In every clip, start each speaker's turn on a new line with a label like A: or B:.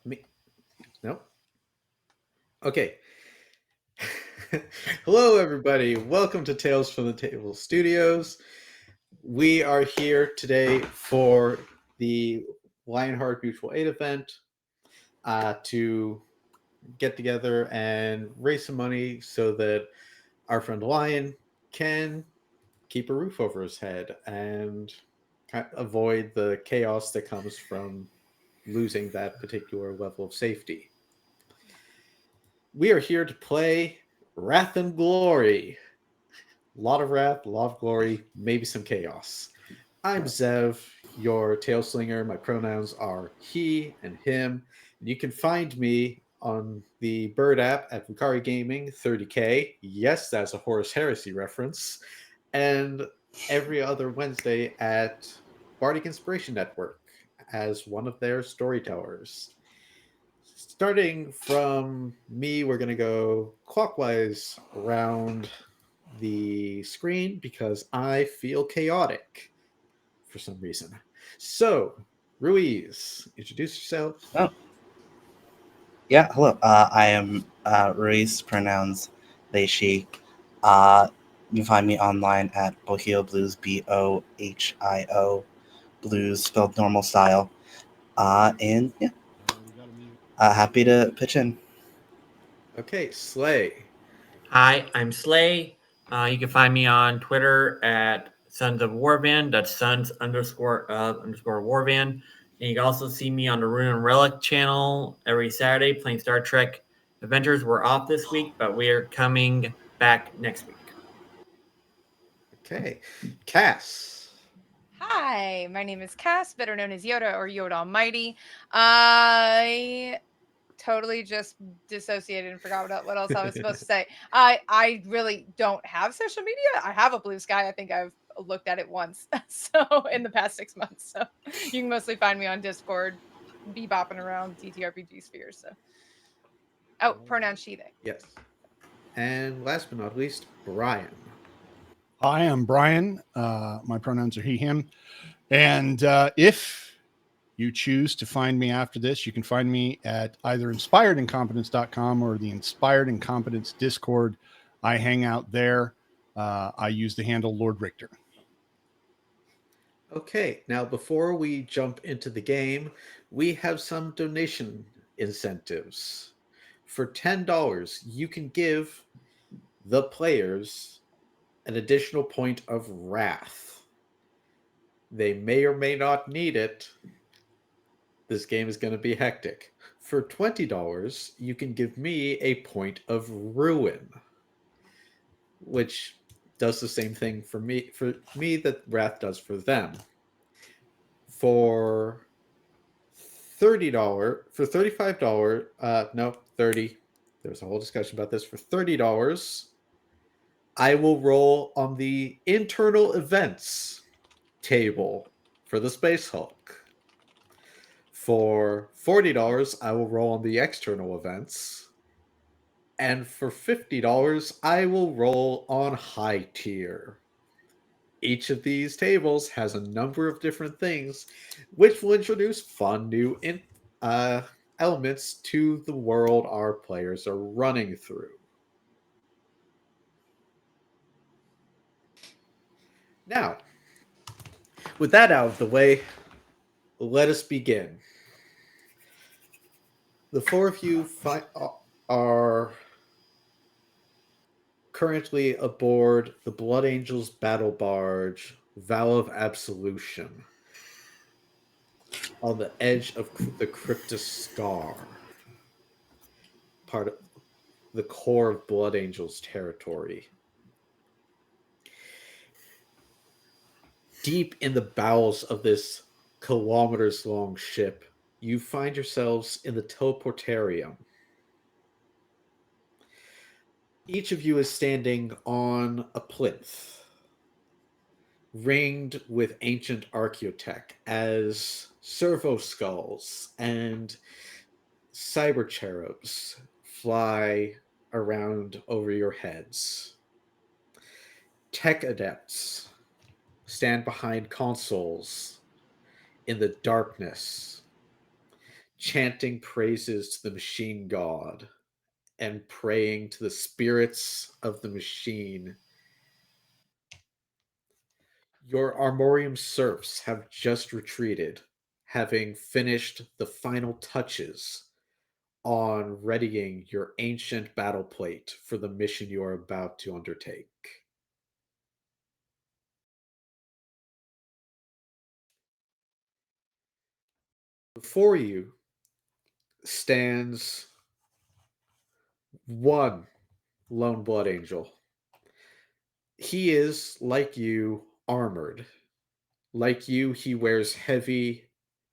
A: Me? No? Okay. Hello, everybody. Welcome to Tales from the Table Studios. We are here today for the Lionheart Mutual Aid event to get together and raise some money so that our friend Lion can keep a roof over his head and avoid the chaos that comes from losing that particular level of safety. We are here to play Wrath and Glory. A lot of wrath, a lot of glory, maybe some chaos. I'm Zev, your tail slinger. My pronouns are he and him. And you can find me on the Bird app at Vicari Gaming 30K. Yes, that's a Horus Heresy reference. And every other Wednesday at Bardic Inspiration Network as one of their storytellers. Starting from me, we're going to go clockwise around the screen because I feel chaotic for some reason. So, Ruiz, introduce yourself.
B: Oh, yeah. Hello. I am Ruiz, pronouns they, she. You can find me online at Bohio Blues, Bohio Blues, spelled normal style. And yeah, happy to pitch in.
A: Okay, Slay.
C: Hi, I'm Slay. You can find me on Twitter at Sons of Warvan. That's Sons underscore Warvan. And you can also see me on the Rune and Relic channel every Saturday playing Star Trek Adventures. We're off this week, but we're coming back next week.
A: Okay, Cass.
D: Hi, my name is Cass, better known as Yoda or Yoda Almighty. I totally just dissociated and forgot what else I was supposed to say. I really don't have social media. I have a Blue Sky. I think I've looked at it once, so in the past 6 months. So you can mostly find me on Discord, bebopping around TTRPG spheres. So, pronoun she they.
A: Yes. And last but not least, Bryan.
E: Hi, I'm Bryan. My pronouns are he, him. And if you choose to find me after this, you can find me at either inspiredincompetence.com or the Inspired Incompetence Discord. I hang out there. I use the handle Lord Richter.
A: Okay, now before we jump into the game, we have some donation incentives. For $10, you can give the players an additional point of wrath. They may or may not need it. This game is going to be hectic. For $20, you can give me a point of ruin, which does the same thing for me that wrath does for them. For $30, for $35, no, 30. There's a whole discussion about this. For $30, I will roll on the internal events table for the Space Hulk. For $40, I will roll on the external events. And for $50, I will roll on high tier. Each of these tables has a number of different things, which will introduce fun new elements to the world our players are running through. Now, with that out of the way, let us begin. The four of you are currently aboard the Blood Angels battle barge, Vow of Absolution, on the edge of the Cryptus Scar, part of the core of Blood Angels territory. Deep in the bowels of this kilometers-long ship, you find yourselves in the teleportarium. Each of you is standing on a plinth, ringed with ancient archaeotech as servo skulls and cyber cherubs fly around over your heads. Tech adepts stand behind consoles in the darkness, chanting praises to the machine god and praying to the spirits of the machine. Your Armorium serfs have just retreated, having finished the final touches on readying your ancient battle plate for the mission you are about to undertake. Before you stands one lone blood angel. He is, like you, armored. Like you, he wears heavy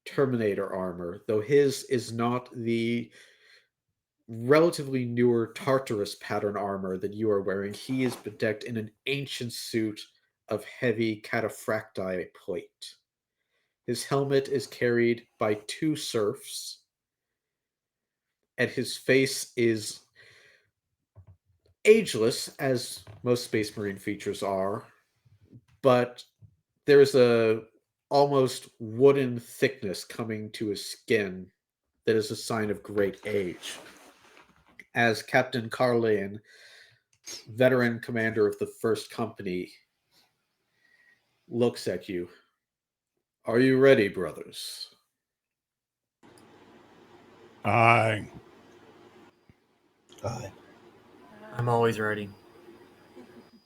A: Terminator armor, though his is not the relatively newer Tartarus pattern armor that you are wearing. He is bedecked in an ancient suit of heavy cataphracti plate. His helmet is carried by two serfs, and his face is ageless, as most Space Marine features are, but there's a almost wooden thickness coming to his skin that is a sign of great age. As Captain Carlian, veteran commander of the First Company, looks at you. Are you ready, brothers?
E: Aye.
C: I'm always ready.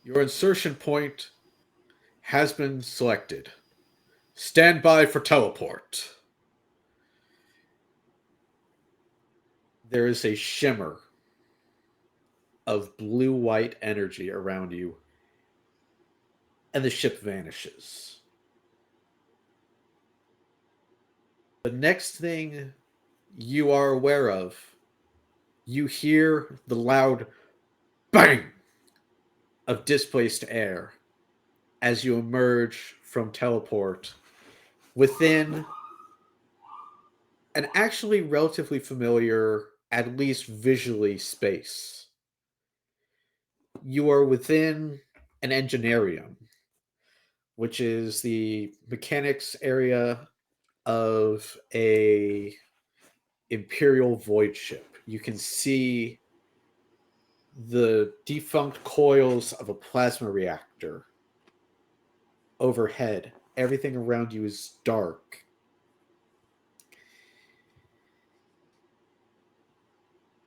A: Your insertion point has been selected. Stand by for teleport. There is a shimmer of blue-white energy around you, and the ship vanishes. The next thing you are aware of, you hear the loud bang of displaced air as you emerge from teleport within an actually relatively familiar, at least visually, space. You are within an engineerium, which is the mechanics area of a Imperial void ship. You can see the defunct coils of a plasma reactor overhead. Everything around you is dark.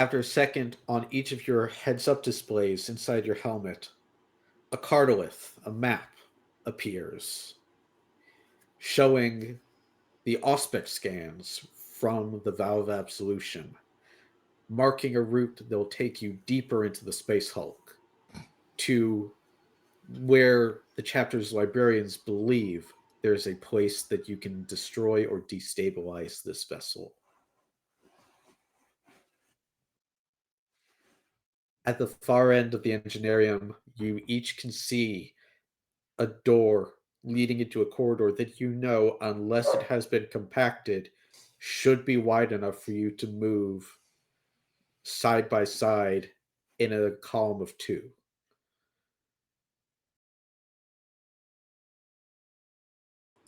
A: After a second, on each of your heads-up displays inside your helmet, a cardolith, a map, appears, showing the Auspex scans from the Valve Absolution, marking a route that will take you deeper into the Space Hulk, to where the chapter's librarians believe there's a place that you can destroy or destabilize this vessel. At the far end of the engineerium, you each can see a door leading into a corridor that you know, unless it has been compacted, should be wide enough for you to move side by side in a column of two.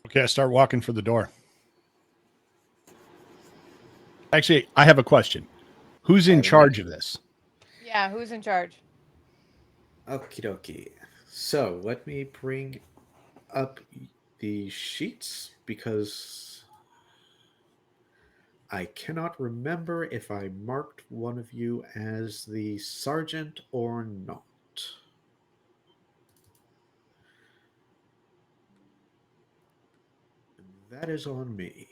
E: Okay, I start walking for the door. Actually, I have a question. Who's in charge of this?
D: Yeah, who's in charge?
A: Okie dokie. So let me bring up the sheets because I cannot remember if I marked one of you as the sergeant or not. That is on me.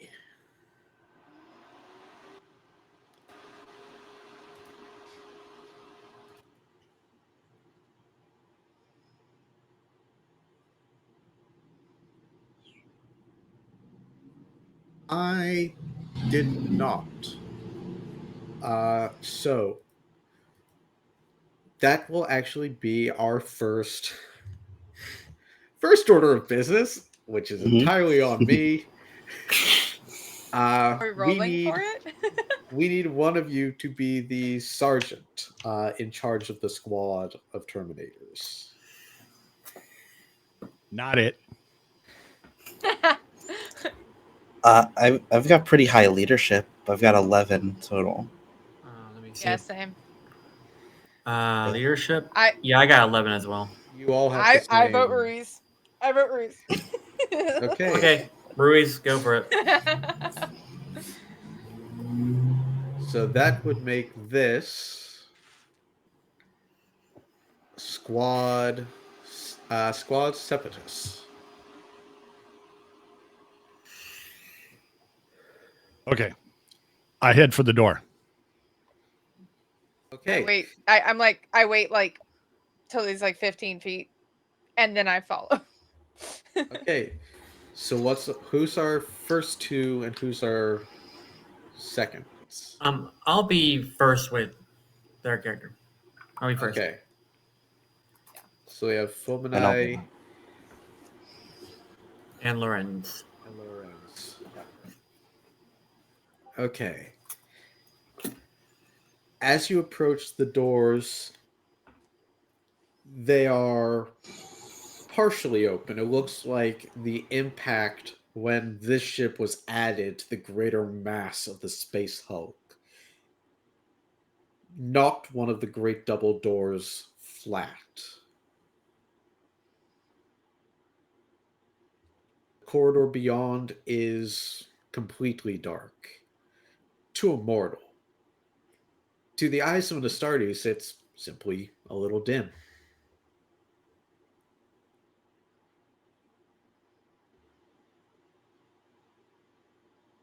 A: I did not. So that will actually be our first order of business, which is entirely on me.
D: Are we rolling for it?
A: We need one of you to be the sergeant in charge of the squad of Terminators.
E: Not it.
B: I've got pretty high leadership. I've got 11 total.
C: Let me see.
D: Yeah, same.
C: Leadership.
D: I
C: I got 11 as well.
A: You all have the
D: I vote
A: same.
D: Ruiz. I vote Ruiz.
A: Okay.
C: Okay, Ruiz, go for it.
A: So that would make this squad Sepatus.
E: Okay. I head for the door.
A: Okay.
D: I wait like till he's like 15 feet, and then I follow.
A: Okay. So who's our first two and who's our second?
C: I'll be first with their character. I'll be first.
A: Okay. So we have
B: And I'll be
A: Fulminai
C: And Lorenz.
A: and Lorenz. Okay. As you approach the doors, they are partially open. It looks like the impact when this ship was added to the greater mass of the Space Hulk knocked one of the great double doors flat. The corridor beyond is completely dark. To a mortal. To the eyes of an Astartes, it's simply a little dim.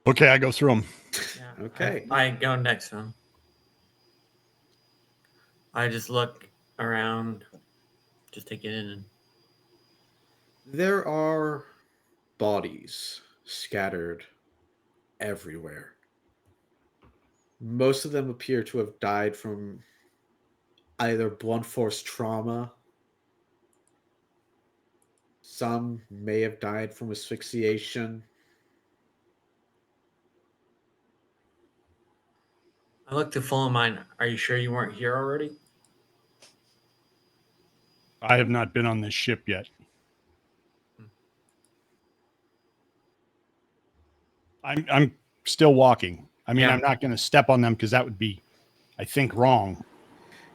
E: Okay, I go through them.
C: Yeah,
A: Okay.
C: I go next to him. I just look around, just take it in.
A: There are bodies scattered everywhere. Most of them appear to have died from either blunt force trauma. Some may have died from asphyxiation.
C: I look to full of mine. Are you sure you weren't here already?
E: I have not been on this ship yet. I'm still walking. I mean,
C: Yeah.
E: I'm not going to step on them because that would be, I think, wrong.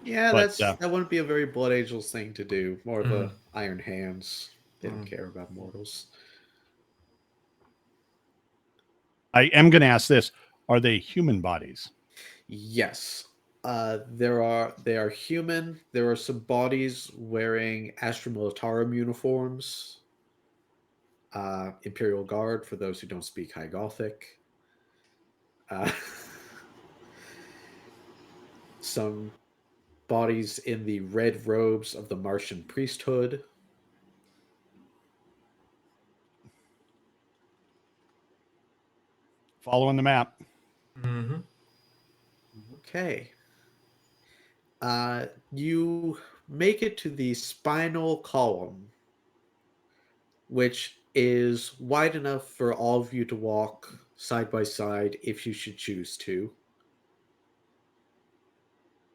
A: Yeah,
E: But,
A: that wouldn't be a very Blood Angels thing to do. More of a
C: Mm.
A: Iron Hands. They don't
C: Mm.
A: care about mortals.
E: I am going to ask this: are they human bodies?
A: Yes. They are human. There are some bodies wearing Astra Militarum uniforms. Imperial Guard for those who don't speak High Gothic. Uh, some bodies in the red robes of the Martian priesthood.
E: Following the map.
C: Mm-hmm.
A: Okay. You make it to the spinal column, which is wide enough for all of you to walk side by side if you should choose to.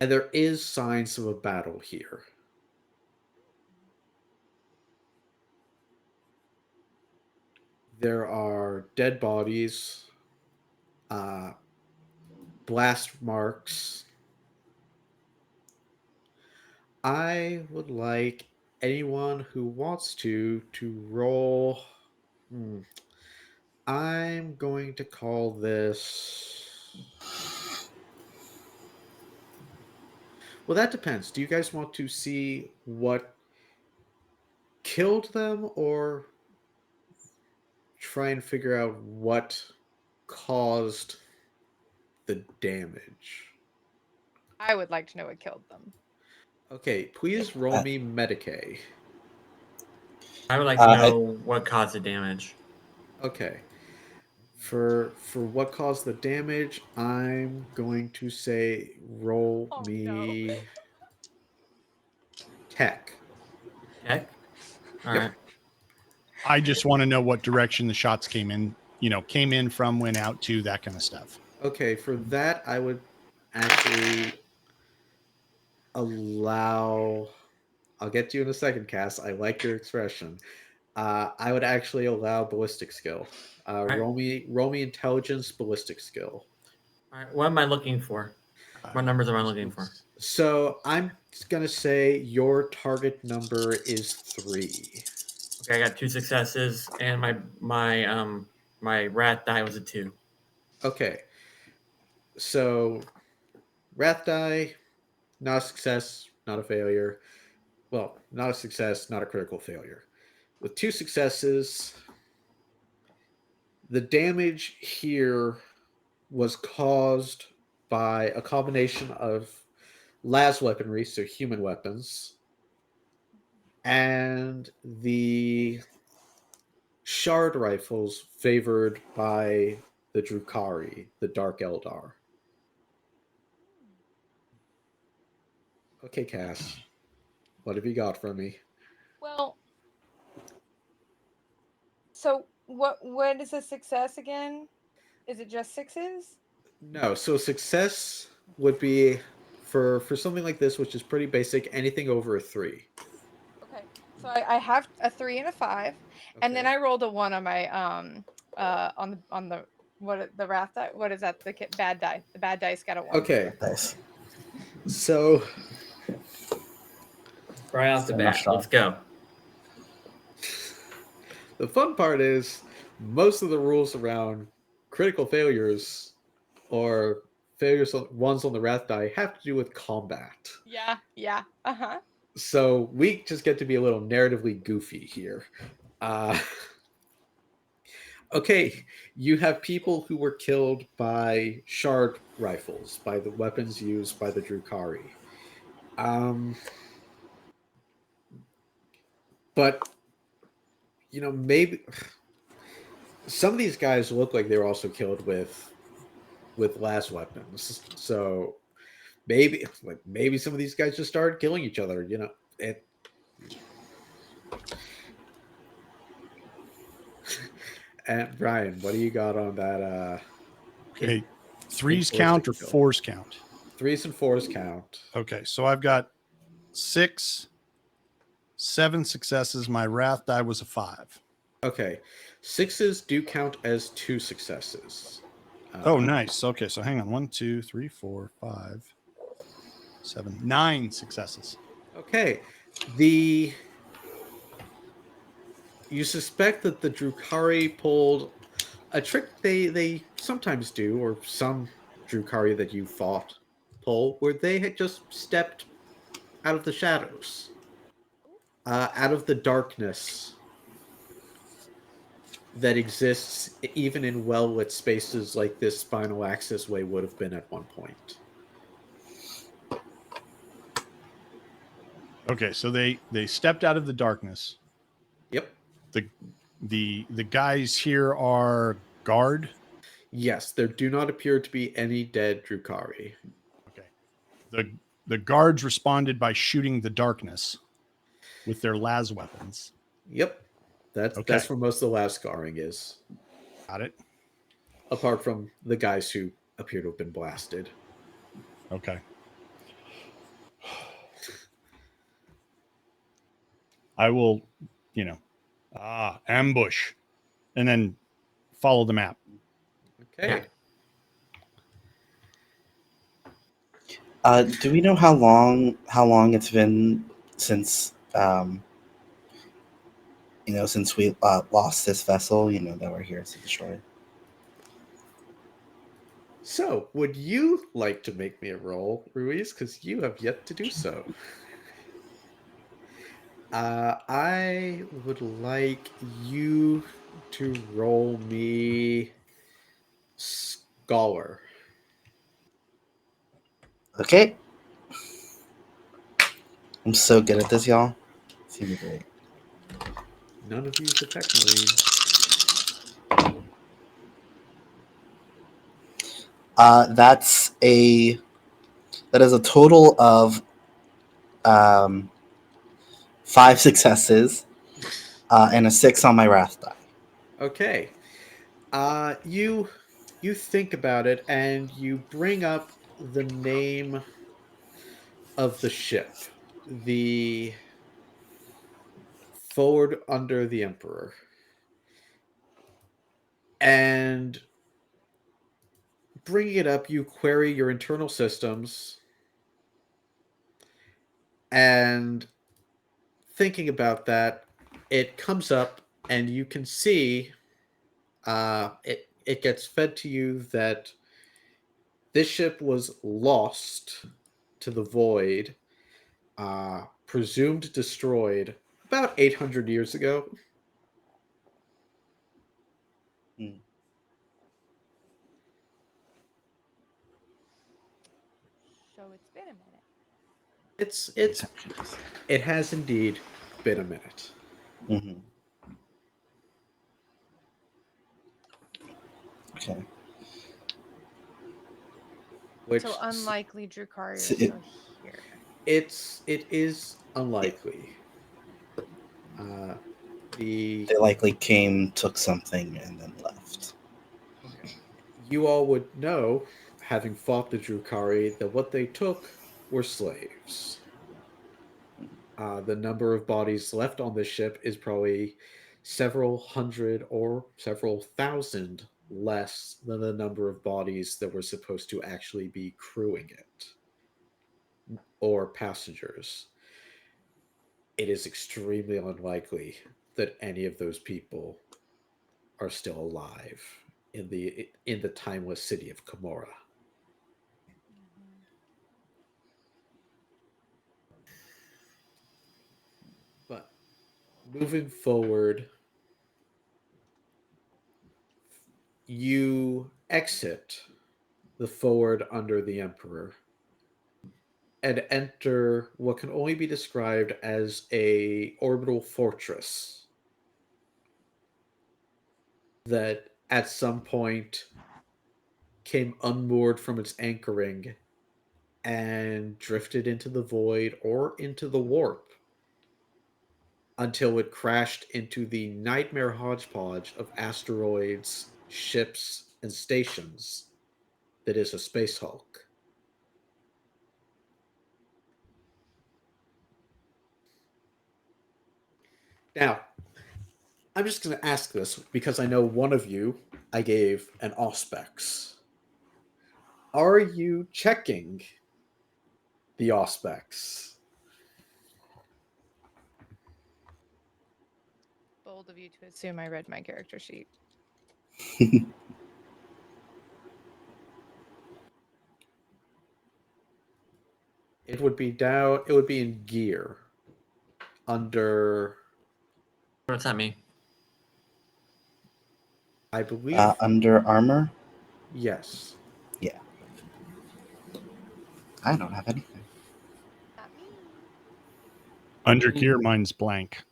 A: And there is signs of a battle here. There are dead bodies, blast marks. I would like anyone who wants to roll. I'm going to call this. Well, that depends. Do you guys want to see what killed them or try and figure out what caused the damage?
D: I would like to know what killed them.
A: Okay, please roll me Medicaid.
C: I would like to know what caused the damage.
A: Okay. For what caused the damage, I'm going to say roll me tech.
C: Heck. All
A: Yep.
C: right.
E: I just want to know what direction the shots came in. Came in from, went out to, that kind of stuff.
A: Okay, for that I would actually allow. I'll get to you in a second, Cass. I like your expression. I would actually allow ballistic skill.
C: right.
A: Roll me intelligence ballistic skill.
C: All right. What am I looking for? What numbers am I looking for?
A: So I'm gonna say your target number is 3.
C: Okay, I got 2 successes, and my rat die was a 2.
A: Okay. So wrath die, not a success, not a failure. Well, not a success, not a critical failure. With 2 successes, the damage here was caused by a combination of las weaponry, so human weapons, and the shard rifles favored by the Drukari, the Dark Eldar. Okay, Cass, what have you got for me?
D: Well, so what is a success again? Is it just 6s?
A: No, so success would be for something like this, which is pretty basic, anything over a 3.
D: Okay. So I have a 3 and a 5, and then
A: Okay.
D: I rolled a 1 on my on the the wrath die. What is that? Bad die. The bad dice got a 1.
A: Okay,
B: Nice.
A: so
C: Right off the
B: So
C: bat,
B: much fun.
C: let's go.
A: the fun part is most of the rules around critical failures or failures ones on the wrath die have to do with combat.
D: Yeah. Yeah. Uh-huh.
A: So we just get to be a little narratively goofy here. Okay, you have people who were killed by shard rifles, by the weapons used by the Drukari. But maybe some of these guys look like they were also killed with las weapons. So maybe some of these guys just started killing each other. And Bryan, what do you got on that?
E: Okay. 3s
A: Ballistic
E: count or
A: skill.
E: 4s count?
A: 3s and 4s count.
E: Okay. So I've got 6, 7 successes. My wrath die was a 5.
A: Okay, 6s do count as 2 successes.
E: Oh, nice. Okay. So hang on. 1, 2, 3, 4, 5, 7, 9 successes.
A: Okay, you suspect that the Drukari pulled a trick they sometimes do, or some Drukari that you fought pull, where they had just stepped out of the shadows, out of the darkness that exists even in well-lit spaces like this Spinal Axis Way would have been at one point.
E: Okay. So they stepped out of the darkness.
A: Yep.
E: The guys here are guard.
A: Yes, there do not appear to be any dead Drukari.
E: Okay. The guards responded by shooting the darkness with their las weapons.
A: Yep. That's where most of the last scarring is.
E: Got it.
A: Apart from the guys who appear to have been blasted.
E: Okay. I will, ambush and then follow the map.
A: Okay.
B: Do we know how long it's been since since we lost this vessel, that we're here to destroy?
A: So, would you like to make me a roll, Ruiz? Because you have yet to do so. I would like you to roll me Scholar.
B: Okay. I'm so good at this, y'all. It's gonna be great.
A: None of you is a tech marine.
B: That is a total of 5 successes and a 6 on my wrath die.
A: Okay. You think about it and you bring up the name of the ship. The forward under the Emperor. And bringing it up, you query your internal systems, and thinking about that, it comes up, and you can see it gets fed to you that this ship was lost to the void, presumed destroyed about 800 years ago.
B: Hmm.
D: So it's been a minute.
A: It has indeed been a minute.
B: Mm-hmm. Okay.
A: Which
D: So unlikely Drukari are
B: So
D: still here.
A: it is unlikely. The
B: They likely came, took something, and then left.
A: You all would know, having fought the Drukari, that what they took were slaves. The number of bodies left on this ship is probably several hundred or several thousand less than the number of bodies that were supposed to actually be crewing it or passengers. It is extremely unlikely that any of those people are still alive in the timeless city of Komora. But moving forward, you exit the forward under the Emperor and enter what can only be described as a orbital fortress that at some point came unmoored from its anchoring and drifted into the void or into the warp until it crashed into the nightmare hodgepodge of asteroids, ships, and stations that is a space hulk. Now, I'm just going to ask this because I know one of you I gave an auspex. Are you checking the auspex?
D: Bold of you to assume I read my character sheet.
A: It would be down. It would be in gear under,
C: What's that mean?
A: I believe.
B: Under Armor?
A: Yes.
B: Yeah. I don't have anything.
D: Not me.
E: Under gear, mine's blank.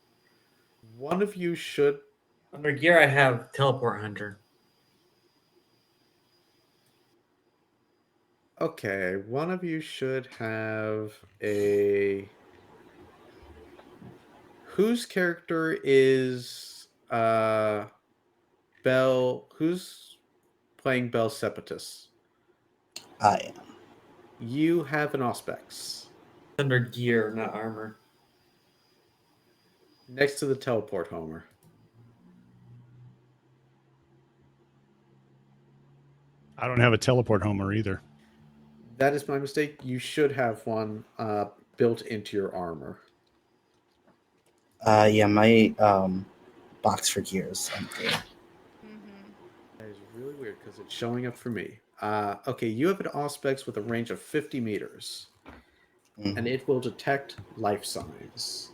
A: One of you should.
C: Under gear, I have Teleport Hunter.
A: Okay, one of you should have a. Whose character is Bell? Who's playing Bell Sepatus?
B: I am.
A: You have an auspex
C: Under gear, not armor.
A: next to the teleport Homer.
E: I don't have a teleport Homer either.
A: That is my mistake. You should have one built into your armor.
B: Yeah, my box for gears.
D: Mm-hmm.
A: That is really weird because it's showing up for me. Okay, you have an auspex with a range of 50 meters, and it will detect life signs.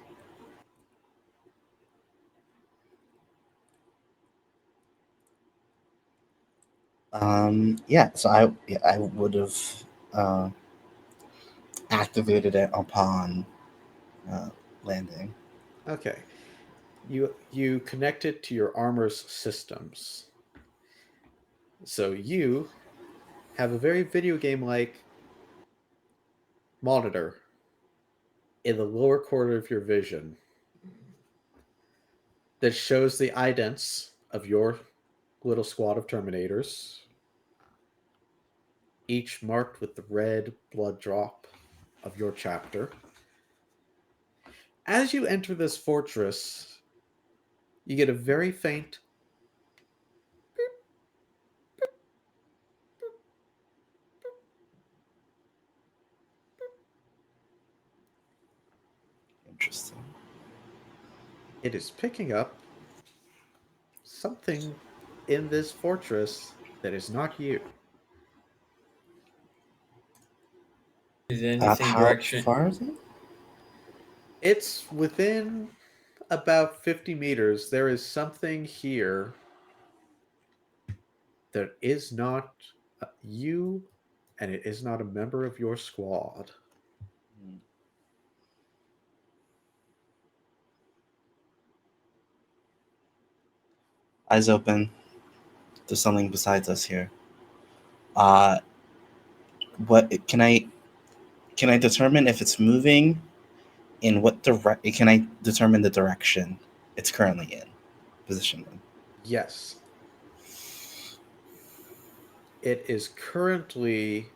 B: Yeah, so I would have activated it upon landing.
A: Okay, you connect it to your armor's systems, so you have a very video game-like monitor in the lower corner of your vision that shows the idents of your little squad of Terminators, each marked with the red blood drop of your chapter. As you enter this fortress, You get a very faint
B: Interesting.
A: it is picking up something in this fortress that is not you.
C: Is it in the same
B: How
C: direction?
B: far is it?
A: It's within about 50 meters. There is something here that is not you, and it is not a member of your squad.
B: Eyes open. There's something besides us here. What can I determine if it's moving? In what direct? Can I determine the direction it's currently in, position in?
A: Yes. It is currently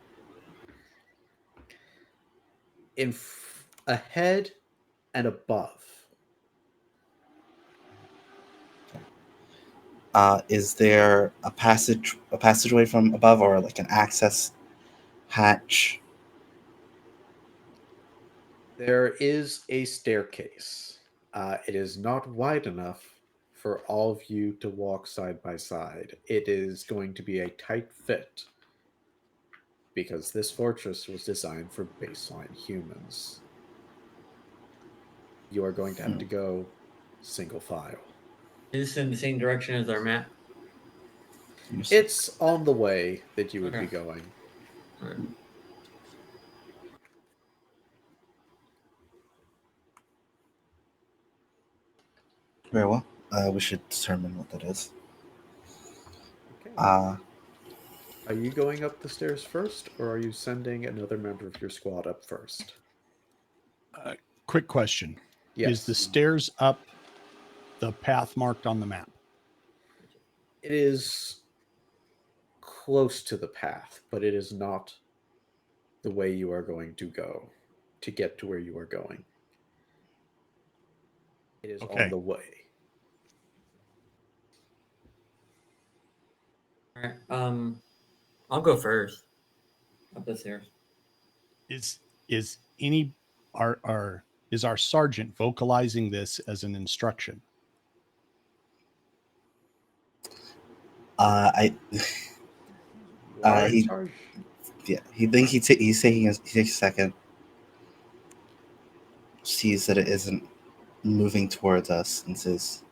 A: ahead and above.
B: Is there a passageway from above, or like an access hatch?
A: There is a staircase. It is not wide enough for all of you to walk side by side. It is going to be a tight fit because this fortress was designed for baseline humans. You are going to have to go single file.
C: Is this in the same direction as our map?
A: It's on the way that you would be
C: Okay.
A: going.
C: All right.
B: Very well. We should determine what that is.
A: Okay.
B: Uh,
A: Are you going up the stairs first, or are you sending another member of your squad up first?
E: Quick question.
A: Yes.
E: Is the stairs up the path marked on the map?
A: It is close to the path, but it is not the way you are going to go to get to where you are going. It is
E: Okay.
A: on the way.
C: All right. I'll go first. Up the stairs.
E: Is our sergeant vocalizing this as an instruction?
B: I
A: You are in
B: he
A: charge.
B: yeah he's taking he takes a second, sees that it isn't moving towards us, and says,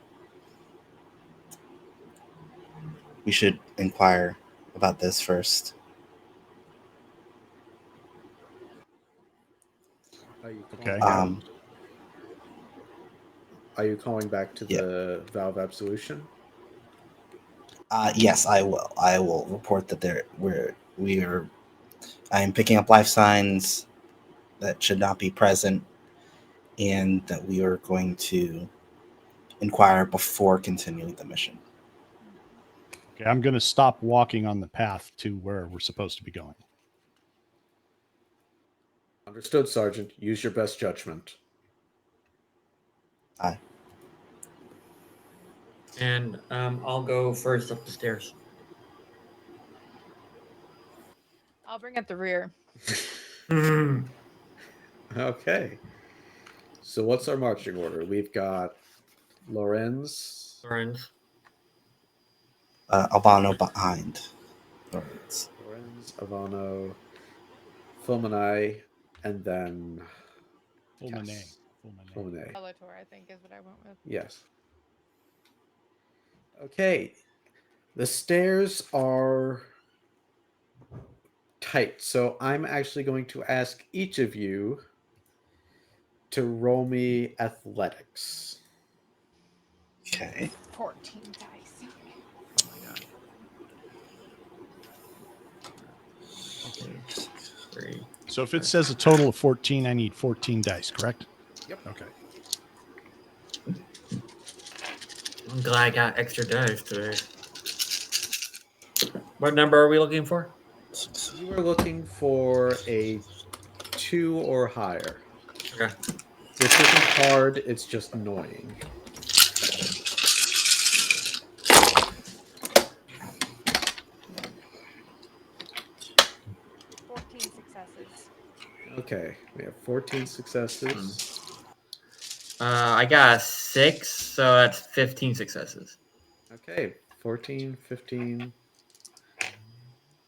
B: "We should inquire about this first."
A: Are you calling
E: Okay.
A: out?
B: Um,
A: Are you calling back to
B: Yeah.
A: the Valve Absolution?
B: Yes, I will. I will report that I am picking up life signs that should not be present, and that we are going to inquire before continuing the mission.
E: Okay, I'm going to stop walking on the path to where we're supposed to be going.
A: Understood, Sergeant. Use your best judgment.
B: Aye.
C: And I'll go first up the stairs.
D: I'll bring up the rear.
A: Okay. So what's our marching order? We've got Lorenz,
C: Friends.
B: Albano behind. Lorenz.
A: Ivano, Fulminai, and then
E: Fulminay.
A: Fulminay.
D: Bellator, I think, is what I went with.
A: Yes. Okay. The stairs are tight, so I'm actually going to ask each of you to roll me athletics.
B: Okay.
D: 14 dice.
C: Oh my god. Okay. 3.
E: So if it says a total of 14, I need 14 dice, correct?
A: Yep.
E: Okay.
C: I'm glad I got extra dice today. What number are we looking for?
A: You are looking for a 2 or higher.
C: Okay.
A: This isn't hard, it's just annoying. Okay, we have 14 successes.
C: I got a 6, so that's 15 successes.
A: Okay, 14, 15.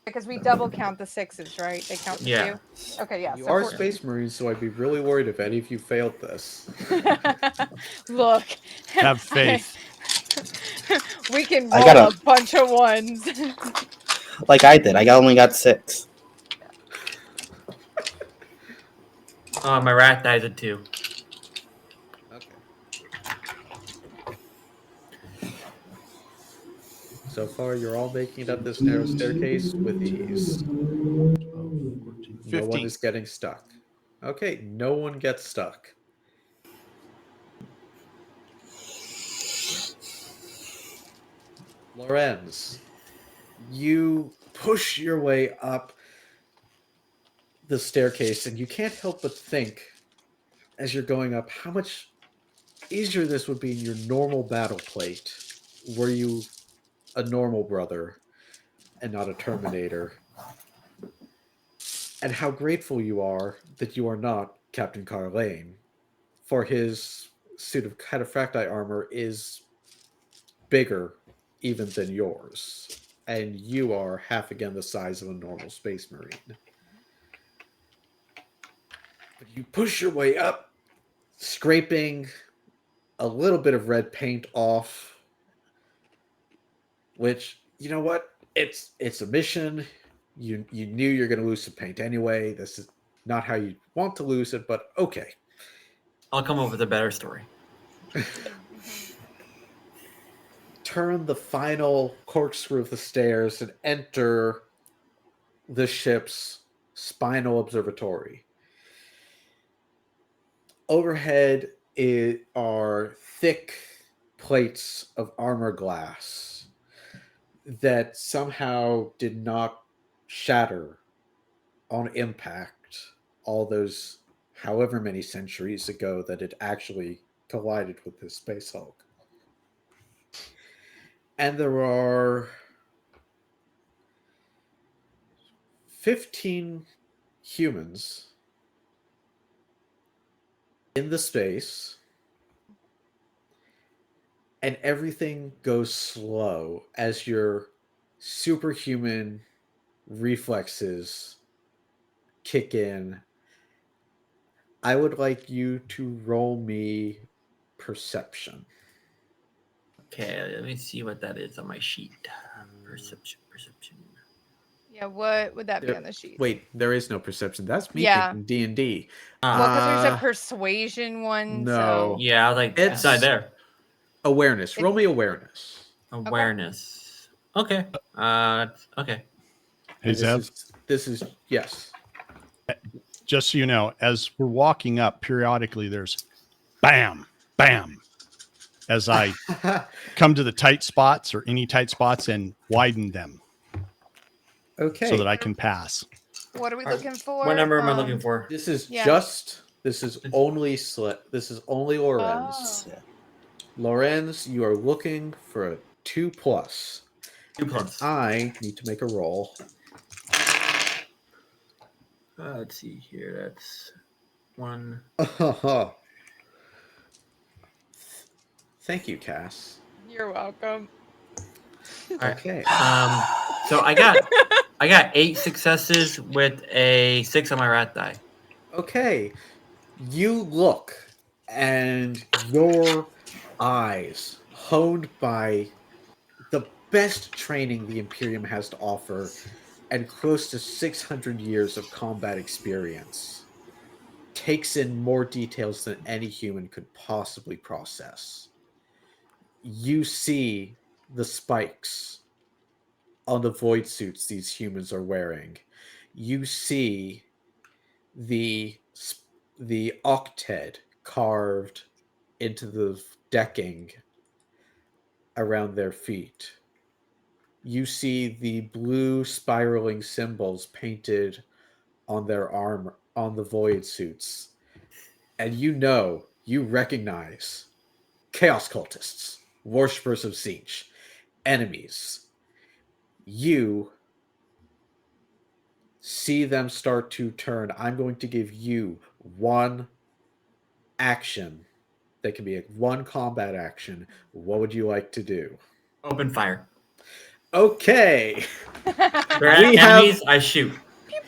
D: Because we double count the 6s, right? They count the
C: Yeah.
D: 2. Okay, yeah.
A: You
D: so
A: are
D: 14.
A: Space Marines, so I'd be really worried if any of you failed this.
D: Look,
E: Have faith.
D: we can
B: I
D: roll
B: got
D: a bunch of ones.
B: Like I did. I only got 6.
C: My rat dies at 2.
A: Okay. So far, you're all making it up this narrow staircase with ease.
E: 14,
A: No one
E: 15.
A: is getting stuck. Okay, no one gets stuck. Lorenz, you push your way up the staircase, and you can't help but think, as you're going up, how much easier this would be in your normal battle plate, were you a normal brother and not a Terminator, and how grateful you are that you are not Captain Carlane, for his suit of cataphracti armor is bigger even than yours, and you are half again the size of a normal Space Marine. But you push your way up, scraping a little bit of red paint off, which, you know what? It's a mission. You knew you're going to lose some paint anyway. This is not how you want to lose it, but okay.
C: I'll come up with a better story.
A: Turn the final corkscrew of the stairs and enter the ship's spinal observatory. Overhead are thick plates of armor glass that somehow did not shatter on impact all those however many centuries ago that it actually collided with this Space Hulk. And there are 15 humans in the space, and everything goes slow as your superhuman reflexes kick in. I would like you to roll me perception.
C: Okay, let me see what that is on my sheet. Perception.
D: Yeah, what would that be
A: There-
D: on the sheet?
A: Wait, there is no perception. That's me
D: Yeah.
A: thinking D&D.
D: Well, because there's a
A: Uh,
D: persuasion one.
A: no.
D: So
C: Yeah, I was like, it's not
A: It's-
C: there.
A: Awareness. Roll me awareness.
C: Awareness. Okay. Okay.
E: Hey, Zev,
A: This is yes.
E: just so you know, as we're walking up, periodically there's bam, bam, as I come to the tight spots or any tight spots and widen them
A: Okay.
E: so that I can pass.
D: what are we
C: All right.
D: looking for?
C: What number am I looking for?
A: This is
D: Yeah.
A: this is only Lorenz.
D: Oh.
A: Lorenz, you are looking for a 2+.
C: 2+.
A: I need to make a roll.
C: Let's see here. That's 1.
A: Thank you, Cass.
D: You're welcome.
C: All right.
A: Okay.
C: So I got 8 successes with a 6 on my rat die.
A: Okay. You look, and your eyes, honed by the best training the Imperium has to offer, and close to 600 years of combat experience, takes in more details than any human could possibly process. You see the spikes on the void suits these humans are wearing. You see the octet carved into the decking around their feet. You see the blue spiraling symbols painted on their armor, on the void suits. And you recognize chaos cultists, worshippers of Tzeentch, enemies. You see them start to turn, I'm going to give you one action. That can be one combat action. What would you like to do?
C: Open fire.
A: Okay.
C: There are
A: We have-
C: enemies, I shoot.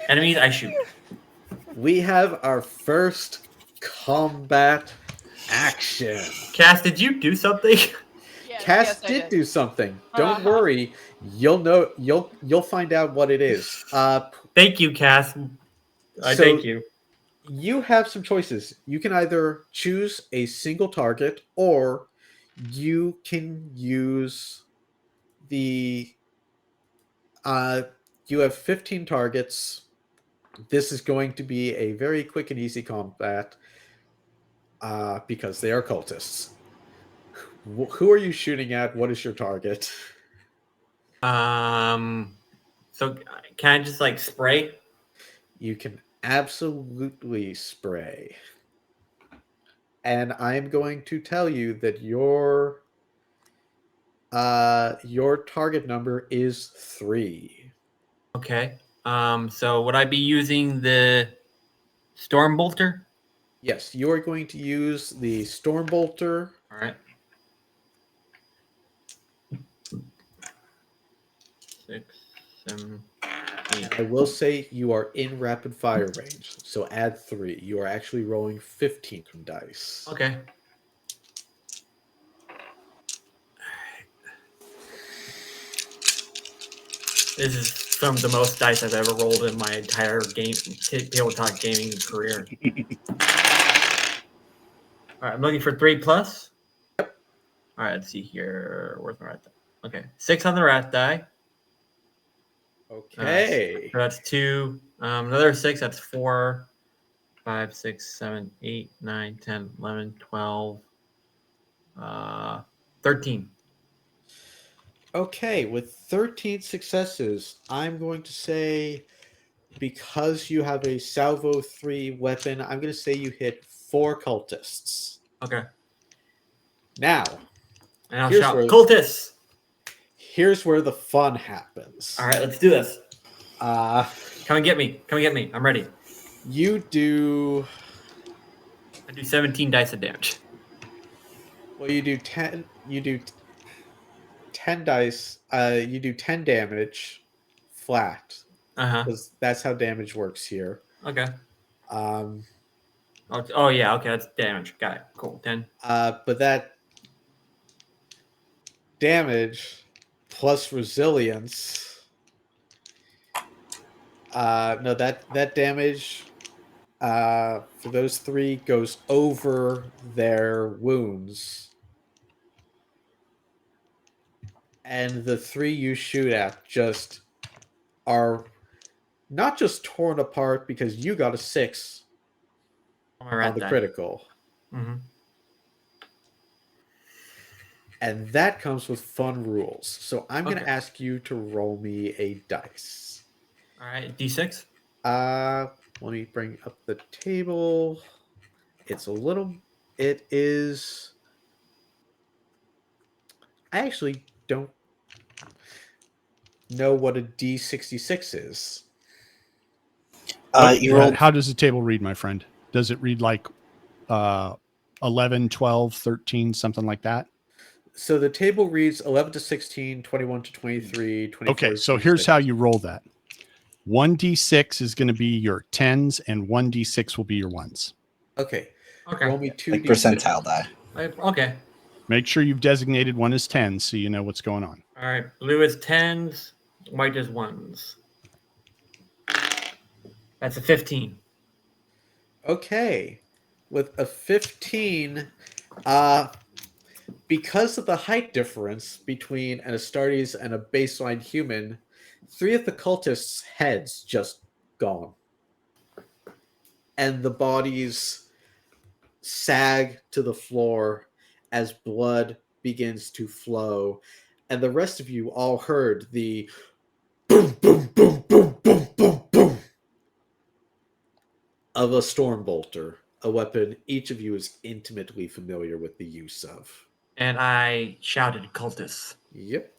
C: Enemies, I shoot.
A: We have our first combat action.
C: Cass, did you do something?
D: Yes,
A: Cass
D: yes, I
A: did do something. Don't
D: Uh-huh.
A: worry. You'll know. You'll find out what it is.
C: Thank you, Cass. I
A: So-
C: thank you.
A: You have some choices. You can either choose a single target, or you can use the. You have 15 targets. This is going to be a very quick and easy combat because they are cultists. Who are you shooting at? What is your target?
C: So can I just like spray?
A: You can absolutely spray. And I'm going to tell you that your target number is 3.
C: Okay. So would I be using the storm bolter?
A: Yes, you are going to use the Stormbolter.
C: All right. 6, 7, 8.
A: I will say you are in rapid fire range, so add 3. You are actually rolling 15 dice.
C: Okay. This is some of the most dice I've ever rolled in my entire tabletop gaming career. All right, I'm looking for 3 plus. All right, let's see here. Where's my rat die? Okay, 6 on the rat die.
A: Okay.
C: So that's 2. Another 6. That's 4, 5, 6, 7, 8, 9, 10, 11, 12, 13.
A: Okay, with 13 successes, I'm going to say, because you have a Salvo 3 weapon, I'm going to say you hit 4 cultists.
C: Okay.
A: Now,
C: And I'll
A: Here's
C: shout,
A: where-
C: cultists!
A: here's where the fun happens.
C: All right, let's do this.
A: Uh,
C: Come and get me. Come and get me. I'm ready.
A: you do,
C: I do 17 dice of damage.
A: well, you do 10 dice, you do 10 damage flat,
C: Uh-huh.
A: because that's how damage works here.
C: Okay.
A: Um,
C: Oh, yeah. Okay, that's damage. Got it. Cool. 10.
A: but that damage plus resilience. No, that damage for those 3 goes over their wounds, and the 3 you shoot at just are not just torn apart because you got a 6
C: On my rat
A: on the
C: die.
A: critical,
C: Mm-hmm.
A: and that comes with fun rules. So I'm going to
C: Okay.
A: ask you to roll me a dice.
C: All right. D6.
A: Let me bring up the table. It is. I actually don't know what a D66 is.
B: You rolled.
E: How does the table read, my friend? Does it read like 11, 12, 13, something like that?
A: So the table reads 11 to 16, 21 to 23, 24
E: Okay,
A: to
E: so here's
A: 26.
E: how you roll that. 1d6 is going to be your 10s, and 1d6 will be your 1s.
A: Okay.
C: Okay.
A: Roll me 2
B: Like
A: D6.
B: percentile die.
C: Okay.
E: Make sure you've designated one as 10 so you know what's going on.
C: All right. Blue is 10s. White is 1s. That's a 15.
A: Okay. With a 15, because of the height difference between an Astartes and a baseline human, 3 of the cultists' heads just gone. And the bodies sag to the floor as blood begins to flow. And the rest of you all heard the boom, boom, boom, boom, boom, boom, boom of a Stormbolter, a weapon each of you is intimately familiar with the use of.
C: And I shouted, cultists.
A: Yep.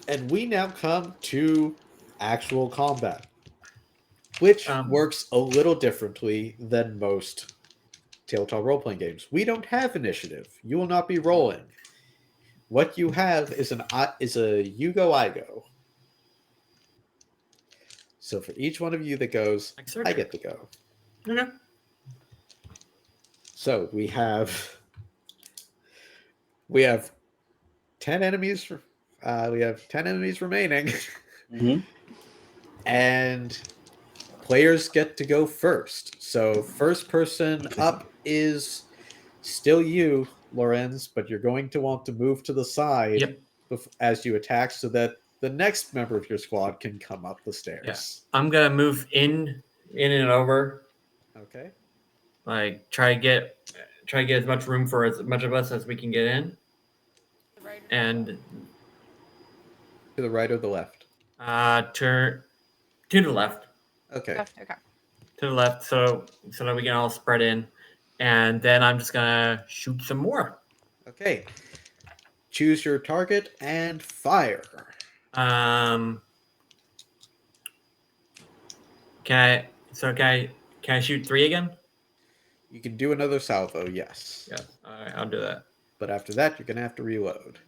A: And we now come to actual combat, which
C: Um,
A: works a little differently than most tabletop role-playing games. We don't have initiative. You will not be rolling. What you have is a you go, I go. So for each one of you that goes,
C: Like Star
A: I
C: Trek.
A: get to go.
C: Okay.
A: So we have 10 enemies. We have 10 enemies remaining,
B: Mhm.
A: and players get to go first. So first person up is still you, Lorenz, but you're going to want to move to the side
C: Yep.
A: as you attack, so that the next member of your squad can come up the
C: Yeah.
A: stairs.
C: I'm gonna move in and over.
A: Okay.
C: Like try to get as much room for as much of us as we can get in.
D: The right or the
C: And
A: To the right or the left?
C: turn to the left.
A: Okay.
D: left? Okay.
C: To the left, so that we can all spread in. And then I'm just gonna shoot some more.
A: Okay. Choose your target and fire.
C: Um can I shoot 3 again?
A: You can do another salvo, yes.
C: Yes. Alright, I'll do that.
A: But after that, you're going to have to reload.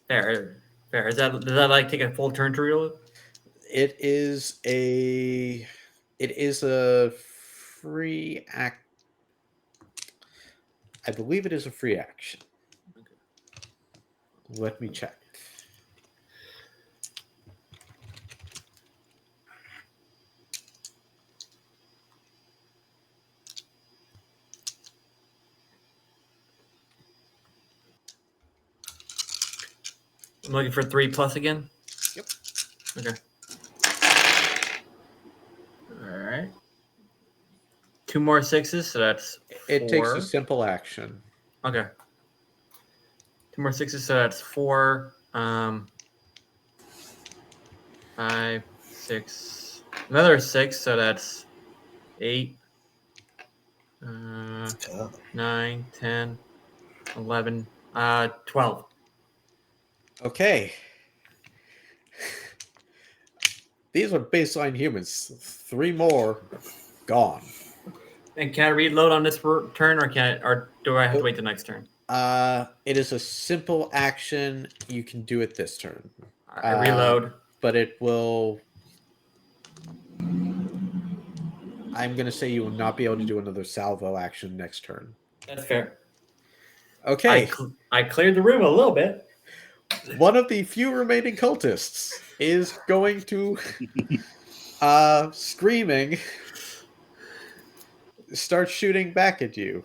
C: Fair. Does that like take a full turn to reload?
A: It is a free act. I believe it is a free action. Let me check.
C: I'm looking for 3+ again.
A: Yep.
C: Okay. All right. 2 more 6s, so that's 4.
A: It takes a simple action.
C: Okay. 2 more 6s, so that's 4. 5, 6. Another 6, so that's 8.
B: Go.
C: 9, 10, 11, 12.
A: Okay. These are baseline humans. 3 more gone.
C: And can I reload on this turn, or do I have to wait the next turn?
A: It is a simple action. You can do it this turn.
C: I reload.
A: But it will. I'm going to say you will not be able to do another salvo action next turn.
C: That's fair.
A: Okay.
C: I cleared the room a little bit.
A: One of the few remaining cultists is going to, screaming, start shooting back at you.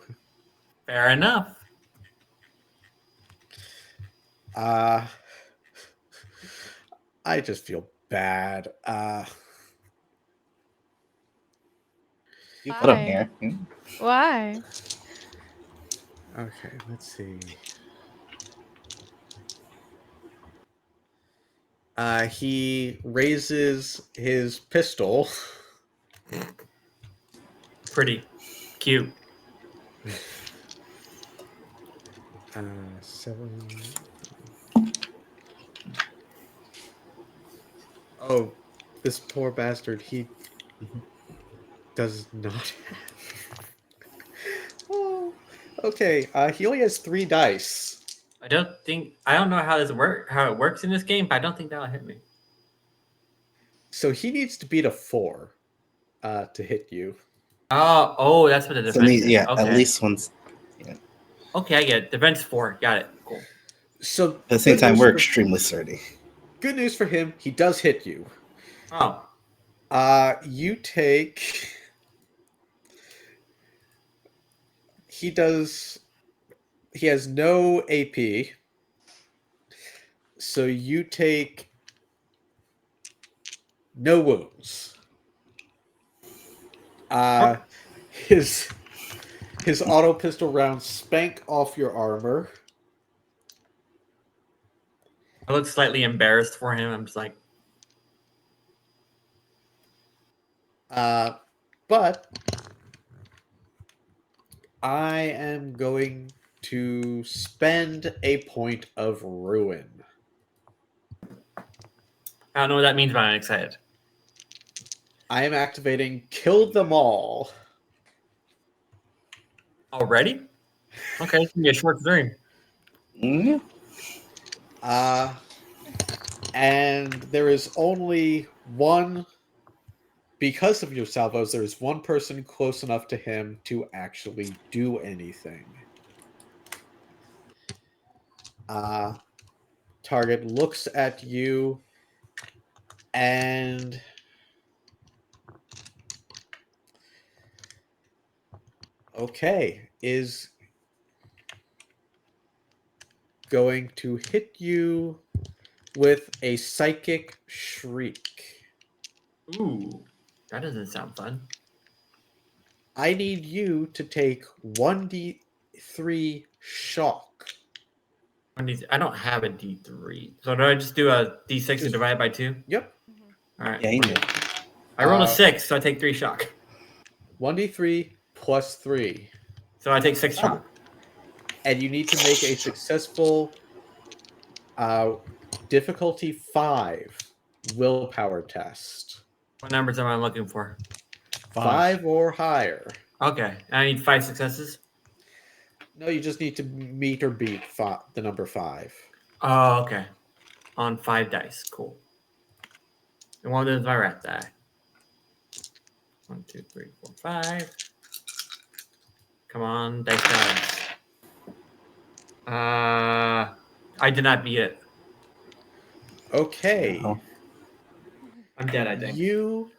C: Fair enough.
A: I just feel bad.
B: You put him
D: Why?
B: here.
D: Why?
A: Okay, let's see. He raises his pistol.
C: Pretty cute.
A: 7. Oh, this poor bastard. He does not have. Oh, okay. He only has 3 dice.
C: I don't know how it works in this game, but I don't think that'll hit me.
A: So he needs to beat a 4 to hit you.
C: Oh, that's what the defense is.
B: Yeah,
C: Okay.
B: at least once.
C: Okay, I get it. Defense 4. Got it. Cool.
A: So
B: At the same
A: good
B: time,
A: news
B: we're
A: for-
B: extremely sturdy.
A: Good news for him. He does hit you.
C: Oh.
A: You take. He has no AP. So you take no wounds. His auto pistol rounds spank off your armor.
C: I look slightly embarrassed for him. I'm just like,
A: But I am going to spend a point of ruin.
C: I don't know what that means, but I'm excited.
A: I am activating Kill Them All.
C: Already? Okay, it's gonna be a short stream.
B: Mm,
A: And there is only one, because of your salvos, there is one person close enough to him to actually do anything. Target looks at you and is going to hit you with a psychic shriek.
C: Ooh, that doesn't sound fun.
A: I need you to take 1d3 shock.
C: I don't have a D3. So do I just do a D6 and
A: Just-
C: divide by 2?
A: Yep.
C: All right.
B: yeah, you do.
C: I rolled a 6, so I take 3 shock.
A: 1d3 plus 3.
C: So I take 6 shock.
A: And you need to make a successful difficulty 5 willpower test.
C: What numbers am I looking for?
A: 5 or higher.
C: Okay. I need 5 successes.
A: No, you just need to meet or beat the number 5.
C: Oh, okay. On 5 dice. Cool. And one of them is my rat die. 1, 2, 3, 4, 5. Come on, dice gods. I did not beat it.
A: Okay.
B: Oh.
C: I'm dead, I think.
A: You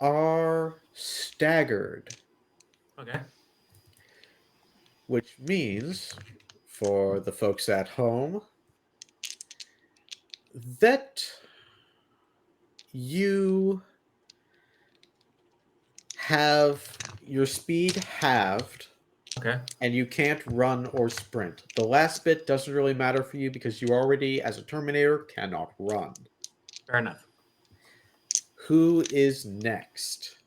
A: are staggered,
C: Okay.
A: which means, for the folks at home, that you have your speed halved.
C: Okay.
A: And you can't run or sprint. The last bit doesn't really matter for you because you already, as a Terminator, cannot run.
C: Fair enough.
A: Who is next?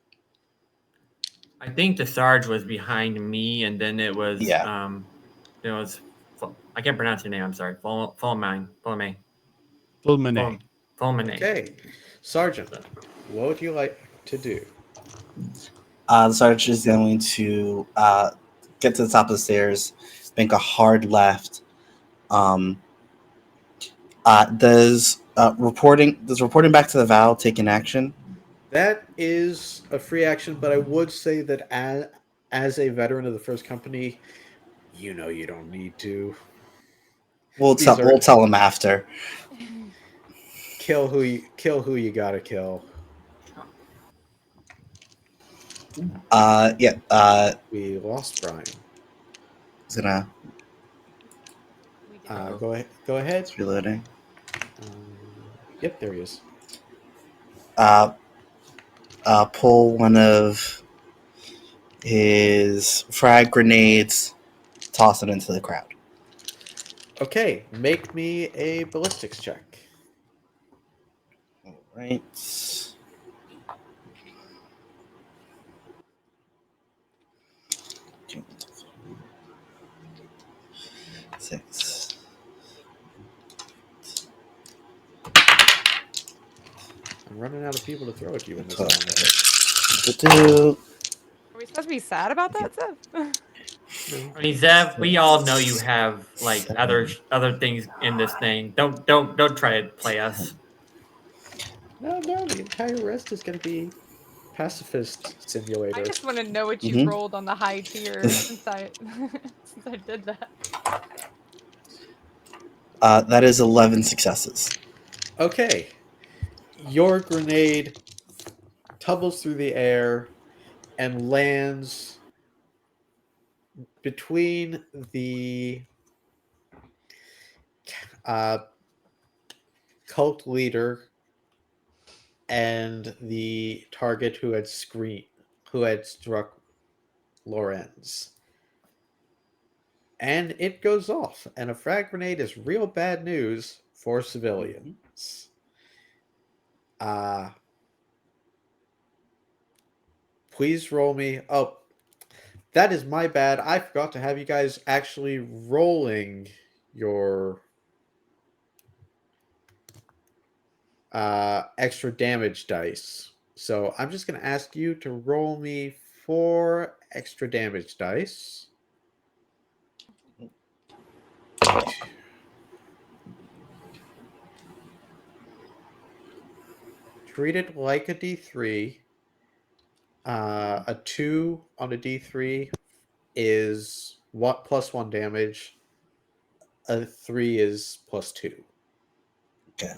C: I think the Sarge was behind me, and then it was it was I can't pronounce your name. I'm sorry. Fulmine.
E: Fulminate.
A: Okay, Sergeant, what would you like to do?
B: The sergeant is going to get to the top of the stairs, make a hard left. Does reporting back to the Val take an action?
A: That is a free action, but I would say that as a veteran of the first company, you know you don't need to.
B: We'll tell him after.
A: Kill who you gotta kill. We lost Bryan.
B: He's gonna
D: We did.
A: Go ahead.
B: it's reloading.
A: Yep, there he is.
B: Pull one of his frag grenades, toss it into the crowd.
A: Okay, make me a ballistics check.
B: All right. Six.
A: I'm running out of people to throw at you in this
B: Twelve.
A: round.
D: Are we supposed to be sad about that, Zev?
C: I mean, Zev, we all know you have like other things in this thing. Don't try to play us.
A: No, the entire rest is going to be pacifist simulator.
D: I just want to know what you rolled on the high tier since I did that.
B: That is 11 successes.
A: Okay, your grenade tumbles through the air and lands between the cult leader and the target who had struck Lorenz. And it goes off, and a frag grenade is real bad news for civilians. Please roll me. Oh, that is my bad. I forgot to have you guys actually rolling your extra damage dice. So I'm just going to ask you to roll me 4 extra damage dice. Treat it like a d3. A 2 on a d3 is what +1 damage. A 3 is +2.
B: Okay.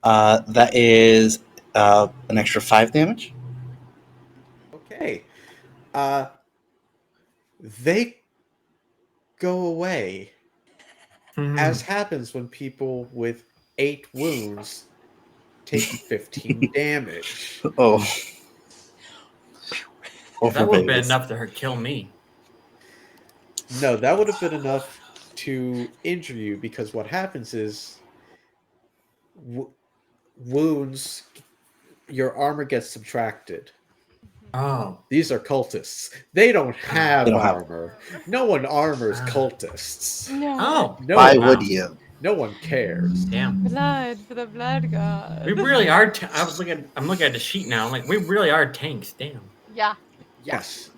B: That is an extra 5 damage.
A: Okay. They go away, as happens when people with 8 wounds take 15 damage.
B: Oh.
C: That would have been
B: Overbabies.
C: enough to kill me.
A: No, that would have been enough to injure you, because what happens is wounds, your armor gets subtracted.
C: Oh.
A: These are cultists. They don't have
B: They don't have-
A: armor. No one armors
C: Ah.
A: cultists.
D: No.
C: Oh.
A: No
B: Why
A: one,
B: would you?
A: no one cares.
C: Damn.
D: Blood for the blood god.
C: We really are. I'm looking at the sheet now. I'm like, we really are tanks. Damn.
D: Yeah.
A: Yes.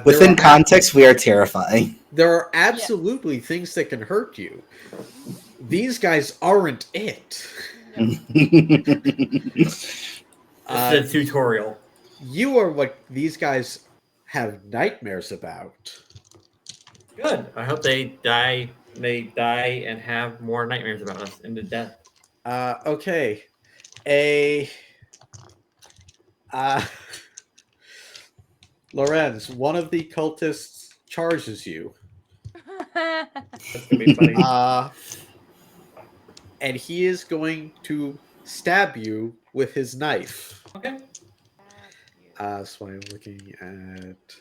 B: Within context, we are terrifying.
A: There are absolutely things that can hurt you. These guys aren't it.
D: No.
C: This is a tutorial.
A: You are what these guys have nightmares about.
C: Good. I hope they die. They die and have more nightmares about us into death.
A: Okay. Lorenz, one of the cultists charges you.
C: That's gonna be funny.
A: And he is going to stab you with his knife.
C: Okay.
A: So I'm looking at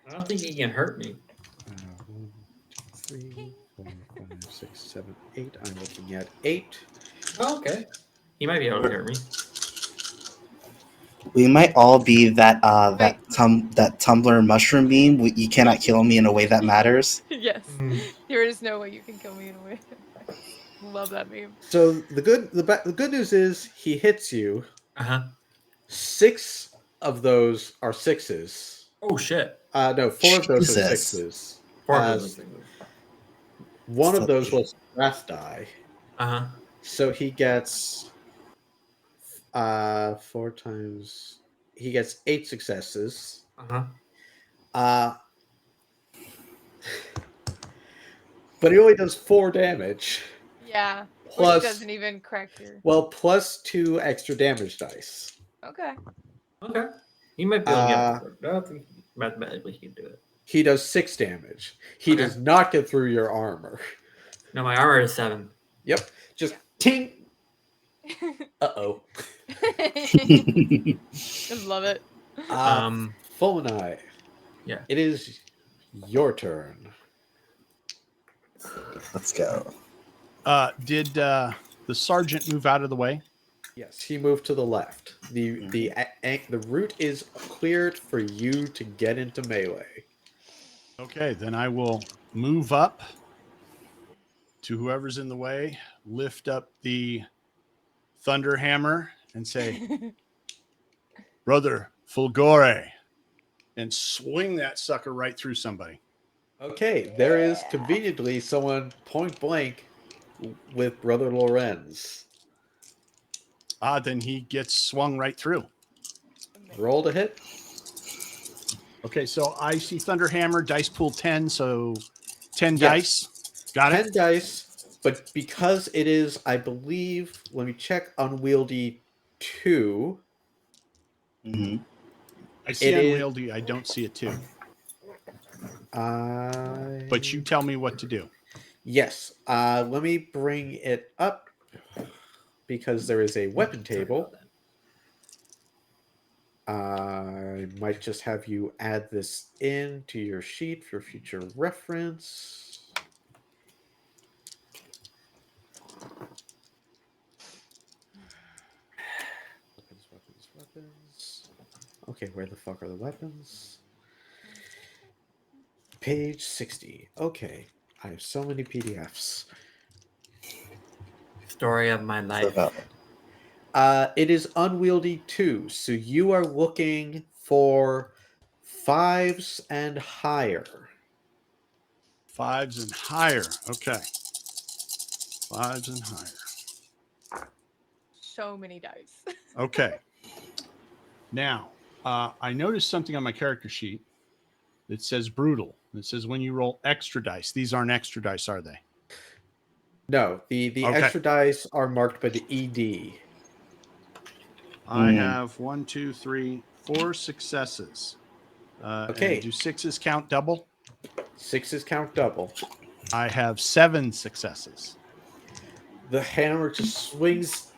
C: I don't think he can hurt me.
A: 1, 2, 3, 4, 5, 6, 7, 8. I'm looking at 8.
C: Oh, okay. He might be able to hurt me.
B: We might all be that that Tumblr mushroom beam. You cannot kill me in a way that matters.
D: Yes. There is no way you can kill me in a way. Love that meme.
A: So the good news is he hits you. 6 of those are 6s.
C: Oh shit.
A: No, 4 of those are
B: Jesus.
A: 6s.
C: 4 of those things.
A: One of those was wrath die. So he gets 4 times. He gets 8 successes. But he only does 4 damage.
D: Yeah.
A: Plus,
D: which doesn't even correct your.
A: Well, plus 2 extra damage dice.
D: Okay.
C: Okay. He might be able to get it. I don't think mathematically he can do it.
A: He does 6 damage. He does not get through your armor.
C: No, my armor is 7.
A: Yep. Just ting. Uh-oh.
D: I love it.
A: Fulminai.
C: Yeah.
A: It is your turn.
B: Let's go.
E: Did the sergeant move out of the way?
A: Yes, he moved to the left. The route is cleared for you to get into melee.
E: Okay, then I will move up to whoever's in the way, lift up the thunder hammer, and say, "Brother Fulgore," and swing that sucker right through somebody.
A: Okay, there is conveniently someone point blank with Brother Lorenz.
E: Then he gets swung right through.
A: Roll to hit.
E: Okay, so I see thunder hammer, dice pool 10, so 10 dice. Got
A: 10
E: it?
A: dice, but because it is, I believe, let me check, unwieldy 2.
E: I see unwieldy. I don't see a 2. But you tell me what to do.
A: Yes. Let me bring it up because there is a weapon table. I might just have you add this in to your sheet for future reference. Weapons. Okay, where the fuck are the weapons? Page 60. Okay. I have so many PDFs.
C: Story of my
B: So
C: life.
B: valid.
A: It is unwieldy 2, so you are looking for 5s and higher.
E: 5s and higher. Okay. 5s and higher.
D: So many dice.
E: Okay. Now, I noticed something on my character sheet that says brutal. It says when you roll extra dice. These aren't extra dice, are they?
A: No, the
E: Okay.
A: extra dice are marked by the ED.
E: I have 1, 2, 3, 4 successes.
A: Okay.
E: And do 6s count double?
A: 6s count double.
E: I have 7 successes.
A: The hammer just swings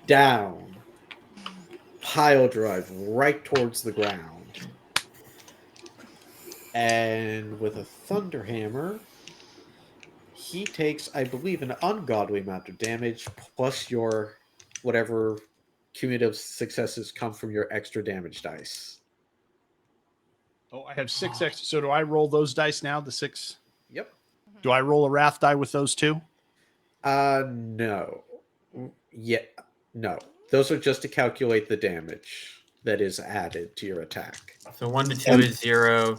A: down, pile drive right towards the ground. And with a thunder hammer, he takes, I believe, an ungodly amount of damage plus your whatever cumulative successes come from your extra damage dice.
E: Oh, I have 6 extra. So do I roll those dice now? The 6?
A: Yep.
E: Do I roll a wrath die with those too?
A: No. Yeah, no. Those are just to calculate the damage that is added to your attack.
C: So 1 to 2
B: And-
C: is 0,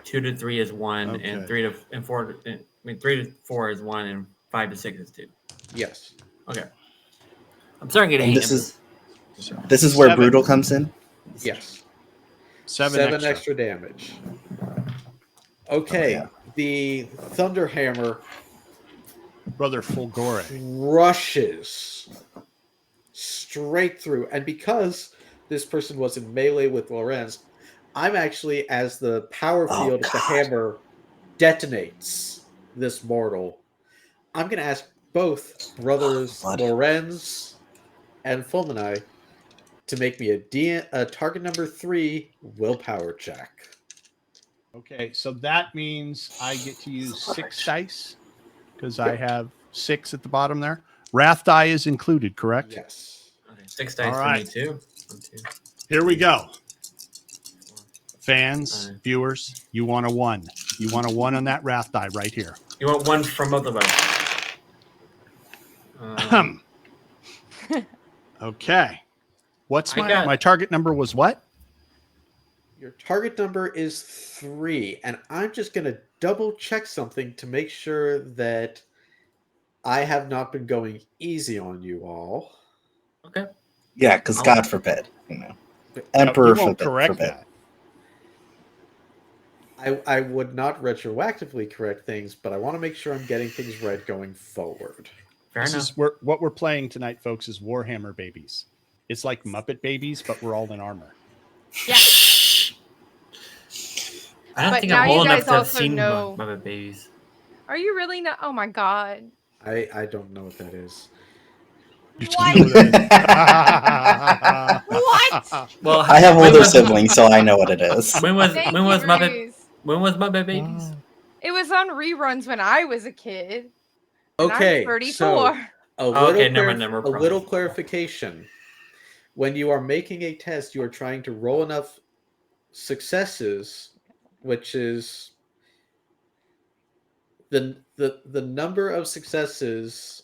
C: 2 to 3 is 1,
E: Okay.
C: and 3 to 4. I mean, 3 to 4 is 1, and 5 to 6 is 2.
A: Yes.
C: Okay. I'm starting to get a
B: And
C: hang
B: this
C: of
B: is where
E: 7.
B: brutal comes in.
A: Yes.
E: 7
A: extra damage. Okay.
B: Oh, yeah.
A: The Thunderhammer
E: Brother Fulgore.
A: rushes straight through. And because this person was in melee with Lorenz, I'm actually, as the power
B: Oh,
A: field of the
B: God.
A: hammer detonates this mortal, I'm going to ask both brothers
B: Blood.
A: Lorenz and Fulmini to make me a target number 3 willpower check.
E: Okay, so that means I get to use 6
B: Perfect.
E: dice because I have 6 at the bottom there. Wrath die is included, correct?
A: Yes.
C: Okay, 6 dice
E: All
C: for me
E: right.
C: too. 1, 2,
E: Here we go.
C: 4.
E: Fans,
C: Fine.
E: viewers, you want a 1. You want a 1 on that wrath die right here.
C: You want 1 from both of us.
E: Okay. What's
C: I got-
E: my target number was what?
A: Your target number is 3, and I'm just going to double check something to make sure that I have not been going easy on you all.
C: Okay.
B: Yeah, because
C: I'll-
B: God forbid,
E: No,
B: Emperor
E: you won't
B: forbid.
E: correct
B: forbid.
E: that.
A: I would not retroactively correct things, but I want to make sure I'm getting things right going forward.
C: Fair enough.
E: What we're playing tonight, folks, is Warhammer Babies. It's like Muppet Babies, but we're all in armor.
D: Yeah.
C: I don't
D: But
C: think
D: now
C: I'm
D: you
C: old enough
D: guys
C: to have
D: also
C: seen
D: know-
C: Muppet Babies.
D: Are you really not? Oh my god.
A: I don't know what that is.
E: You
D: What?
E: know that.
D: What?
C: Well,
B: I have
C: when
B: older
C: was-
B: siblings, so I know what it is.
C: When was
D: Thank
C: when
D: you,
C: was Muppet
D: Reese.
C: when was Muppet Babies?
D: It was on reruns when I was a kid. And
A: Okay,
D: I'm 34.
A: so a little,
C: Okay, never mind, then we're
A: a little
C: probably-
A: clarification. When you are making a test, you are trying to roll enough successes, which is the number of successes.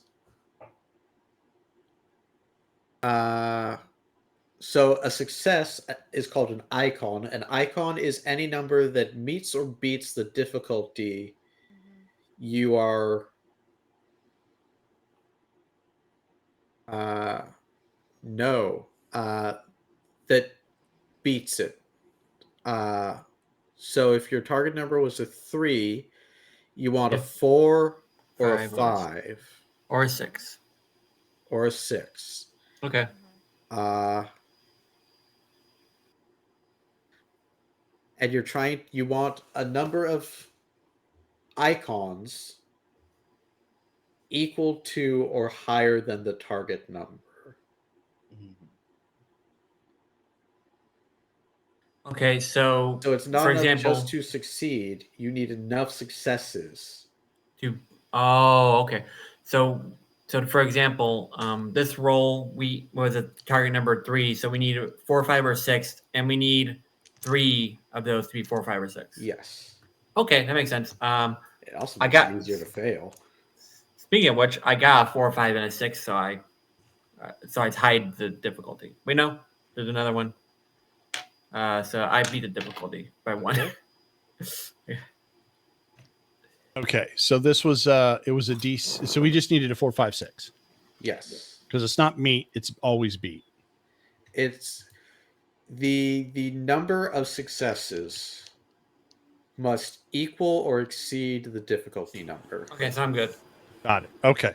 A: So a success is called an icon. An icon is any number that meets or beats the difficulty you are that beats it. So if your target number was a 3, you want a
C: If
A: 4 or a
C: 5 was-
A: 5
C: Or 6.
A: or a 6.
C: Okay.
A: And you want a number of icons equal to or higher than the target number.
C: Okay, so
A: So it's not
C: for
A: enough
C: example,
A: just to succeed. You need enough successes.
C: okay. So for example, this roll we was a target number 3, so we need 4, 5, or 6, and we need 3 of those to be 4, 5, or 6.
A: Yes.
C: Okay, that makes sense.
A: It also
C: I
A: makes
C: got-
A: it easier to fail.
C: Speaking of which, I got a 4, a 5, and a 6, so I tied the difficulty. Wait, no, there's another one. So I beat the difficulty by 1.
A: Okay.
E: Okay, so this was it was a D. So we just needed a 4, 5, 6
A: Yes.
E: because it's not meet; it's always beat.
A: It's the number of successes must equal or exceed the difficulty number.
C: Okay, so I'm good.
E: Got it. Okay,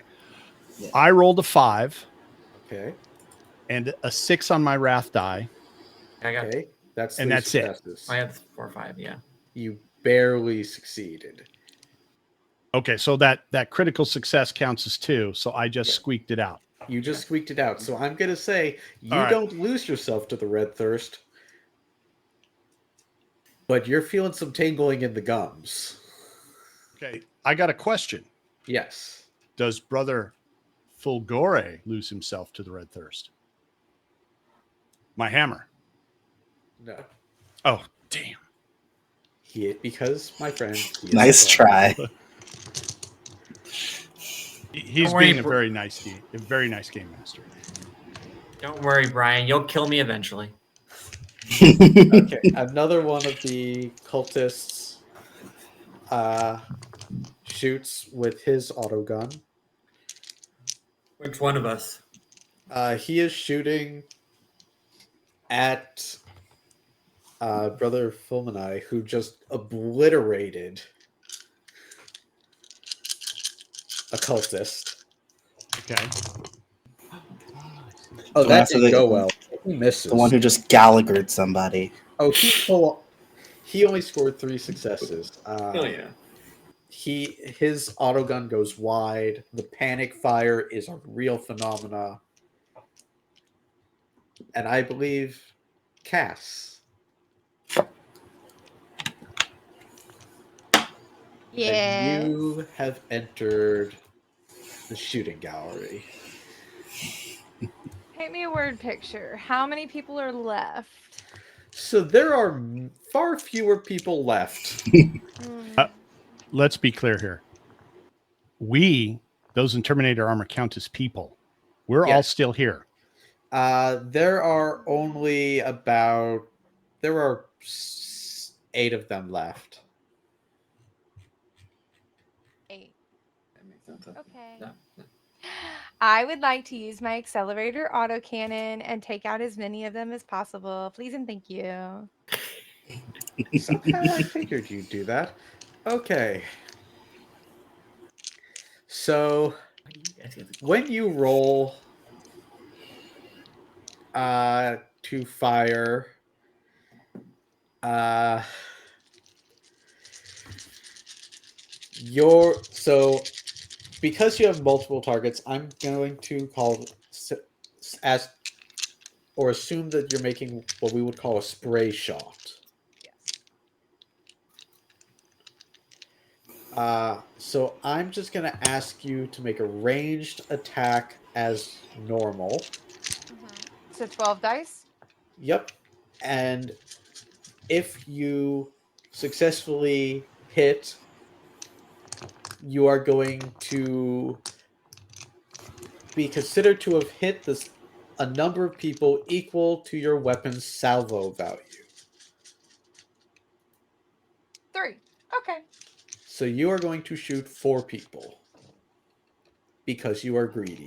B: Yeah.
E: I rolled a 5
A: Okay.
E: and a 6 on my wrath die.
C: I got.
A: Okay. That's
E: And
A: three
E: that's it.
A: successes.
C: I have 4, 5. Yeah.
A: You barely succeeded.
E: Okay, so that critical success counts as 2. So I just
A: Yeah.
E: squeaked it out.
A: You just squeaked it out. So I'm gonna say you
E: All right.
A: don't lose yourself to the red thirst, but you're feeling some tingling in the gums.
E: Okay, I got a question.
A: Yes.
E: Does Brother Fulgore lose himself to the red thirst? My hammer.
A: No.
E: Oh, damn.
A: Because my friend. he is
B: Nice
A: alive.
B: try.
E: He's
C: Don't worry,
E: being a very nice game master.
C: Don't worry, Brian. You'll kill me eventually.
A: Okay, another one of the cultists shoots with his autogun.
C: Which one of us?
A: He is shooting at Brother Fulmini, who just obliterated a cultist.
E: Okay.
A: Oh,
B: So
A: that
B: after
A: didn't
B: the-
A: go well. He misses.
B: The one who just Gallaghered somebody.
A: Oh, he only scored 3 successes.
C: Oh yeah.
A: His autogun goes wide. The panic fire is a real phenomena. And I believe Cass.
D: Yeah.
A: And you have entered the shooting gallery.
D: Paint me a word picture. How many people are left?
A: So there are far fewer people left.
E: Let's be clear here. Those in Terminator armor, count as people. We're all
A: Yes.
E: still here.
A: There are 8 of them left.
D: 8.
C: That makes sense.
D: Okay.
C: Yeah.
D: I would like to use my accelerator autocannon and take out as many of them as possible. Please and thank you.
A: Somehow I figured you'd do that. Okay. So when you roll to fire, because you have multiple targets, I'm going to assume that you're making what we would call a spray shot. So I'm just going to ask you to make a ranged attack as normal.
D: So 12 dice?
A: Yep. And if you successfully hit, you are going to be considered to have hit a number of people equal to your weapon's salvo value.
D: 3. Okay.
A: So you are going to shoot 4 people because you are greedy.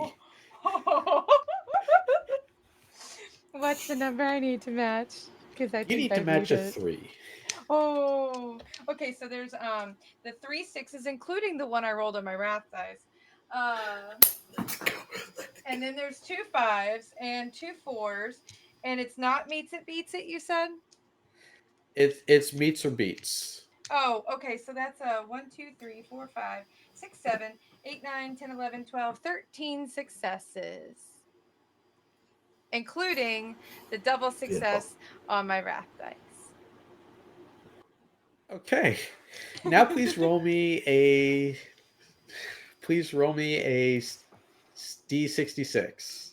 D: What's the number I need to match? Because I
A: You
D: think
A: need
D: I
A: to match
D: beat
A: a
D: it.
A: 3.
D: Oh, okay. So there's the 3 6s, including the one I rolled on my wrath dice. And then there's 2 5s and 2 4s, and it's not meets it beats it. You said.
A: It's meets or beats.
D: Oh, okay. So that's 1, 2, 3, 4, 5, 6, 7, 8, 9, 10, 11, 12, 13 successes, including the double success on my wrath dice.
A: Okay. Now please roll me a D66.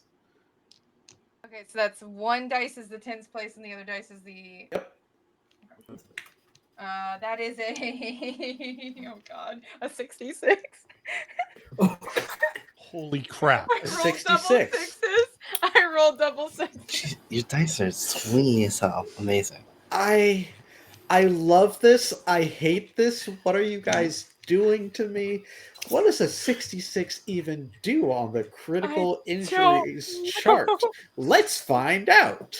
D: Okay, so that's 1 dice is the tens place, and the other dice is the.
A: Yep.
D: That is a oh god, a 66.
E: Holy crap.
D: I rolled double
A: 66.
D: sixes. I rolled double sixes.
B: Jeez, your dice are swinging yourself. Amazing.
A: I love this. I hate this. What are you guys doing to me? What does a 66 even do on the critical injuries
D: know.
A: chart? Let's find out.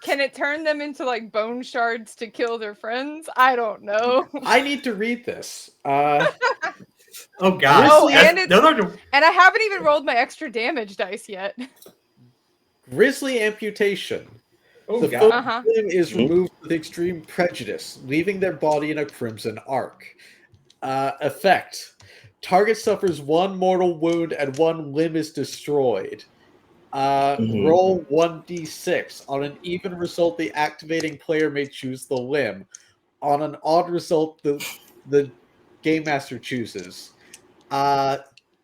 D: Can it turn them into like bone shards to kill their friends? I don't know.
A: I need to read this.
C: Oh god.
D: Oh,
A: Grizzly-
D: and it's and I haven't even rolled my extra damage dice yet.
A: Grisly amputation.
C: Oh
A: The
C: god.
A: foe's
D: Uh-huh.
A: limb is removed with extreme prejudice, leaving their body in a crimson arc. Effect. Target suffers 1 mortal wound and 1 limb is destroyed.
B: Mhm.
A: Roll 1d6. On an even result, the activating player may choose the limb. On an odd result, the game master chooses.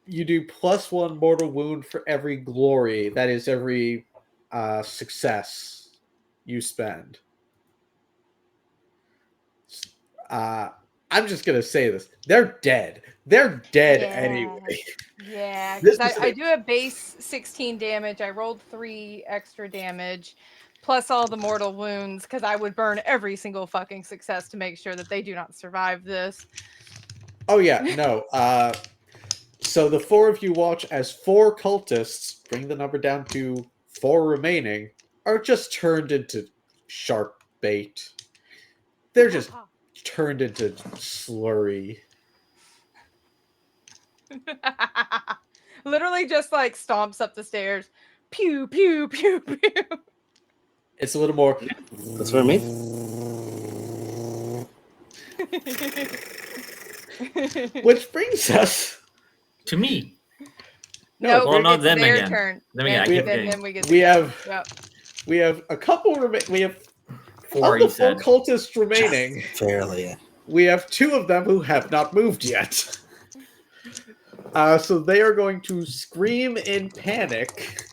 A: You do +1 mortal wound for every glory. That is every success you spend. I'm just gonna say this: they're dead. They're dead anyway.
D: Yeah,
A: This
D: because
A: is
D: I do a base 16 damage. I rolled 3 extra damage, plus all the mortal wounds, because I would burn every single fucking success to make sure that they do not survive this.
A: Oh yeah, no. So the 4 of you watch as 4 cultists, bring the number down to 4 remaining, are just turned into shark bait. They're just turned into slurry.
D: Literally just like stomps up the stairs. Pew, pew, pew, pew.
A: It's a little more.
B: That's what I mean.
A: Which brings us.
C: To me.
D: No,
C: well, no,
D: it's
C: them
D: their
C: again.
D: turn.
C: Them again, I
D: Then,
C: keep
D: then,
C: getting-
D: we get
A: We
D: to go.
A: have
D: Yep.
A: we have a couple. We have
C: 4,
A: of
C: you
A: the 4
C: said.
A: cultists remaining.
B: Just barely.
A: We have 2 of them who have not moved yet. So they are going to scream in panic.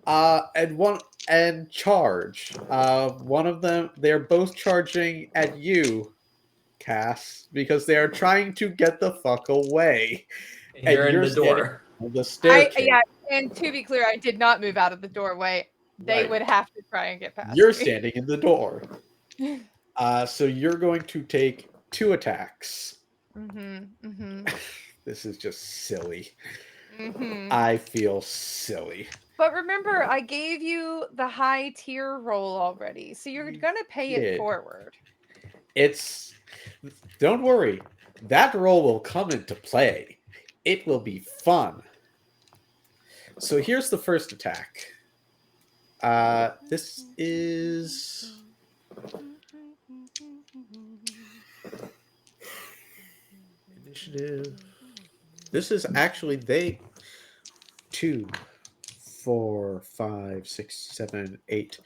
A: And charge. One of them, they're both charging at you, Cass, because they are trying to get the fuck away.
C: You're in the
A: standing
C: door.
A: on the staircase.
D: And to be clear, I did not move out of the doorway. They
A: Right.
D: would have to try and get past
A: You're
D: me.
A: standing in the door. So you're going to take 2 attacks. This is just silly. I feel silly.
D: But remember, I gave you the high tier roll already, so you're gonna pay
A: did.
D: it forward.
A: Don't worry. That roll will come into play. It will be fun. So here's the first attack. This is initiative. This is actually 2, 4, 5, 6, 7, 8,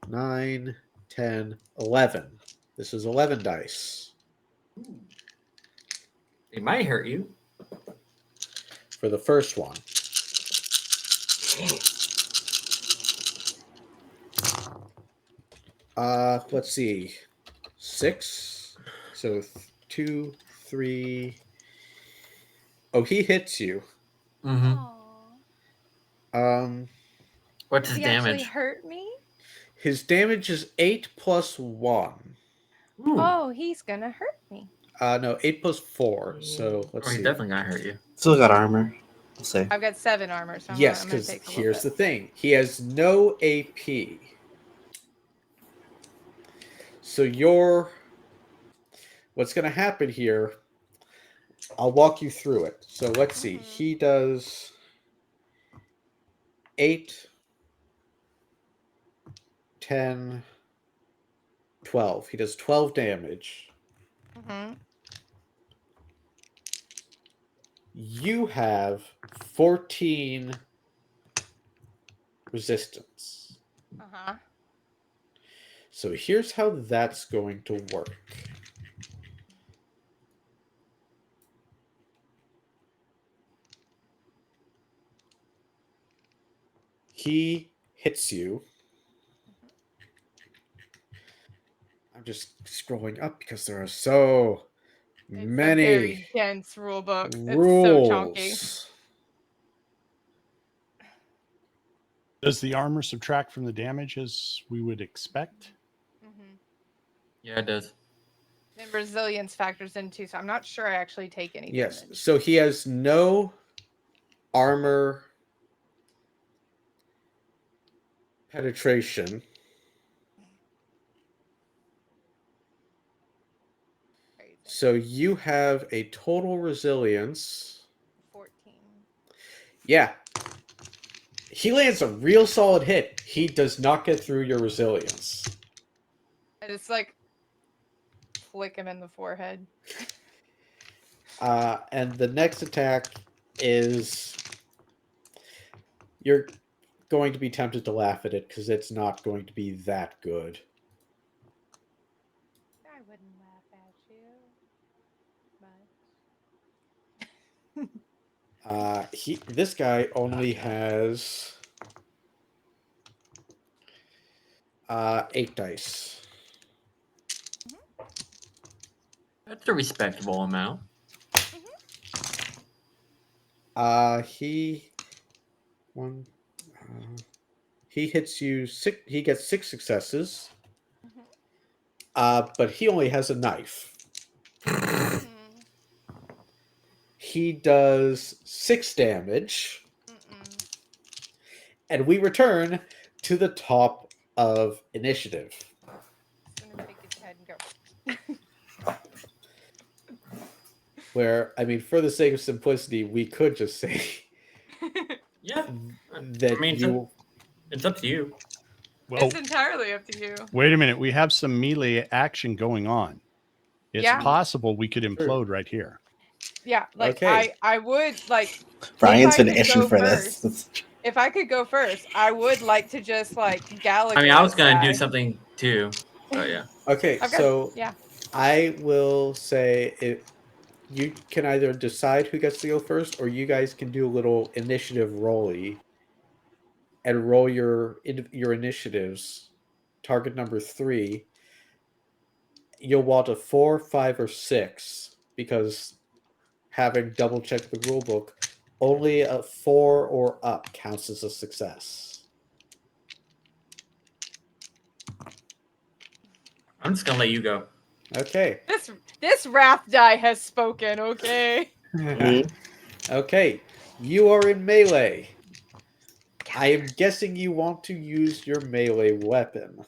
A: 9, 10, 11. This is 11 dice
C: They might hurt you.
A: for the first one. Let's see. 6. So 2, 3. Oh, he hits you.
C: Mm-hmm. What's his
D: He actually
C: damage?
D: hurt me.
A: His damage is 8 plus 1.
C: Ooh.
D: Oh, he's gonna hurt me.
A: No, 8 plus 4. So let's
C: Oh,
A: see.
C: he's definitely gonna hurt you.
B: Still got armor. I'll say.
D: I've got 7 armor, so
A: Yes,
D: I'm gonna
A: because
D: take a little
A: here's the
D: bit.
A: thing. He has no AP. So what's going to happen here, I'll walk you through it. So let's see. He does 8, 10, 12. He does 12 damage. You have 14 resistance. So here's how that's going to work. He hits you. I'm just scrolling up because there are so
D: It's a
A: many
D: very dense rule book. It's so chunky.
A: rules.
E: Does the armor subtract from the damage as we would expect?
D: Mm-hmm.
C: Yeah, it does.
D: And resilience factors in too, so I'm not sure I actually take any
A: Yes.
D: damage.
A: So he has no armor penetration.
D: Crazy.
A: So you have a total resilience.
D: 14.
A: Yeah. He lands a real solid hit. He does not get through your resilience.
D: I just like flick him in the forehead.
A: And the next attack is you're going to be tempted to laugh at it because it's not going to be that good.
D: I wouldn't laugh at you, but
A: This guy only has 8 dice.
C: That's a respectable amount.
A: He one. He hits you 6. He gets 6 successes. But he only has a knife. He does 6 damage. And we return to the top of initiative.
D: I'm gonna take his head and go.
A: Where, I mean, for the sake of simplicity, we could just say
C: Yeah.
A: that
C: I mean,
A: you.
C: it's up to you.
E: Well,
D: It's entirely up to you.
E: wait a minute. We have some melee action going on. It's
D: Yeah.
E: possible we could
A: Sure.
E: implode right here.
D: Yeah, like
A: Okay.
D: I would like
B: Brian's
D: if I
B: been
D: could
B: itching
D: go
B: for
D: first,
B: this.
D: If I could go first, I would like to just like Gallagher.
C: I mean, I was
D: this
C: gonna
D: guy.
C: do something too, but yeah.
A: Okay,
D: Okay,
A: so
D: yeah.
A: I will say you can either decide who gets to go first, or you guys can do a little initiative rolly and roll your initiatives. Target number 3. You'll want a 4, 5, or 6 because having double checked the rule book, only a 4 or up counts as a success.
C: I'm just gonna let you go.
A: Okay.
D: This wrath die has spoken. Okay.
A: Okay. You are in melee. I am guessing you want to use your melee weapon.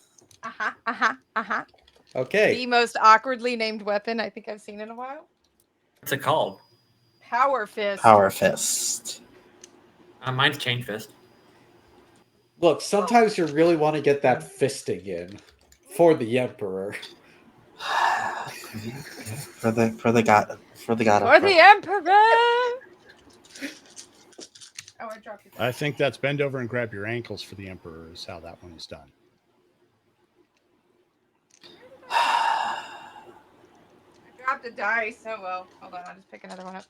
A: Okay.
D: The most awkwardly named weapon I think I've seen in a while.
C: What's it called?
D: Power fist.
B: Power fist.
C: Mine's chain fist.
A: Look, sometimes you really want to get that fisting in for the Emperor.
B: for the god.
D: For the Emperor. Oh, I dropped it.
E: I think that's bend over and grab your ankles for the Emperor is how that one is done.
D: I dropped a dice. Oh well. Hold on, I'll just pick another one up.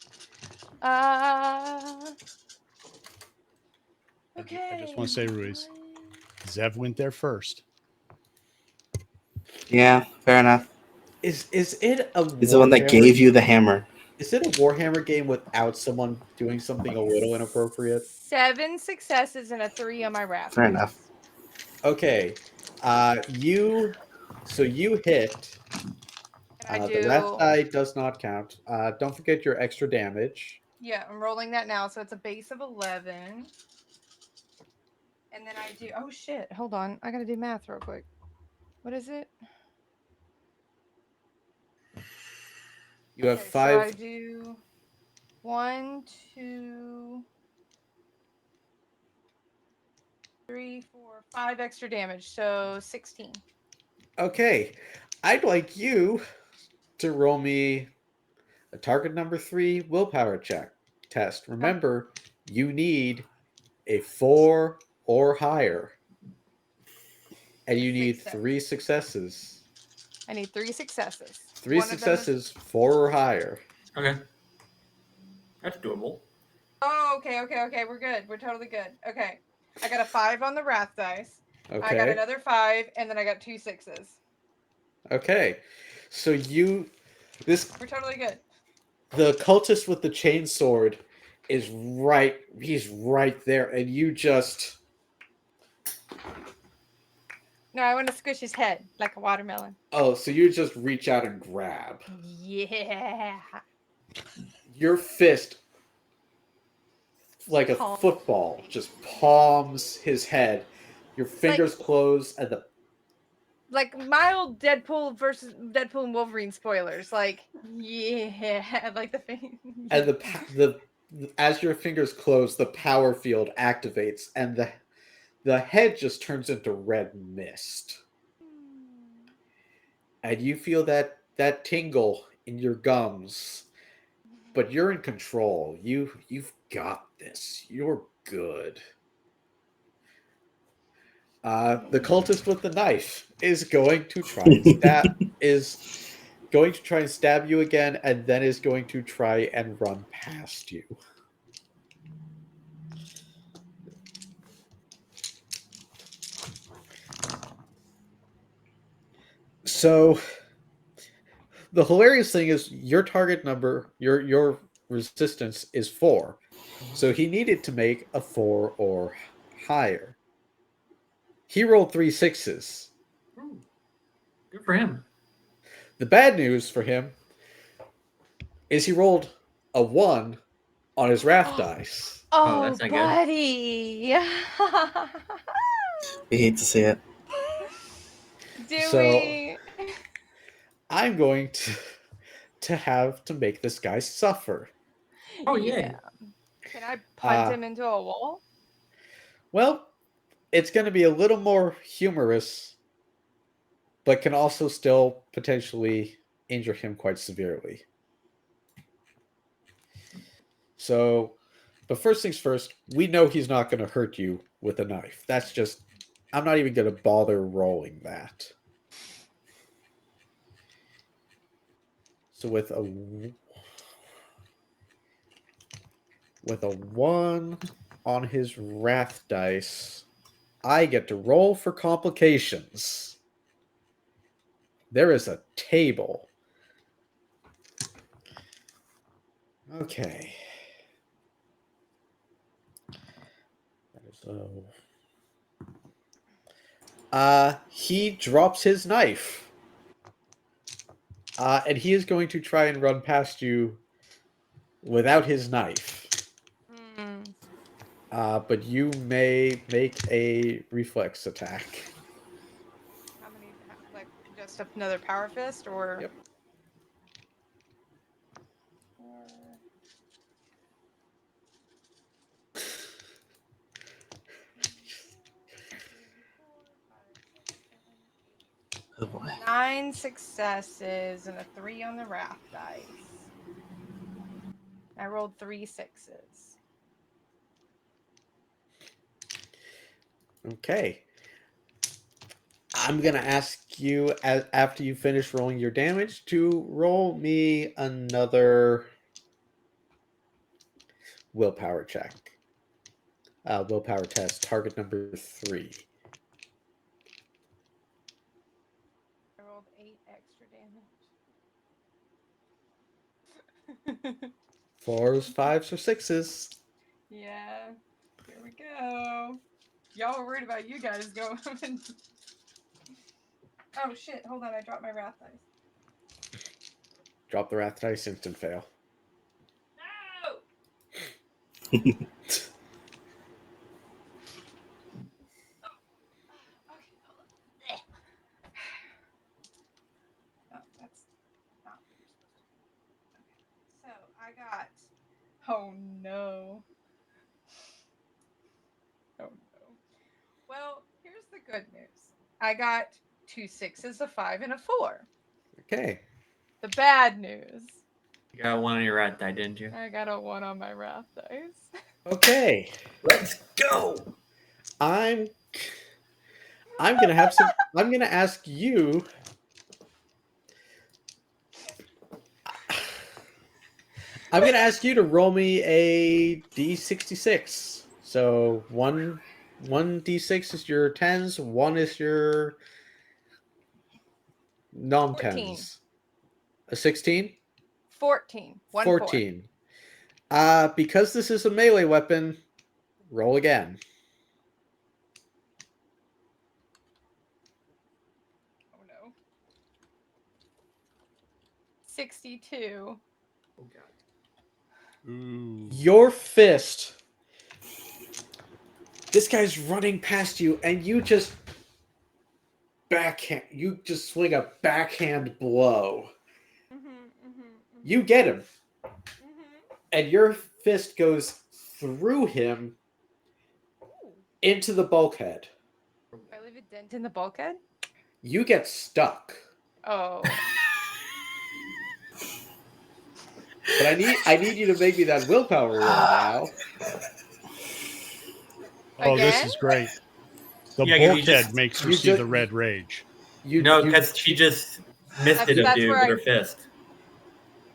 D: Okay.
E: I just want to say, Ruiz, Zev went there first.
B: Yeah, fair enough.
A: Is it a
B: He's the one that gave you the hammer.
A: Is it a Warhammer game without someone doing something a little inappropriate?
D: 7 successes and a 3 on my wrath.
B: Fair enough.
A: Okay. You hit.
D: And I
A: The wrath die does not count. Don't forget your extra damage.
D: Yeah, I'm rolling that now, so it's a base of 11. And then I do. Oh shit! Hold on, I gotta do math real quick. What is it?
A: You have
D: Okay,
A: 5.
D: So I do 1, 2, 3, 4, 5 extra damage, so 16.
A: Okay. I'd like you to roll me a target number 3 willpower test. Remember, you need a 4 or higher. And you need 3 successes.
D: I need 3 successes.
A: 3 successes, 4 or higher.
C: Okay. That's doable.
D: Oh, okay. We're good. We're totally good. Okay. I got a 5 on the wrath dice.
A: Okay.
D: I got another 5, and then I got 2 6s.
A: Okay. So
D: We're totally good.
A: the cultist with the chain sword is he's right there, and you just,
D: No, I want to squish his head like a watermelon.
A: so you just reach out and grab.
D: Yeah.
A: Your fist, like a
D: Palm.
A: football, just palms his head. Your fingers close, and
D: Like mild Deadpool and Wolverine spoilers. Like, yeah, like the thing.
A: the as your fingers close, the power field activates, and the head just turns into red mist. And you feel that tingle in your gums, but you're in control. You've got this. You're good. The cultist with the knife is going to try and stab you again, and then is going to try and run past you. So the hilarious thing is your target number, your resistance is 4. So he needed to make a 4 or higher. He rolled 3 6s.
C: Ooh, good for him.
A: The bad news for him is he rolled a 1 on his wrath dice.
C: Oh,
D: Oh,
C: that's not good.
D: buddy.
B: We hate to see it.
D: Do
A: So-
D: we?
A: I'm going to have to make this guy suffer.
C: Oh, yay.
D: Can I punt
A: Uh,
D: him into a wall?
A: Well, it's going to be a little more humorous, but can also still potentially injure him quite severely. So, but first things first, we know he's not going to hurt you with a knife. That's just, I'm not even going to bother rolling that. So with a 1 on his wrath dice, I get to roll for complications. There is a table. Okay. That is he drops his knife. And he is going to try and run past you without his knife.
D: Hmm.
A: But you may make a reflex attack.
D: How many? Like just another power fist, or?
A: Yep.
B: Oh boy.
D: 9 successes and a 3 on the wrath dice. I rolled 3 6s.
A: Okay. I'm going to ask you, after you finish rolling your damage, to roll me another willpower check. Willpower test, target number 3.
D: I rolled 8 extra damage.
A: 4s, 5s, or 6s.
D: Yeah. Here we go. Y'all were worried about you guys going. Oh shit! Hold on, I dropped my wrath dice.
A: Drop the wrath dice, instant fail.
D: No. Okay, hold on. Oh, that's not what you're supposed to do. Okay, so I got. Oh no. Oh no. Well, here's the good news. I got 2 6s, a 5, and a 4.
A: Okay.
D: The bad news.
C: You got 1 on your right die, didn't you?
D: I got a 1 on my wrath dice.
A: Okay.
C: Let's go.
A: I'm gonna have some. I'm gonna ask you. I'm gonna ask you to roll me a d66. So one d6 is your 10s, 1 is your nom
D: 14.
A: tens. A 16?
D: 14. 1
A: 14. Because this is a melee weapon, roll again.
D: Oh no. 62.
C: Oh god.
E: Ooh.
A: Your fist. This guy's running past you, and you just backhand. You just swing a backhand blow. You get him, and your fist goes through him
D: Ooh.
A: into the bulkhead.
D: I leave a dent in the bulkhead?
A: You get stuck.
D: Oh.
A: But I need you to make me that willpower roll now.
E: Oh, this
D: Again?
E: is great. The
C: Yeah, 'cause you
E: bulkhead
C: just-
E: makes her
A: you
E: see
A: just-
E: the red rage.
C: No, because she just missed it a
D: That's
C: dude
D: where
C: with
D: I-
C: her fist.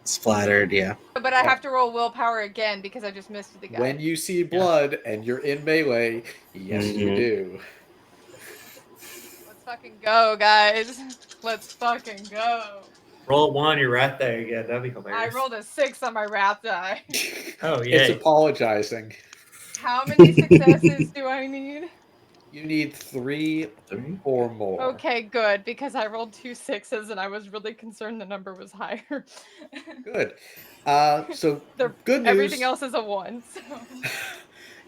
B: Splattered, yeah.
D: But I have to roll willpower again because I just missed the guy.
A: When you see blood and you're in melee, yes, you
B: Mhm.
A: do.
D: Let's fucking go, guys. Let's fucking go.
C: Roll 1, you're right there again. That'd be hilarious.
D: I rolled a 6 on my wrath die.
C: Oh,
A: It's
C: yay.
A: apologizing.
D: How many successes do I need?
A: You need 3
B: 3?
A: or more.
D: Okay, good, because I rolled 2 6s and I was really concerned the number was higher.
A: Good. So
D: The-
A: good news.
D: Everything else is a 1. So.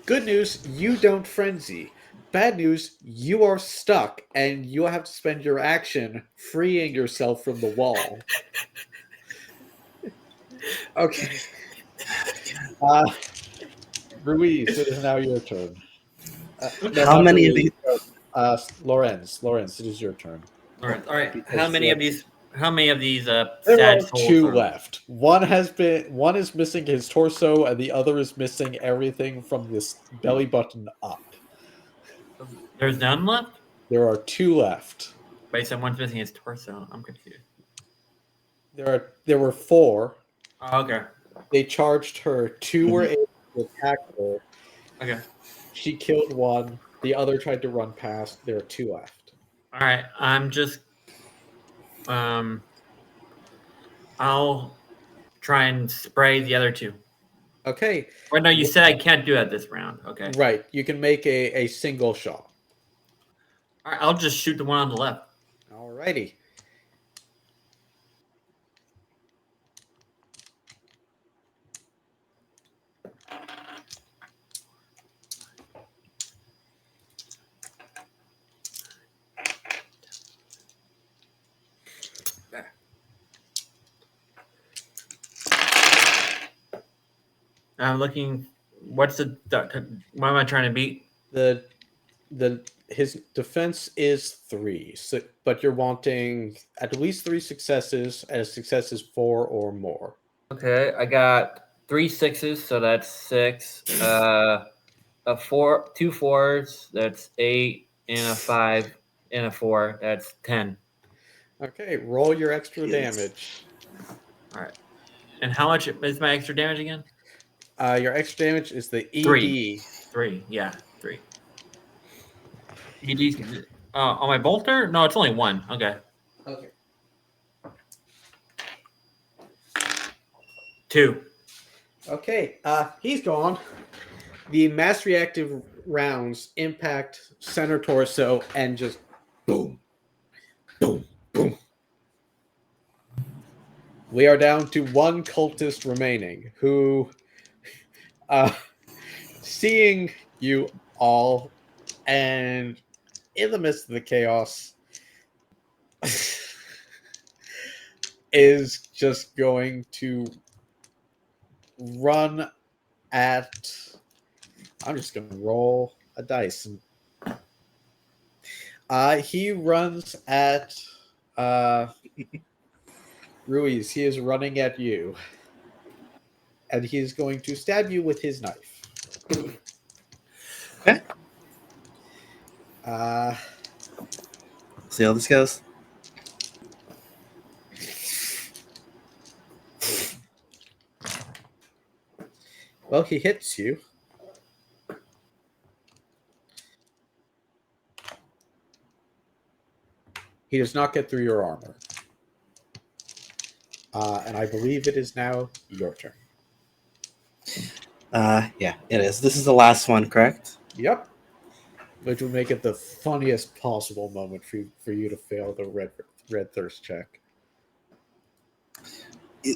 A: Good news, you don't frenzy. Bad news, you are stuck and you have to spend your action freeing yourself from the wall. Okay. Ruiz, it is now your turn. No,
B: How
A: not
B: many of
A: Ruiz.
B: these?
A: Lorenz, it is your turn.
C: All right.
A: Because
C: How many of
A: let's-
C: these? How many of these
A: There
C: sad
A: are
C: souls
A: 2
C: are
A: left. One is missing his torso, and the other is missing everything from this belly button up.
C: There's none left.
A: There are 2 left.
C: Wait, someone's missing his torso. I'm confused.
A: There were 4.
C: Oh, okay.
A: They charged her. 2 were able to attack her.
C: Okay.
A: She killed 1. The other tried to run past. There are 2 left.
C: All right. I'm just. I'll try and spray the other 2.
A: Okay,
C: Or no, you said I can't do that this round. Okay.
A: right. You can make a single shot.
C: All right. I'll just shoot the one on the left.
A: Alrighty.
C: I'm looking. What's the? What am I trying to beat?
A: His defense is 3, so, but you're wanting at least 3 successes, and a success is 4 or more.
C: Okay, I got 3 6s, so that's 6. A 4, 2 4s, that's 8, and a 5 and a 4, that's 10.
A: Okay, roll your extra
B: Yes.
A: damage.
C: All right. And how much is my extra damage again?
A: Your extra damage is the ED.
C: 3. Yeah, 3. ED's on my bolter? No, it's only 1. Okay.
A: Okay.
C: 2.
A: Okay, he's gone. The mass reactive rounds impact center torso and just boom, boom, boom. We are down to 1 cultist remaining who, seeing you all and in the midst of the chaos, is just going to run at. I'm just going to roll a dice. He runs at Ruiz. He is running at you. And he's going to stab you with his knife.
B: Okay. See how this goes.
A: Well, he hits you. He does not get through your armor. And I believe it is now your turn.
B: Yeah, it is. This is the last one, correct?
A: Yep. Which would make it the funniest possible moment for you to fail the red thirst check.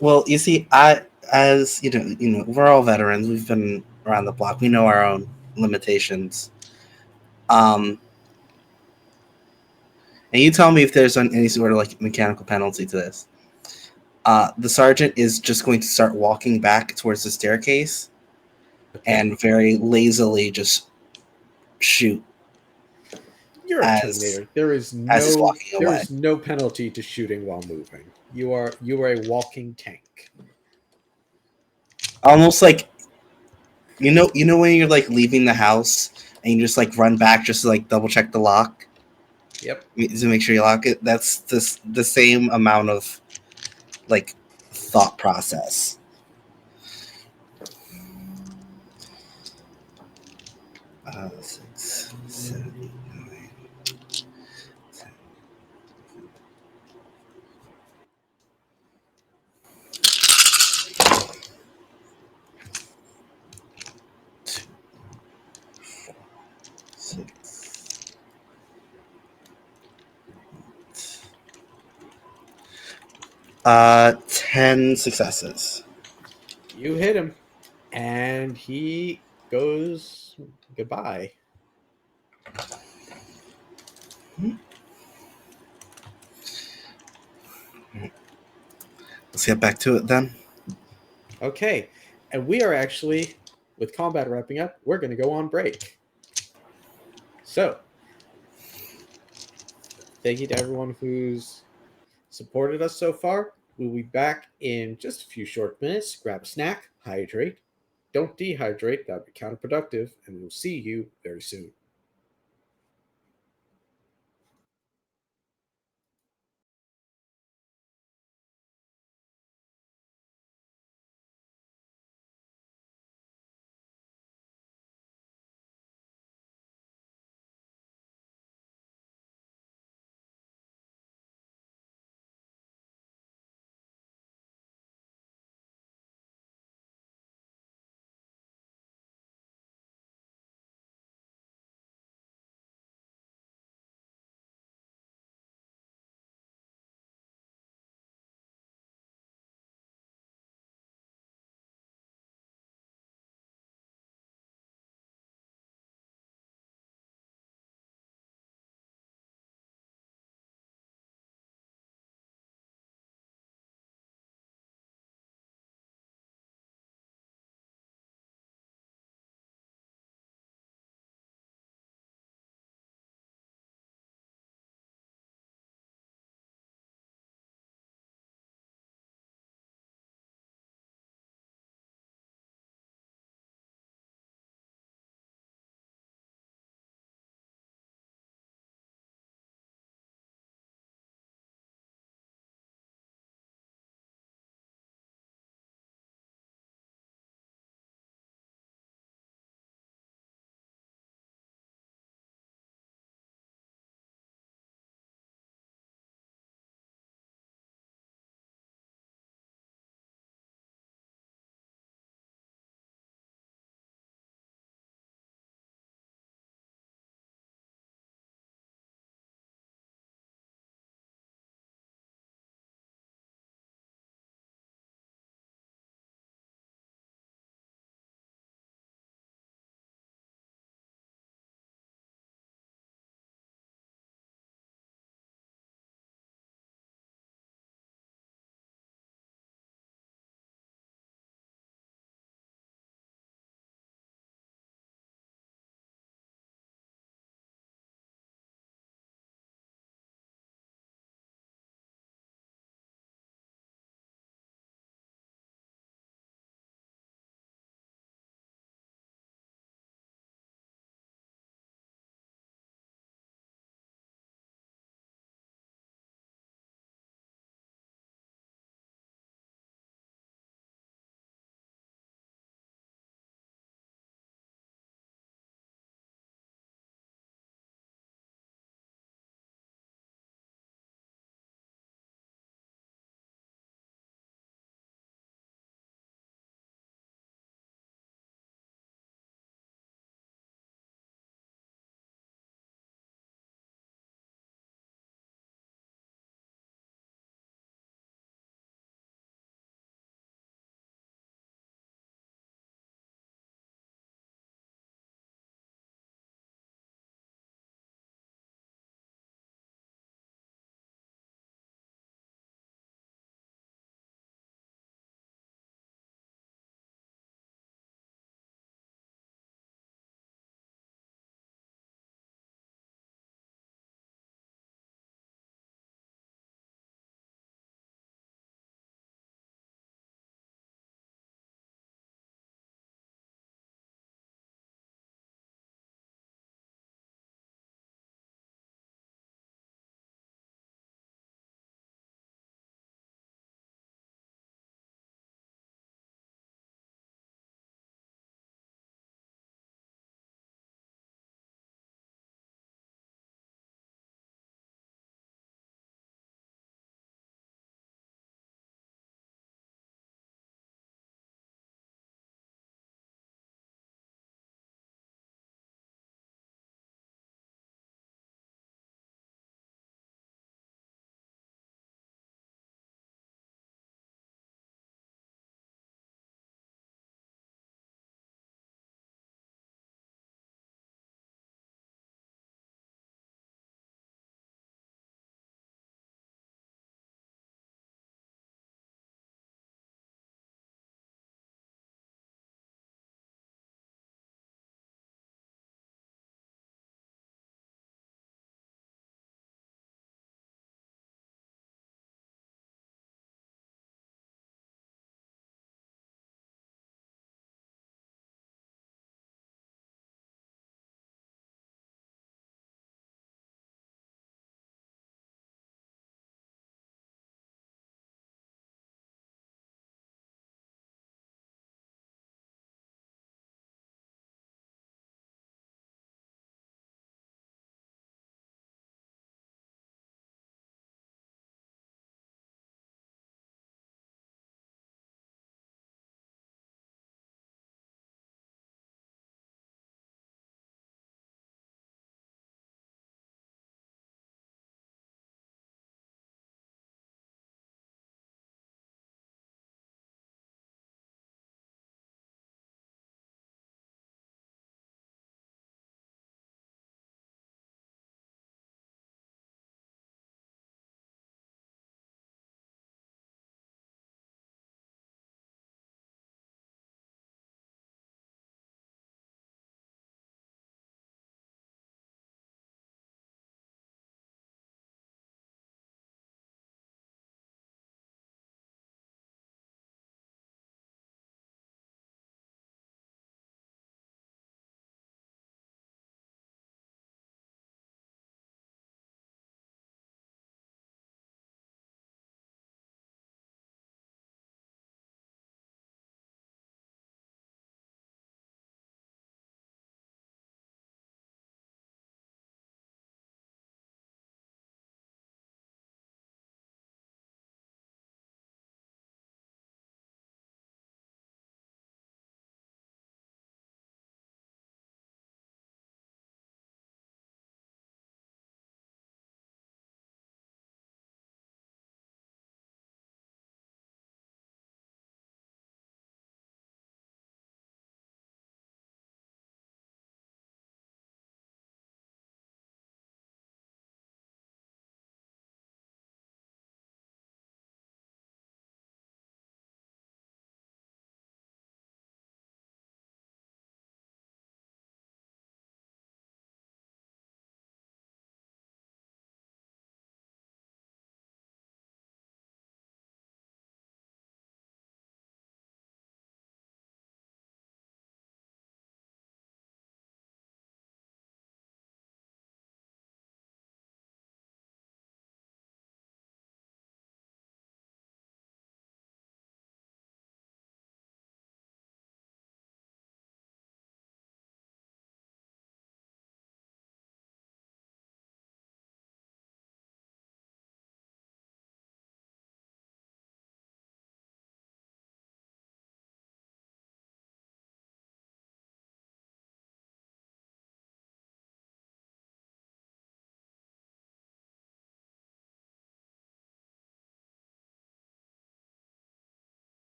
B: Well, you see, as we're all veterans. We've been around the block. We know our own limitations. And you tell me if there's any sort of like mechanical penalty to this. The sergeant is just going to start walking back towards the staircase
A: Okay.
B: and very lazily just shoot
A: You're a
B: as
A: Terminator. There is
B: he's walking away.
A: no penalty to shooting while moving. You are a walking tank.
B: Almost like when you're like leaving the house and you just like run back just to like double check the lock
A: Yep.
B: to make sure you lock it. That's the same amount of like thought process. Six, 7, 9, 10. Six. 10 successes.
A: You hit him, and he goes goodbye.
B: Let's get back to it then.
A: Okay, and we are actually, with combat wrapping up, we're going to go on break. So, thank you to everyone who's supported us so far. We'll be back in just a few short minutes. Grab a snack, hydrate. Don't dehydrate, that would be counterproductive, and we'll see you very soon.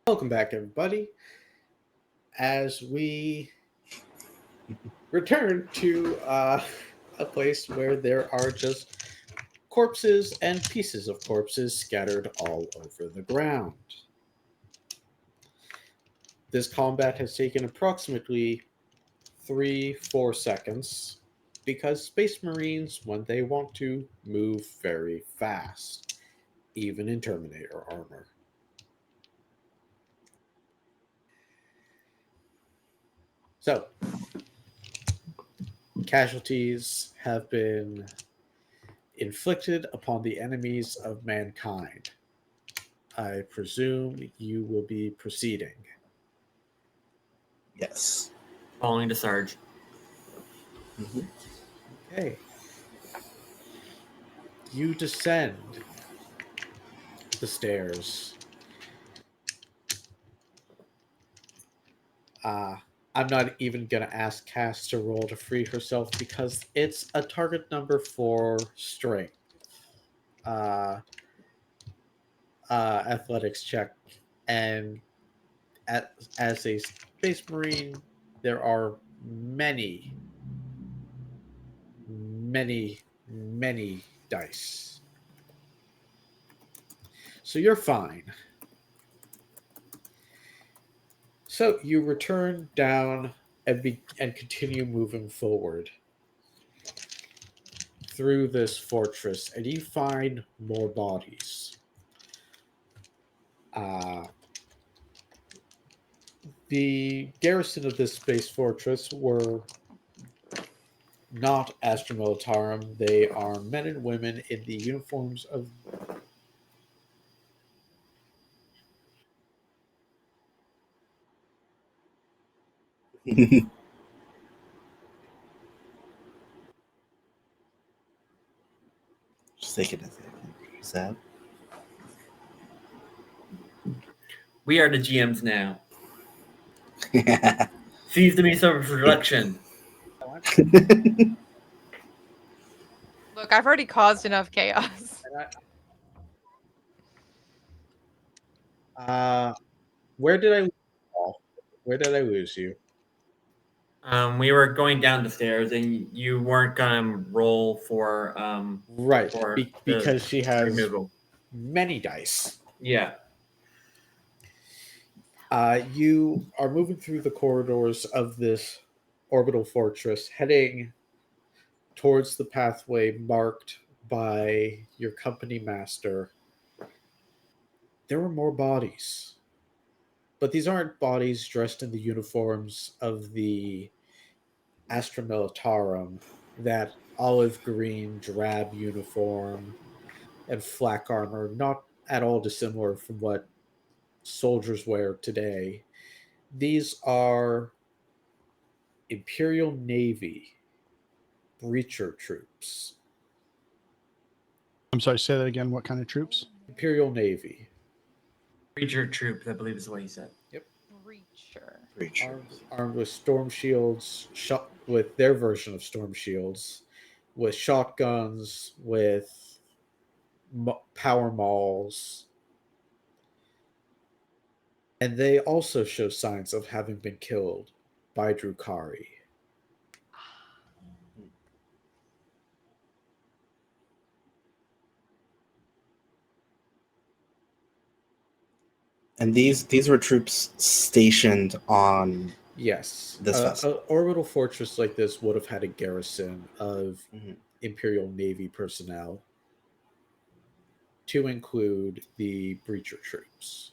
A: Welcome back, everybody, as we return to a place where there are just corpses and pieces of corpses scattered all over the ground. This combat has taken approximately 3-4 seconds because Space Marines, when they want to, move very fast, even in Terminator armor. So, casualties have been inflicted upon the enemies of mankind. I presume you will be proceeding.
B: Yes.
C: Following the Sarge.
B: Mm-hmm.
A: Okay. You descend the stairs. I'm not even going to ask Cass to roll to free herself because it's a target number 4 strength. Athletics check, and as a Space Marine, there are many, many dice. So you're fine. So you return down and continue moving forward through this fortress, and you find more bodies. The garrison of this space fortress were not Astra Militarum. They are men and women in the uniforms of
B: Just take it as is that.
C: We are the GMs now. Seems to be some production.
D: Look, I've already caused enough chaos.
A: Where did I lose you all? Where did I lose you?
C: We were going down the stairs, and you weren't gonna roll for
A: Right,
C: for
A: because she has
C: removal.
A: many dice.
C: Yeah.
A: You are moving through the corridors of this orbital fortress, heading towards the pathway marked by your company master. There were more bodies, but these aren't bodies dressed in the uniforms of the Astra Militarum, that olive green drab uniform and flak armor, not at all dissimilar from what soldiers wear today. These are Imperial Navy breacher troops.
E: I'm sorry, say that again. What kind of troops?
A: Imperial Navy.
C: Breacher troops, I believe is what he said.
A: Yep.
D: Breacher.
A: Armed with storm shields, shot with their version of storm shields, with shotguns, with power mauls, and they also show signs of having been killed by Drukari.
B: And these were troops stationed on
A: Yes,
B: this
A: an
B: vessel.
A: orbital fortress like this would have had a garrison of
B: Mhm.
A: Imperial Navy personnel, to include the breacher troops.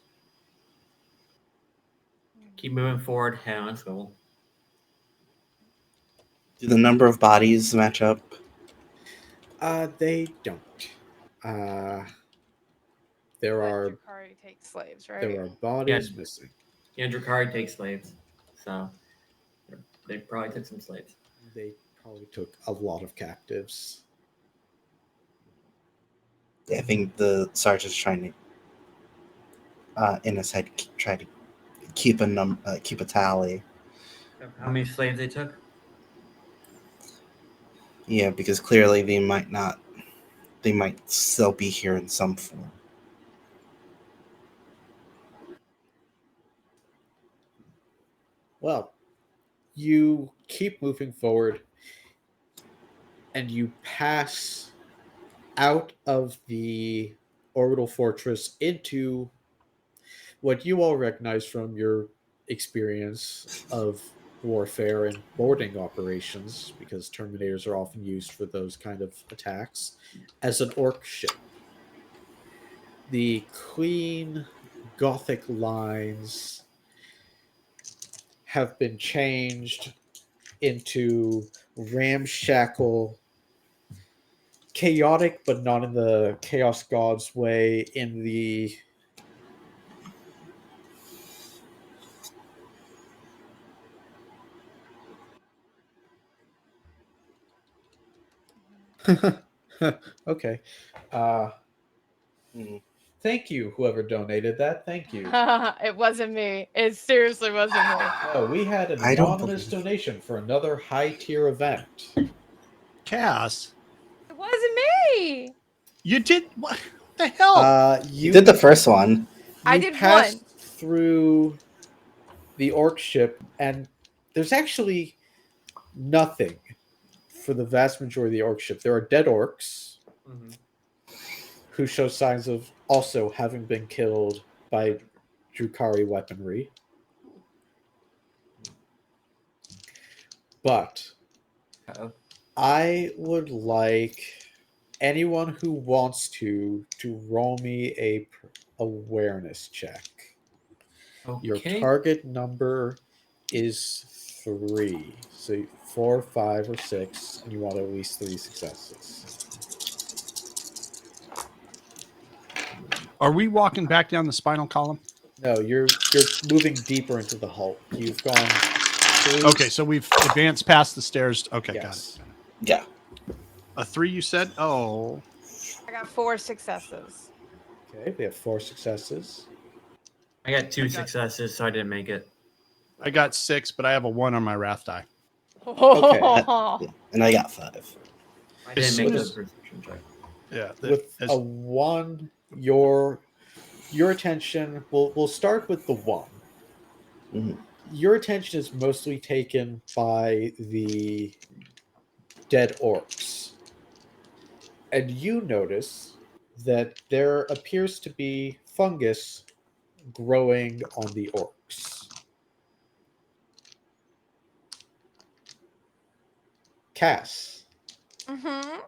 C: Keep moving forward. Head on swivel.
B: Do the number of bodies match up?
A: They don't. There
D: But
A: are
D: Drukari takes slaves, right?
A: there are bodies missing.
C: Yeah, Drukari takes slaves, so they probably took some slaves.
A: They probably took a lot of captives.
B: I think the sergeant's trying to, in his head, try to keep a tally.
C: How many slaves they took?
B: Yeah, because clearly they might still be here in some form.
A: Well, you keep moving forward and you pass out of the orbital fortress into what you all recognize from your experience of warfare and boarding operations, because Terminators are often used for those kind of attacks, as an orc ship. The clean Gothic lines have been changed into ramshackle, chaotic, but not in the Chaos Gods way, in the okay.
B: Hmm.
A: Thank you, whoever donated that. Thank you.
D: It wasn't me. It seriously wasn't me.
A: No, we had an
B: I don't
A: anonymous
B: believe-
A: donation for another high tier event.
E: Cass,
D: It wasn't me.
E: you did what the hell?
B: You did the first one.
D: I
A: You
D: did
A: passed
D: one.
A: through the orc ship, and there's actually nothing for the vast majority of the orc ship. There are dead orcs who show signs of also having been killed by Drukari weaponry. But
C: Uh-oh.
A: I would like anyone who wants to roll me a awareness check. Your
C: Okay.
A: target number is 3. So 4, 5, or 6, and you want at least 3 successes.
E: Are we walking back down the spinal column?
A: No, you're moving deeper into the Hulk. You've gone 3.
E: Okay, so we've advanced past the stairs. Okay,
A: Yes.
E: got it.
B: Yeah.
E: A 3, you said? Oh,
D: I got 4 successes.
A: Okay, we have 4 successes.
C: I got 2 successes, so I didn't make it.
E: I got 6, but I have a 1 on my wrath die.
B: Yeah. And I got 5.
C: I didn't
E: As
C: make
E: soon
C: the
E: as-
C: perception check.
E: Yeah.
A: With a 1, your attention, we'll start with the 1.
B: Mhm.
A: Your attention is mostly taken by the dead orcs. And you notice that there appears to be fungus growing on the orcs. Cass,
D: Mm-hmm.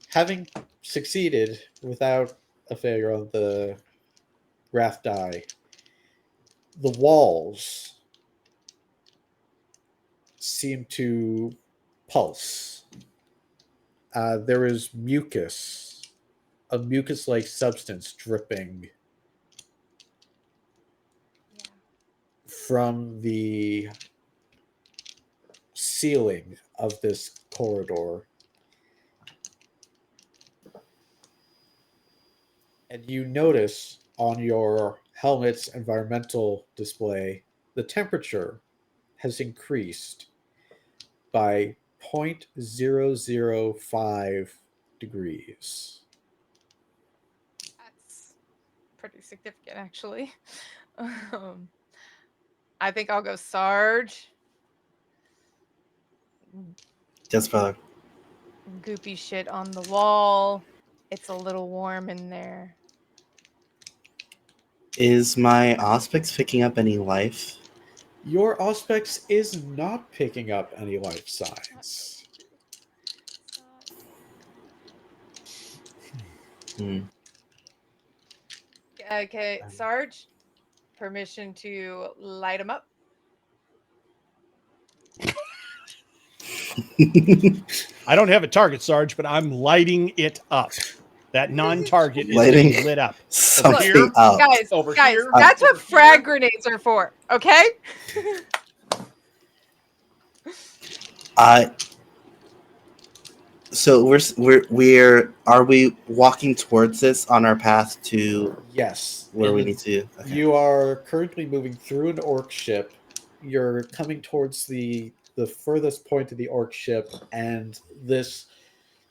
A: having succeeded without a failure on the wrath die, the walls seem to pulse. There is mucus, a mucus-like substance dripping from the ceiling of this corridor. And you notice on your helmet's environmental display, the temperature has increased by 0.005 degrees.
D: That's pretty significant, actually. I think I'll go Sarge.
B: Just brother.
D: Goopy shit on the wall. It's a little warm in there.
B: Is my Auspex picking up any life?
A: Your Auspex is not picking up any life signs.
B: Hmm.
D: Okay, Sarge, permission to light him up.
E: I don't have a target, Sarge, but I'm lighting it up. That non-target is
B: Lighting
E: getting lit up.
B: something
E: here?
B: up.
D: Guys,
E: Over
D: guys,
E: here?
D: that's what
E: Over
D: frag
E: here?
D: grenades are for, okay?
B: So are we walking towards this on our path to
A: Yes.
B: where we need to? Okay.
A: You are currently moving through an orc ship. You're coming towards the furthest point of the orc ship, and this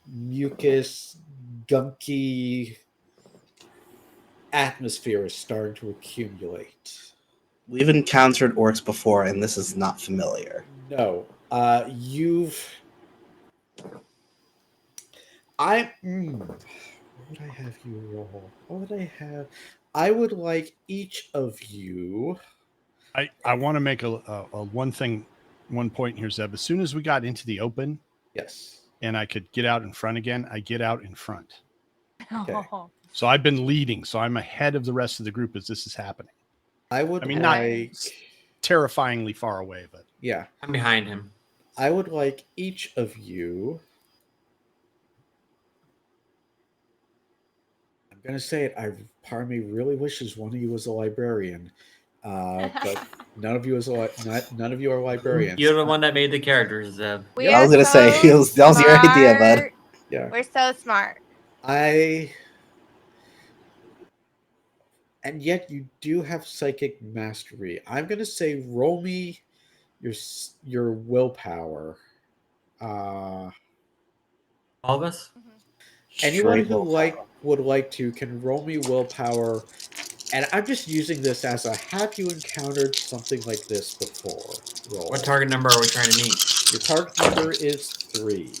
A: mucus, gunky atmosphere is starting to accumulate.
B: We've encountered orcs before, and this is not familiar.
A: No. What would I have you roll? What would I have? I would like each of you.
E: I want to make a one point here, Zeb. As soon as we got into the open
A: Yes.
E: and I could get out in front again, I get out in front.
A: Okay.
E: So I've been leading, so I'm ahead of the rest of the group as this is happening.
A: I would
E: I mean,
A: like.
E: not terrifyingly far away, but
A: Yeah.
C: I'm behind him.
A: I would like each of you. I'm gonna say it. Part of me really wishes one of you was a librarian, but none of you none of you are librarians.
C: You're the one that made the characters, Zeb.
D: We
B: I was
D: are
B: gonna say
D: so
B: that was your idea, bud.
D: smart.
A: Yeah.
D: We're so smart.
A: And yet you do have psychic mastery. I'm gonna say roll me your willpower.
C: All of us?
A: Anyone
B: Straight
A: who
B: willpower.
A: would like to can roll me willpower. And I'm just using this as a have you encountered something like this before roll.
C: What target number are we trying to meet?
A: Your target number is 3.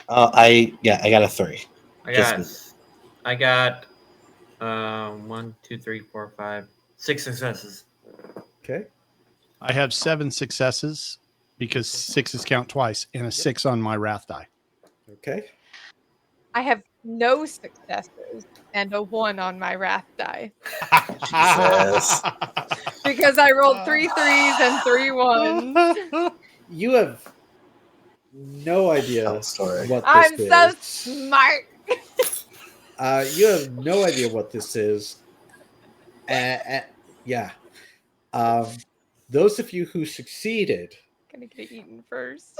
B: I got a 3.
C: I got 1, 2, 3, 4, 5, 6 successes.
A: Okay.
E: I have 7 successes because 6s count twice and a 6 on my wrath die.
A: Okay.
D: I have no successes and a 1 on my wrath die
B: Jesus.
D: because I rolled 3 3s and 3 1s.
A: You have no idea
B: Tell the story.
A: what this
D: I'm
A: is.
D: so smart.
A: You have no idea what this is. Yeah. Those of you who succeeded,
D: Gonna get eaten first.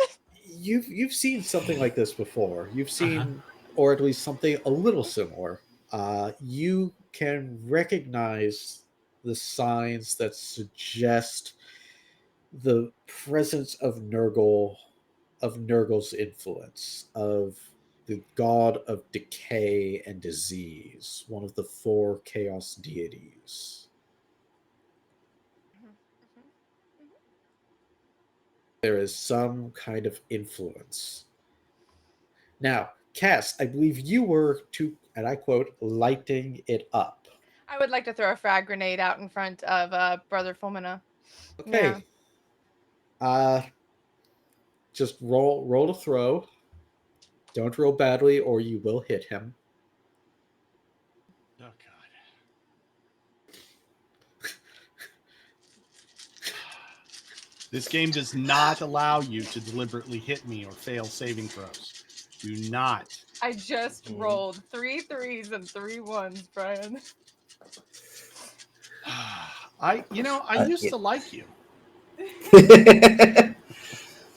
A: you've seen something like this before. You've seen, or at least something a little similar. You can recognize the signs that suggest the presence of Nurgle's influence, of the god of decay and disease, one of the 4 chaos deities. There is some kind of influence. Now, Cass, I believe you were and I quote, lighting it up.
D: I would like to throw a frag grenade out in front of Brother Fulmina.
A: Okay. Just roll to throw. Don't roll badly or you will hit him.
E: Oh, God. This game does not allow you to deliberately hit me or fail saving throws. Do not.
D: I just rolled 3 3s and 3 1s, Brian.
E: I used to like you.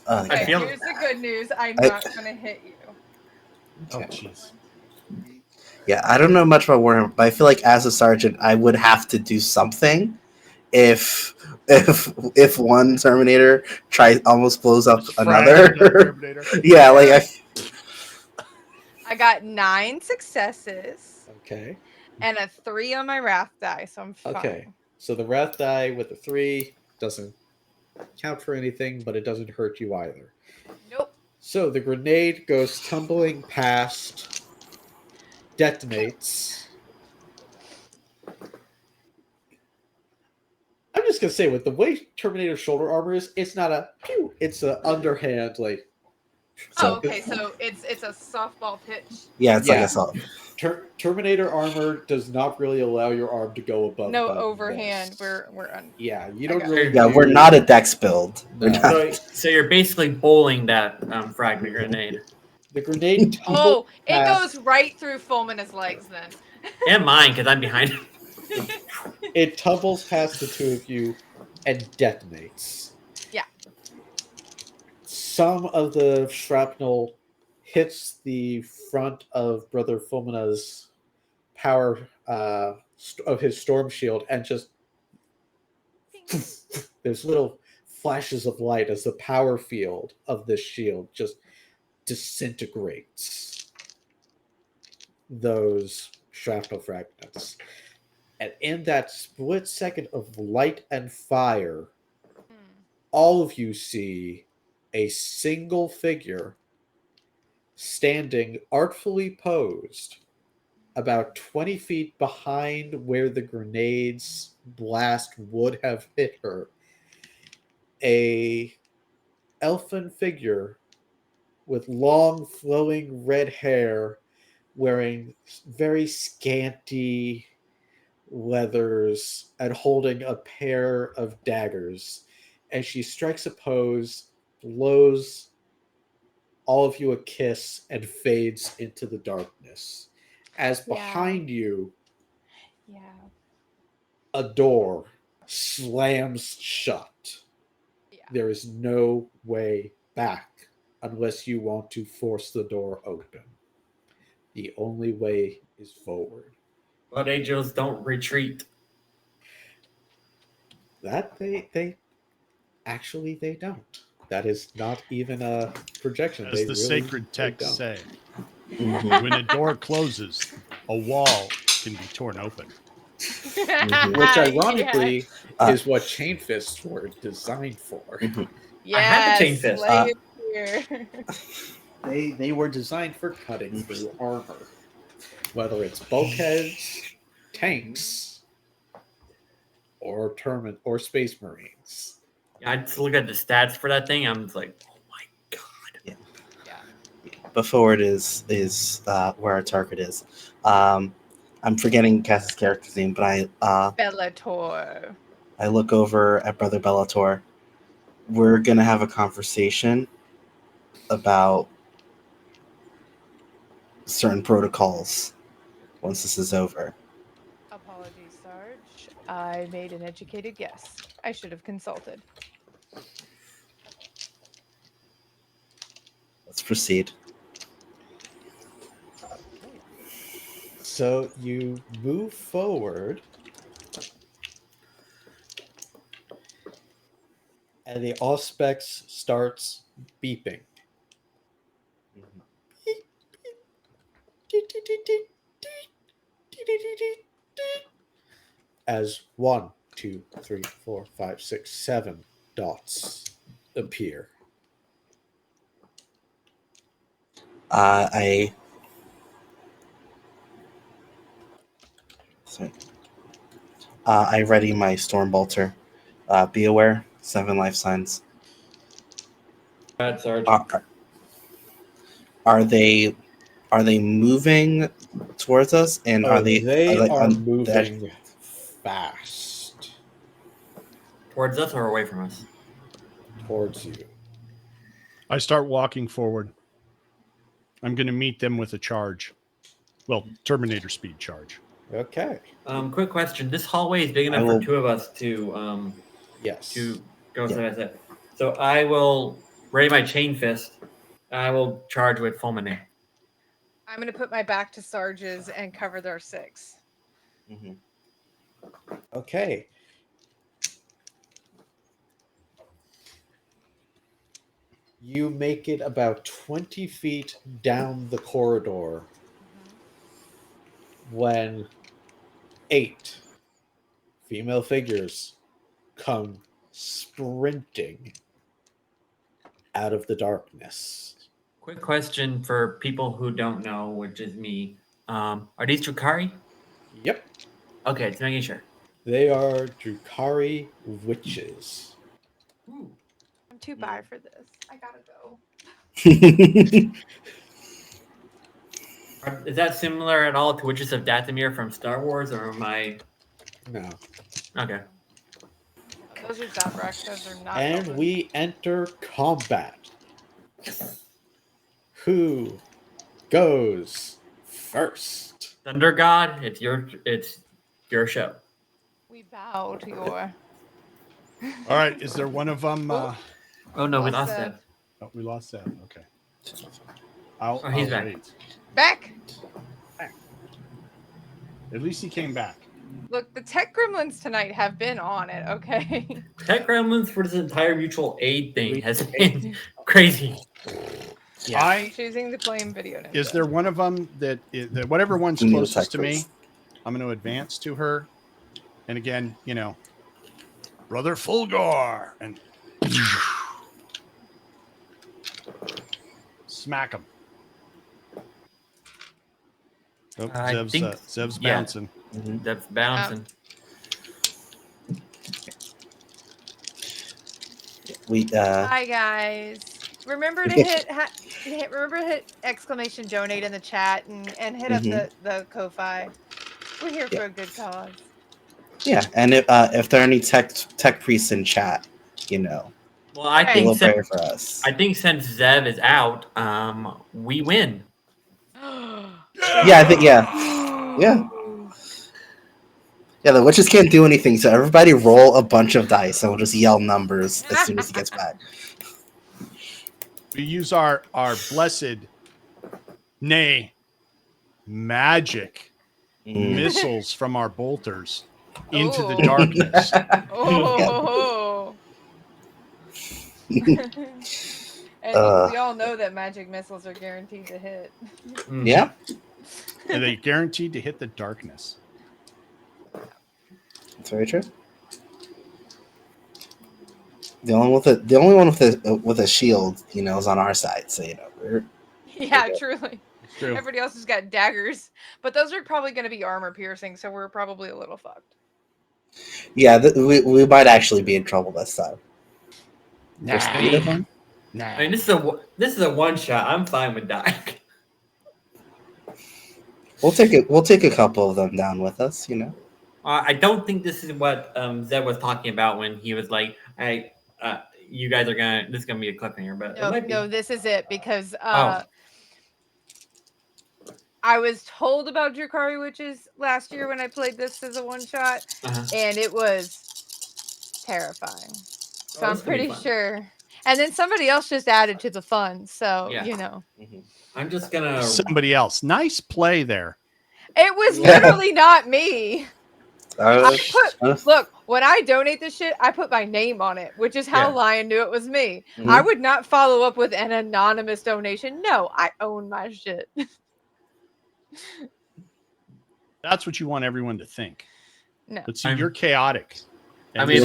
D: Okay,
C: feel-
D: here's the good news. I'm not gonna hit you.
E: Oh, jeez.
B: Yeah, I don't know much about Warhammer, but I feel like as a sergeant, I would have to do something if one Terminator almost blows up another.
E: Terminator.
B: Yeah, like
D: I got 9 successes
A: Okay.
D: and a 3 on my wrath die, so I'm fine.
A: Okay. So the wrath die with the 3 doesn't count for anything, but it doesn't hurt you either.
D: Nope.
A: So the grenade goes tumbling past, detonates. I'm just gonna say, with the way Terminator shoulder armor is, it's not a pew, it's an underhand, like.
D: Oh, okay. So it's a softball pitch.
B: yeah, it's
A: Yeah.
B: like a salt.
A: Terminator armor does not really allow your arm to go above.
D: No
A: both
D: overhand.
A: wrists.
D: We're on.
A: Yeah, you don't
D: Okay.
A: really.
B: Yeah, we're not a dex build. We're
A: No.
B: not.
C: So you're basically bowling that fragment grenade.
A: The grenade tumbles.
D: Oh, it
A: past-
D: goes right through Fulmina's legs then.
C: And mine, because I'm behind him.
A: It tumbles past the two of you and detonates.
D: Yeah.
A: Some of the shrapnel hits the front of Brother Fulmina's power of his storm shield, and just there's little flashes of light as the power field of this shield just disintegrates those shrapnel fragments. And in that split second of light and fire,
D: Hmm.
A: all of you see a single figure standing artfully posed about 20 feet behind where the grenade's blast would have hit her. A elfin figure with long flowing red hair, wearing very scanty leathers and holding a pair of daggers. As she strikes a pose, blows all of you a kiss, and fades into the darkness. As
D: Yeah.
A: behind you,
D: Yeah.
A: a door slams shut.
D: Yeah.
A: There is no way back unless you want to force the door open. The only way is forward.
C: Blood angels don't retreat.
A: That they actually they don't. That is not even a projection.
E: As
A: They
E: the
A: really
E: sacred
A: they
E: texts
A: don't.
E: say,
B: Mhm.
E: when a door closes, a wall can be torn open.
A: Which ironically
B: Uh,
A: is what chain fists were designed for.
B: mhm.
C: I have a chain
D: Yes,
C: fist.
D: Slay is here.
A: They were designed for cutting
B: Mhm.
A: through armor, whether it's bulkheads, tanks, or space marines.
C: I just look at the stats for that thing. I'm just like, oh my god.
D: Yeah.
B: Before it is where our target is. I'm forgetting Cass's character's name, but
D: Bellator.
B: I look over at Brother Bellator. We're gonna have a conversation about certain protocols once this is over.
D: Apologies, Sarge. I made an educated guess. I should have consulted.
B: Let's proceed.
A: So you move forward, and the auspex starts beeping. As 1, 2, 3, 4, 5, 6, 7 dots appear.
B: I sorry. I ready my storm bolter. Be aware, 7 life signs.
C: Bad Sarge.
B: Are they moving towards us? And are
A: They are
B: on the edge?
A: moving fast
C: Towards us or away from us?
A: towards you.
E: I start walking forward. I'm going to meet them with a charge. Well, Terminator speed charge.
A: Okay.
C: Quick question. This hallway is big
B: I
C: enough
B: will-
C: for two of us to
A: Yes.
C: go
B: Yeah.
C: side by side. So I will ready my chain fist. I will charge with fulminate.
D: I'm going to put my back to Sarge's and cover their 6.
B: Mhm.
A: Okay. You make it about 20 feet down the corridor when 8 female figures come sprinting out of the darkness.
C: Quick question for people who don't know, which is me. Are these Drukari?
A: Yep.
C: Okay, just making sure.
A: They are Drukari witches.
C: Ooh.
D: I'm too bi for this. I got to go.
C: Is that similar at all to Witches of Dathomir from Star Wars, or am I?
A: No.
C: Okay.
D: Those are Zabrak. Those are not.
A: And
D: Elven.
A: we enter combat. Who goes first?
C: Thunder God, it's your show.
D: We bow to your.
E: All right. Is there one of them?
C: Oh no, we
D: Lost
C: lost
D: Seb.
C: that.
E: Oh, we lost that. Okay. I'll
C: he's back.
E: wait.
D: Back!
E: At least he came back.
D: Look, the tech gremlins tonight have been on it, okay?
C: Tech gremlins for this entire mutual aid thing has been crazy.
A: Yeah.
D: I'm choosing to blame Video
E: Is
D: Ninja.
E: there one of them that whatever one's
B: We need a
E: closest to
B: tech
E: me?
B: priest.
E: I'm going to advance to her And again, Brother Fulgor, and smack him. Oh,
C: I think
E: Zev's
C: yeah.
E: bouncing.
B: Mhm.
C: That's bouncing.
B: We
D: Hi guys. Remember to hit exclamation donate in the chat and hit up
B: Mhm.
D: the Ko-Fi. We're here
B: Yeah.
D: for a good cause.
B: Yeah, and if there are any tech priests in chat,
C: Well,
D: Right.
B: be a little prayer for us.
C: I think since Zev is out, we win.
B: Yeah, I think yeah. The witches can't do anything, so everybody roll a bunch of dice, and we'll just yell numbers as soon as he gets back.
E: We use our blessed, nay, magic missiles from our bolters into the
D: Oh.
E: darkness.
D: Oh. And we all know that magic missiles are guaranteed to hit.
B: Yeah.
E: And they guaranteed to hit the darkness.
B: That's very true. The only one with a shield, is on our side. So we're
D: Yeah,
B: good.
D: truly.
E: True.
D: Everybody else has got daggers, but those are probably going to be armor piercing, so we're probably a little fucked.
B: Yeah, we might actually be in trouble this time. For speed of them?
E: Nah.
C: I mean, this is a one shot. I'm fine with dying.
B: We'll take a couple of them down with us.
C: I don't think this is what Zeb was talking about when he was like, you guys are this is gonna be a cliffhanger, but it might be.
D: No, this is it because I was told about Drakari Witches last year when I played this as a one shot, and it was terrifying. So I'm pretty sure. And then somebody else just added to the fun, so
C: I'm just gonna
E: somebody else. Nice play there.
D: It was literally not me. Look, when I donate this shit, I put my name on it, which is how Lion knew it was me.
B: Mm-hmm.
D: I would not follow up with an anonymous donation. No, I own my shit.
E: That's what you want everyone to think.
D: No.
E: But see, you're chaotic.
C: I mean,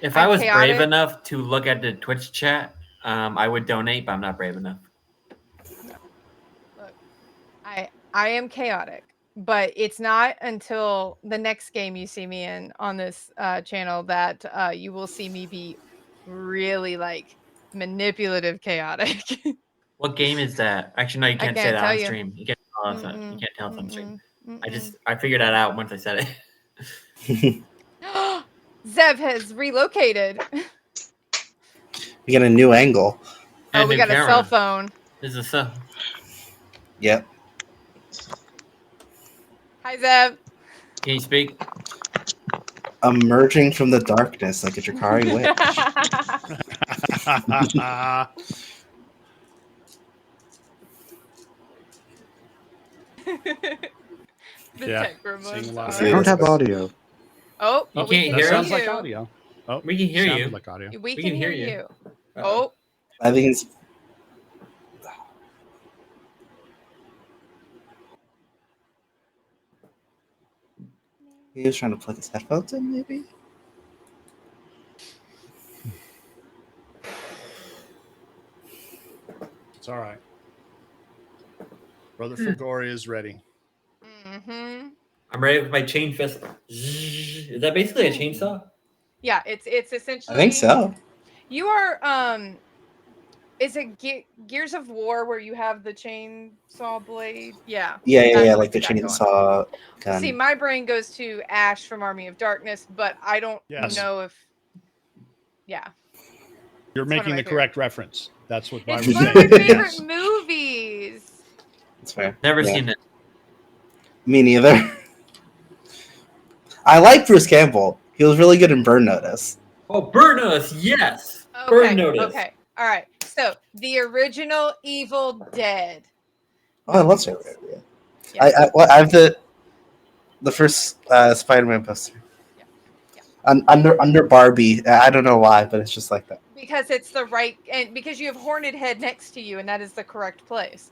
B: if I was
C: brave enough to look at the Twitch chat, I would donate, but I'm not brave enough.
D: Look, I am chaotic, but it's not until the next game you see me in on this channel that you will see me be really manipulative chaotic.
C: What game is that? Actually, no, you can't say that on stream. You can't tell us on stream. I figured that out once I said
B: it.
D: Zev has relocated.
B: We get a new angle.
D: Oh, we got a cell phone.
C: There's a cell.
B: Yep.
D: Hi, Zev.
C: Can you speak?
B: Emerging from the darkness like a Drakari witch.
D: Tech gremlins.
F: I don't have audio.
D: Oh,
C: you
D: we
C: can't
D: can
C: hear
E: sounds
C: us?
E: like audio. Oh,
C: We can hear you.
E: like audio.
D: We can hear you.
C: Uh-oh.
D: Oh,
B: I think it's. He was trying to plug his headphones in, maybe?
E: It's all right. Brother Fulgor is ready.
D: mm-hmm.
C: I'm ready with my chain fist. Is that basically a chainsaw?
D: Yeah, it's essentially.
B: I think so.
D: You are is it Gears of War where you have the chainsaw blade? Yeah.
B: Yeah, like the chainsaw gun.
D: See, my brain goes to Ash from Army of Darkness, but I don't know if. Yeah.
E: You're making the correct reference. That's what
D: it's one of my favorite movies.
B: That's fair.
C: Never seen it.
B: Me neither. I like Bruce Campbell. He was really good in Burn Notice.
C: Oh, Burn Notice, yes.
D: Okay,
C: Burn Notice.
D: Okay, all right. So the original Evil Dead.
B: Oh, I love Spider-Man. Yeah. I have the first Spider-Man poster. Yeah. Under Barbie. I don't know why, but it's just like that.
D: Because it's the right, and because you have Horned Head next to you, and that is the correct place.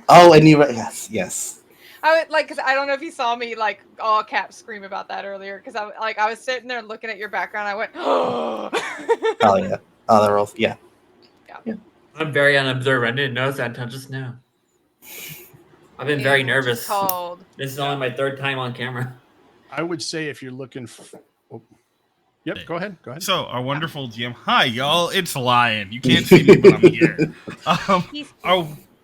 B: Oh, and yes.
D: I would like because I don't know if you saw me like all caps scream about that earlier because I was sitting there looking at your background. I went, oh
B: yeah. Oh, they're all yeah.
C: I'm very unobservant. I didn't notice that until just now. I've been very nervous.
D: Cold.
C: This is only my third time on camera.
E: I would say if you're looking for. Oh. Yep, go ahead. Go ahead.
F: So, our wonderful GM. Hi, y'all. It's Lion. You can't see me, but I'm here.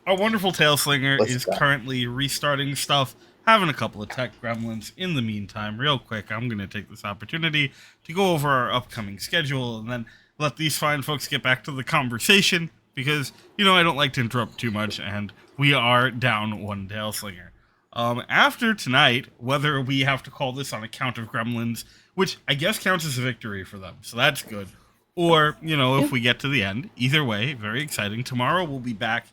F: Our wonderful Tailslinger is currently restarting stuff, having a couple of tech gremlins. In the meantime, real quick, I'm going to take this opportunity to go over our upcoming schedule and then let these fine folks get back to the conversation because, I don't like to interrupt too much, and we are down one Tailslinger. After tonight, whether we have to call this on account of gremlins, which I guess counts as a victory for them, so that's good. Or, if we get to the end, either way, very exciting. Tomorrow we'll be back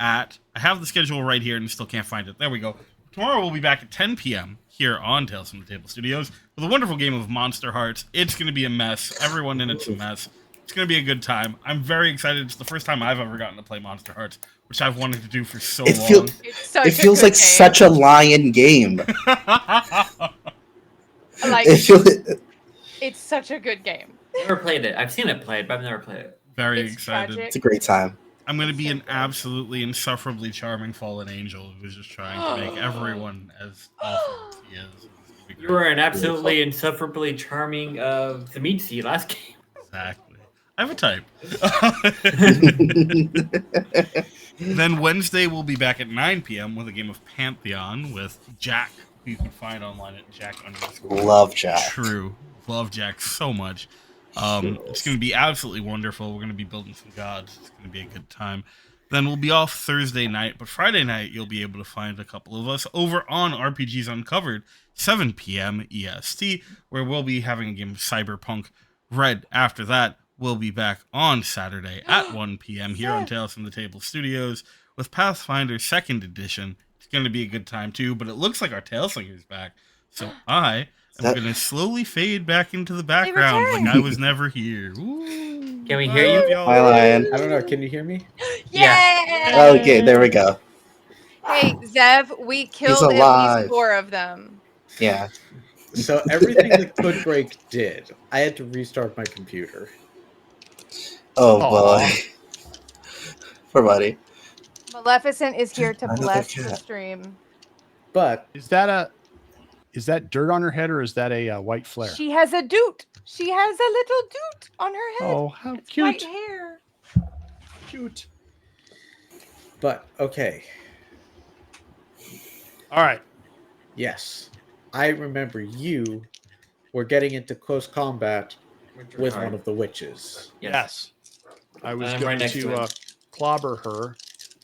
F: I have the schedule right here and still can't find it. There we go. Tomorrow we'll be back at 10 p.m. here on Tales from the Table Studios with a wonderful game of Monster Hearts. It's going to be a mess. Everyone in it's a mess. It's going to be a good time. I'm very excited. It's the first time I've ever gotten to play Monster Hearts, which I've wanted to do for so long.
B: It feels like such a Lion game.
D: It's such a good game.
C: Never played it. I've seen it played, but I've never played it.
F: Very excited.
B: It's a great time.
F: I'm going to be an absolutely insufferably charming fallen angel who's just trying to make everyone as awful as he is.
C: You were an absolutely insufferably charming Zemitzi last game.
F: Exactly. I have a type. Then Wednesday we'll be back at 9 p.m. with a game of Pantheon with Jack, who you can find online at Jack_.
B: Love Jack.
F: True. Love Jack so much. It's going to be absolutely wonderful. We're going to be building some gods. It's going to be a good time. Then we'll be off Thursday night, but Friday night you'll be able to find a couple of us over on RPGs Uncovered, 7 p.m. EST, where we'll be having a game of Cyberpunk Red. After that, we'll be back on Saturday at 1 p.m. here on Tales from the Table Studios with Pathfinder 2nd Edition. It's going to be a good time too, but it looks like our Tailslinger's back. So I'm going to slowly fade back into the background like I was never here. Ooh.
C: Can we hear you?
B: Hi, Lion.
A: I don't know. Can you hear me?
D: Yeah.
B: Okay, there we go.
D: Hey, Zev, we killed at least 4 of them.
B: Yeah.
A: So everything that Could Break did, I had to restart my computer.
B: Oh, boy. Poor buddy.
D: Maleficent is here to
B: Another
D: bless the
B: cat.
D: stream.
A: But
E: Is that dirt on her head or is that a white flare?
D: She has a doot. She has a little doot on her head.
E: Oh, how
D: It's
E: cute.
D: white hair.
E: Cute.
A: okay.
E: All right.
A: Yes. I remember you were getting into close combat with one of the witches.
E: Yes. I was
C: I'm
E: going
C: right next to
E: to
C: it.
E: clobber her.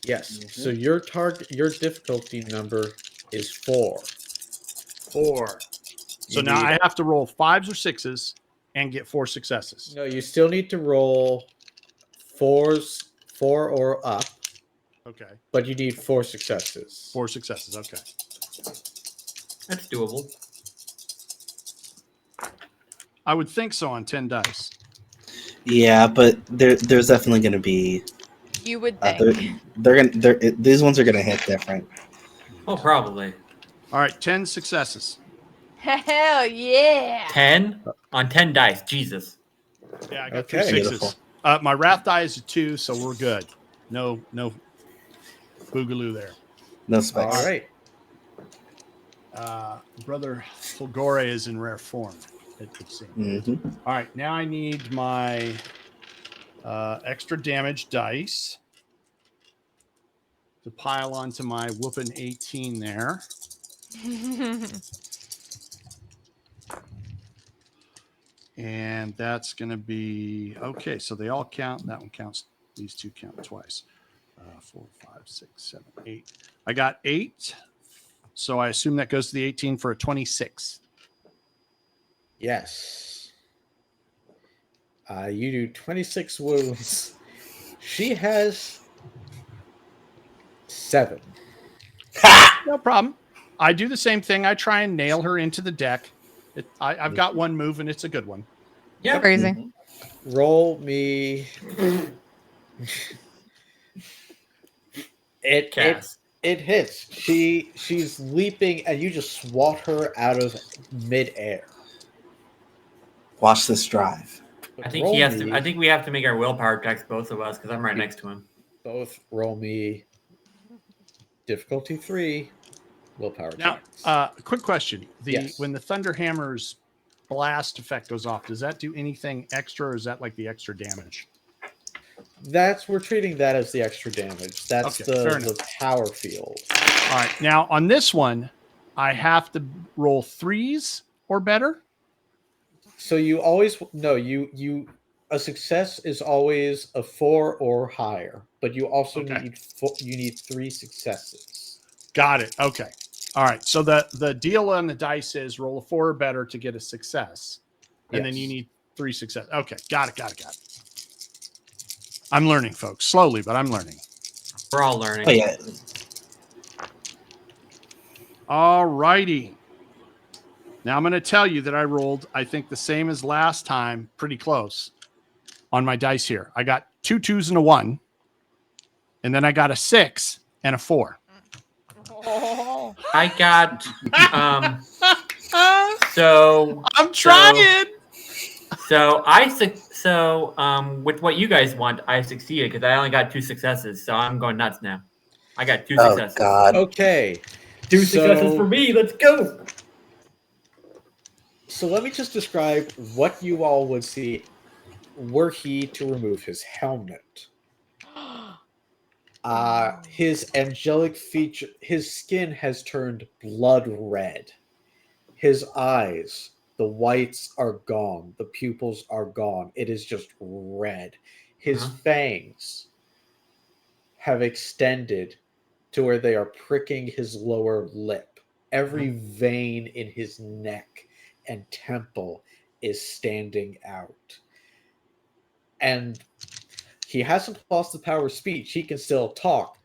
A: Yes. So your difficulty number is 4.
E: 4. So
A: You
E: now
A: need-
E: I have to roll 5s or 6s and get 4 successes.
A: No, you still need to roll 4 or up,
E: Okay.
A: but you need 4 successes.
E: 4 successes. Okay.
C: That's doable.
E: I would think so on 10 dice.
B: Yeah, but there's definitely going to be.
D: You would think.
B: These ones are going to hit different.
C: Oh, probably.
E: All right. 10 successes.
D: Hell yeah.
C: 10 on 10 dice. Jesus.
E: Yeah, I got
A: Okay.
E: 3
B: Beautiful.
E: 6s. My wrath die is a 2, so we're good. No boogaloo there.
B: No
A: All
B: spikes.
A: right.
E: Brother Fulgore is in rare form. It would seem.
B: Mm-hmm.
E: All right, now I need my extra damage dice to pile onto my whooping 18 there. And that's going to be okay. So they all count. That one counts. These two count twice. 4, 5, 6, 7, 8. I got 8. So I assume that goes to the 18 for a 26.
A: Yes. You do 26 wounds. She has 7.
E: No problem. I do the same thing. I try and nail her into the deck. I've got one move, and it's a good one.
C: Yeah.
D: Crazy.
A: Roll me. It
C: Cast.
A: It hits. She's leaping, and you just swat her out of midair.
B: Watch this drive.
C: I think he has to. I think we have to make our willpower checks, both of us, because I'm right next to him.
A: Both roll me difficulty 3 willpower
E: Now,
A: checks.
E: quick question:
A: Yes.
E: when the thunder hammer's blast effect goes off, does that do anything extra, or is that like the extra damage?
A: We're treating that as the extra damage. That's
E: Okay,
A: the power field.
E: All right. Now on this one, I have to roll 3s or better.
A: So you always you a success is always a 4 or higher, but you also need 3 successes.
E: Got it. Okay. All right. So the deal on the dice is roll a 4 or better to get a success, and then you need 3 success. Okay. Got it. I'm learning, folks, slowly, but I'm learning.
C: We're all learning.
B: Oh, yeah.
E: All righty. Now I'm going to tell you that I rolled, I think, the same as last time, pretty close on my dice here. I got 2 2s and a 1, and then I got a 6 and a 4.
D: Oh.
C: I got so
E: I'm trying.
C: So with what you guys want, I succeeded because I only got 2 successes. So I'm going nuts now. I got 2 successes.
B: Oh God.
A: Okay.
C: 2 successes for me. Let's go.
A: So let me just describe what you all would see were he to remove his helmet. His angelic feature, his skin has turned blood red. His eyes, the whites are gone. The pupils are gone. It is just red. His fangs have extended to where they are pricking his lower lip. Every vein in his neck and temple is standing out. And he hasn't lost the power of speech. He can still talk.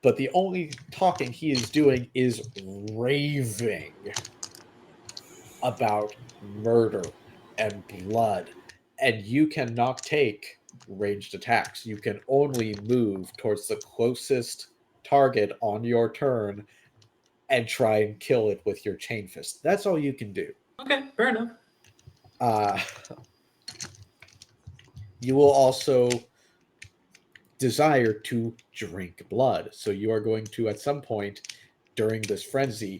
A: But the only talking he is doing is raving about murder and blood. And you cannot take ranged attacks. You can only move towards the closest target on your turn and try and kill it with your chain fist. That's all you can do.
C: Okay, fair enough.
A: You will also desire to drink blood. So you are going to, at some point during this frenzy,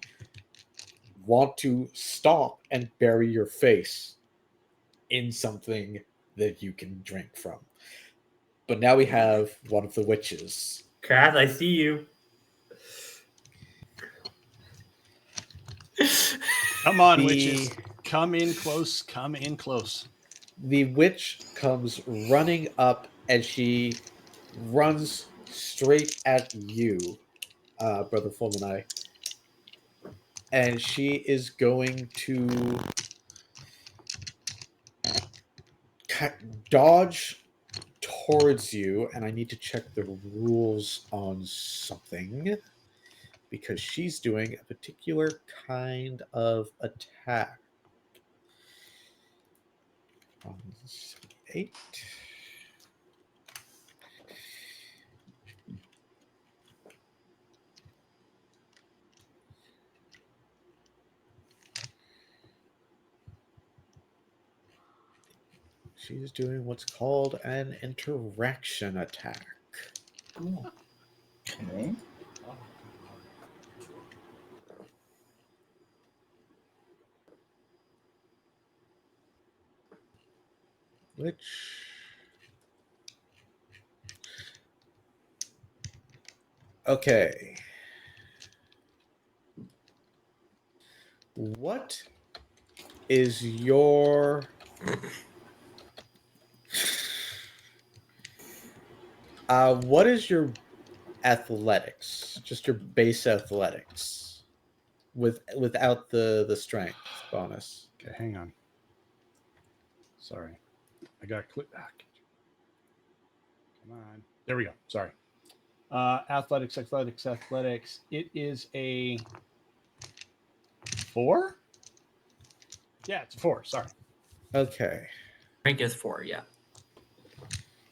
A: want to stop and bury your face in something that you can drink from. But now we have one of the witches.
C: Cass, I see you.
E: Come on, witches. Come in close. Come in close.
A: The witch comes running up and she runs straight at you, Brother Fulminai. And she is going to dodge towards you. And I need to check the rules on something because she's doing a particular kind of attack. 8. She's doing what's called an interaction attack.
B: Okay.
A: Which okay. What is your what is your athletics? Just your base athletics without the strength bonus.
E: Okay, hang on. Sorry. I got to click back. Come on. There we go. Sorry. Athletics. It is a 4? Yeah, it's a 4. Sorry.
A: Okay.
C: Rank is 4, yeah.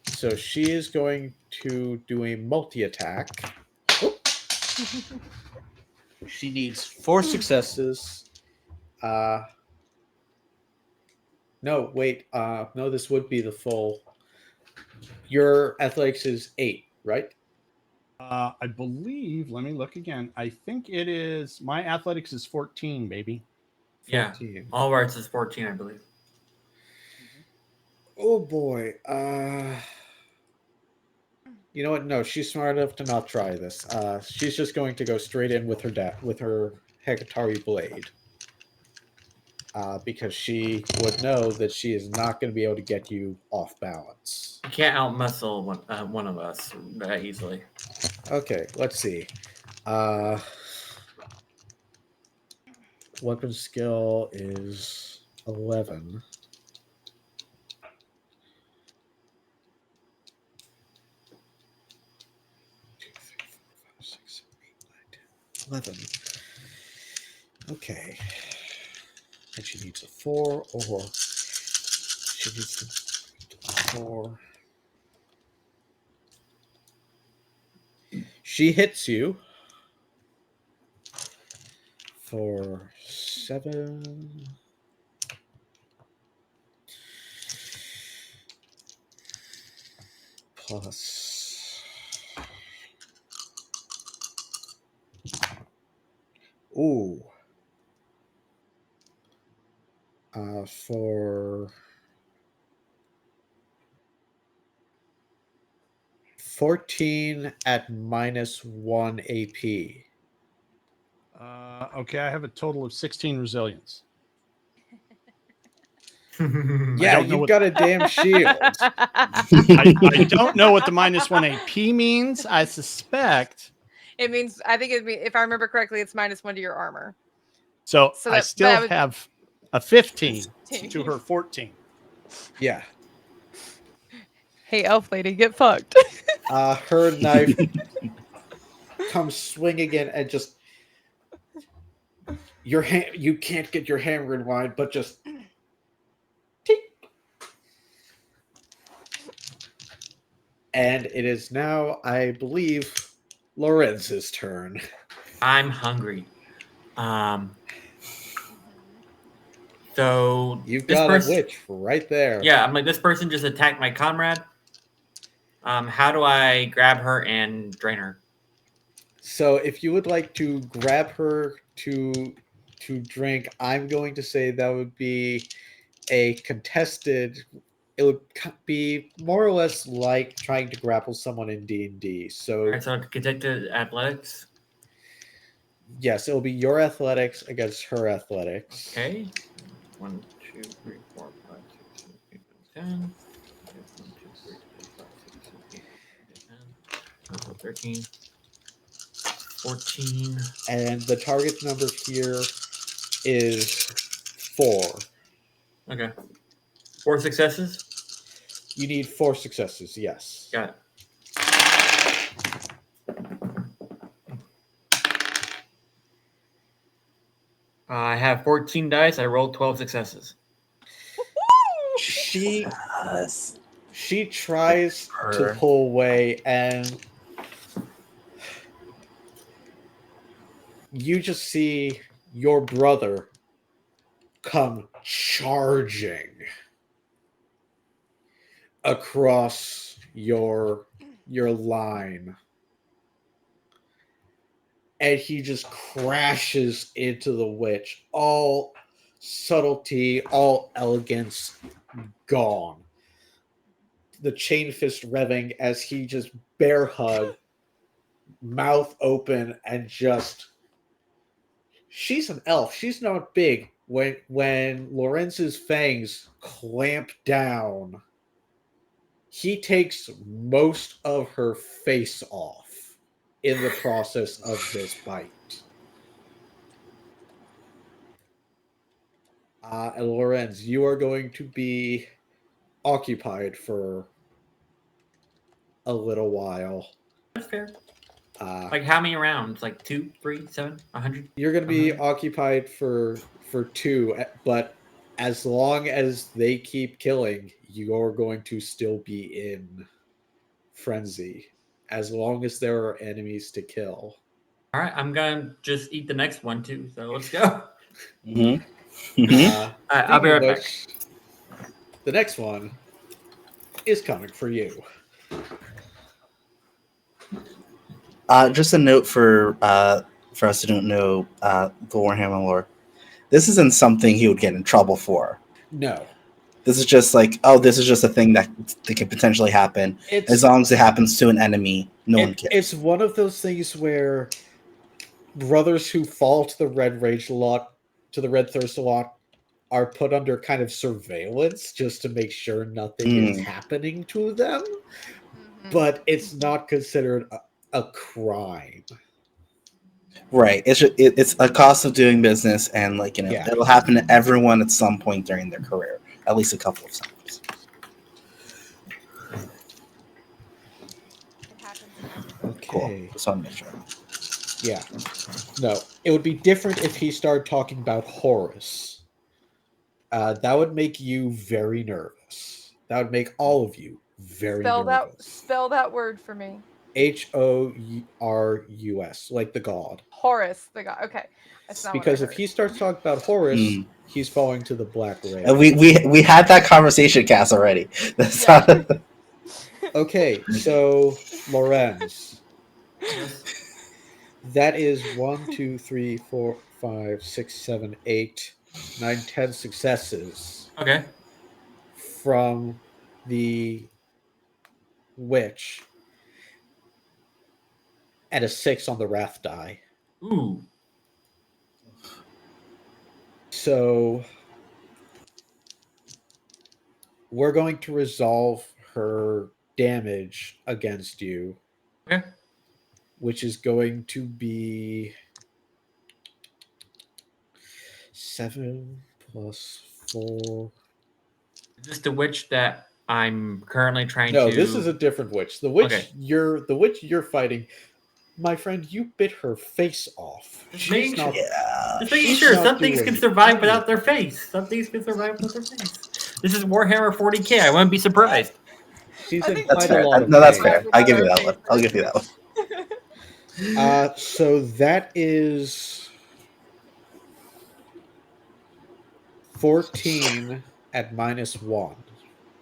A: So she is going to do a multi-attack. She needs 4 successes. No, wait. No, this would be the full. Your athletics is 8, right?
E: I believe. Let me look again. I think it is. My athletics is 14, baby.
A: 14.
C: Yeah, all arts is 14, I believe.
A: Oh boy. You know what? No, she's smart enough to not try this. She's just going to go straight in with her Hekatari blade. Because she would know that she is not going to be able to get you off balance.
C: You can't outmuscle one of us that easily.
A: Okay, let's see. Weapon skill is 11. 11. Okay. And she needs a 4, or she needs a 4. She hits you for 7. Plus. Ooh. For 14 at -1 AP.
E: Okay, I have a total of 16 resilience.
A: Yeah,
E: don't know
A: you've
E: what-
A: got a damn shield.
E: I don't know what the -1 AP means. I suspect.
D: It means, I think if I remember correctly, it's -1 to your armor.
E: So
D: So
E: I
D: that-
E: still
D: but I would-
E: have a 15 to her 14.
A: Yeah.
D: Hey, elf lady, get fucked.
A: Her knife comes swinging in and just your hand. You can't get your hammer in line, but just. Tink. And it is now, I believe, Lorenz's turn.
C: I'm hungry. So
A: You've
C: this
A: got a witch right there.
C: Yeah, I'm like, this person just attacked my comrade. How do I grab her and drain her?
A: So if you would like to grab her to drink, I'm going to say that would be a contested. It would be more or less like trying to grapple someone in D&D. So,
C: All right, so contested athletics.
A: yes, it'll be your athletics against her athletics.
C: Okay. 1, 2, 3, 4, 5, 6, 7, 8, 9, 10. 1, 2, 3, 4, 5, 6, 7, 8, 9, 10. 13. 14.
A: And the target number here is 4.
C: Okay. 4 successes?
A: You need 4 successes, yes.
C: Got it. I have 14 dice. I rolled 12 successes.
A: She tries to pull away, and you just see your brother come charging across your line, and he just crashes into the witch. All subtlety, all elegance gone. The chain fist revving as he just bear hug, mouth open, and just. She's an elf. She's not big. When Lorenz's fangs clamp down, he takes most of her face off in the process of this bite. And Lorenz, you are going to be occupied for a little while.
C: That's fair. Like how many rounds? Like 2, 3, 7, 100?
A: You're going to be occupied for 2, but as long as they keep killing, you're going to still be in frenzy. As long as there are enemies to kill.
C: All right, I'm gonna just eat the next one too. So let's go.
B: Mm-hmm.
C: All right, I'll be
A: Speaking
C: right
A: of
C: back.
A: which, the next one is coming for you.
B: Just a note for us who don't know the Warhammer lore. This isn't something he would get in trouble for.
A: No,
B: This is just like, oh, this is just a thing that could potentially happen. As long as it happens to an enemy, no one cares.
A: It's one of those things where brothers who fall to the Red Rage a lot, to the Red Thirst a lot, are put under kind of surveillance just to make sure nothing is happening to them. But it's not considered a crime.
B: Right. It's a cost of doing business, and it'll happen to everyone at some point during their career, at least a couple of times.
D: It happens to everybody.
A: Okay.
B: Cool. Just want to make sure.
A: Yeah. No, it would be different if he started talking about Horus. That would make you very nervous. That would make all of you very nervous.
D: Spell that word for me.
A: Horus, like the god.
D: Horus, the god. Okay. That's not
A: Because
D: what I
A: if he starts talking about Horus, he's falling to the Black Rage.
B: We had that conversation, Cass, already. That's
D: Yeah.
A: Okay, so Lorenz. That is 1, 2, 3, 4, 5, 6, 7, 8, 9, 10 successes.
C: Okay.
A: From the witch. And a 6 on the wrath die.
C: Ooh.
A: So we're going to resolve her damage against you.
C: Okay.
A: Which is going to be 7 plus 4.
C: Is this the witch that I'm currently trying to?
A: No, this is a different witch. The witch you're fighting, my friend, you bit her face off.
C: Just making sure some things can survive without their face. Some things can survive without their face. This is Warhammer 40k. I wouldn't be surprised.
A: She's in
B: That's
A: quite
B: fair.
A: a lot of
B: That's
A: pain.
B: fair. I'll give you that one. I'll give you that one.
A: So that is 14 at -1.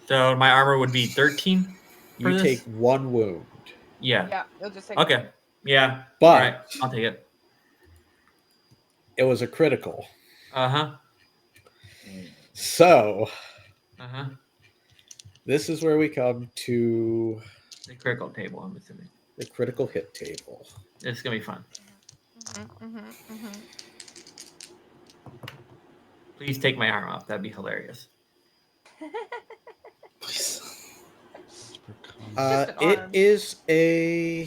C: So my armor would be 13.
A: You take 1 wound.
C: Yeah.
D: Yeah, you'll just take.
C: Okay. Yeah.
A: But
C: all right, I'll take it.
A: It was a critical.
C: Uh-huh.
A: So
C: Uh-huh.
A: this is where we come to
C: the critical table, I'm assuming.
A: The critical hit table.
C: It's gonna be fun. Please take my arm off. That'd be hilarious.
A: It is a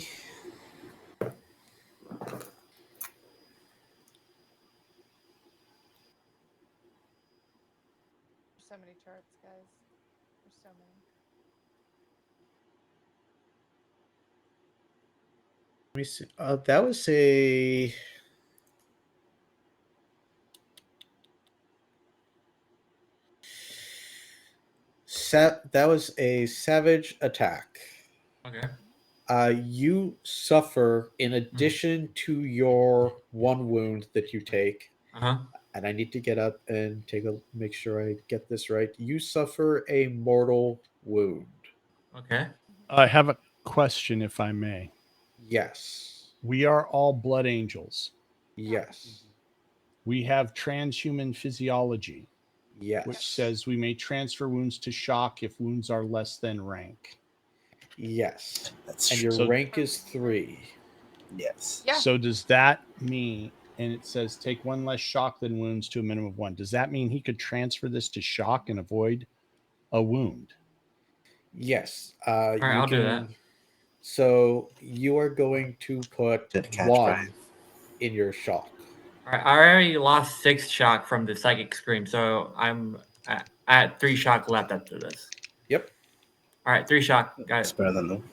D: so many charts, guys. There's so many.
A: Let me see. That was a that was a savage attack.
C: Okay.
A: You suffer in addition to your 1 wound that you take.
C: Uh-huh.
A: And I need to get up and make sure I get this right. You suffer a mortal wound.
C: Okay.
E: I have a question, if I may.
A: Yes.
E: We are all blood angels.
A: Yes.
E: We have transhuman physiology.
A: Yes.
E: Which says we may transfer wounds to shock if wounds are less than rank.
A: Yes. And your rank is 3.
B: Yes.
D: Yeah.
E: So does that mean, and it says take 1 less shock than wounds to a minimum of 1. Does that mean he could transfer this to shock and avoid a wound?
A: Yes.
C: All right, I'll do that.
A: So you are going to put 1 in your shock.
C: All right, I already lost 6 shock from the psychic scream, so I'm at 3 shock left after this.
A: Yep.
C: All right, 3 shock. Got it.
B: It's better than them.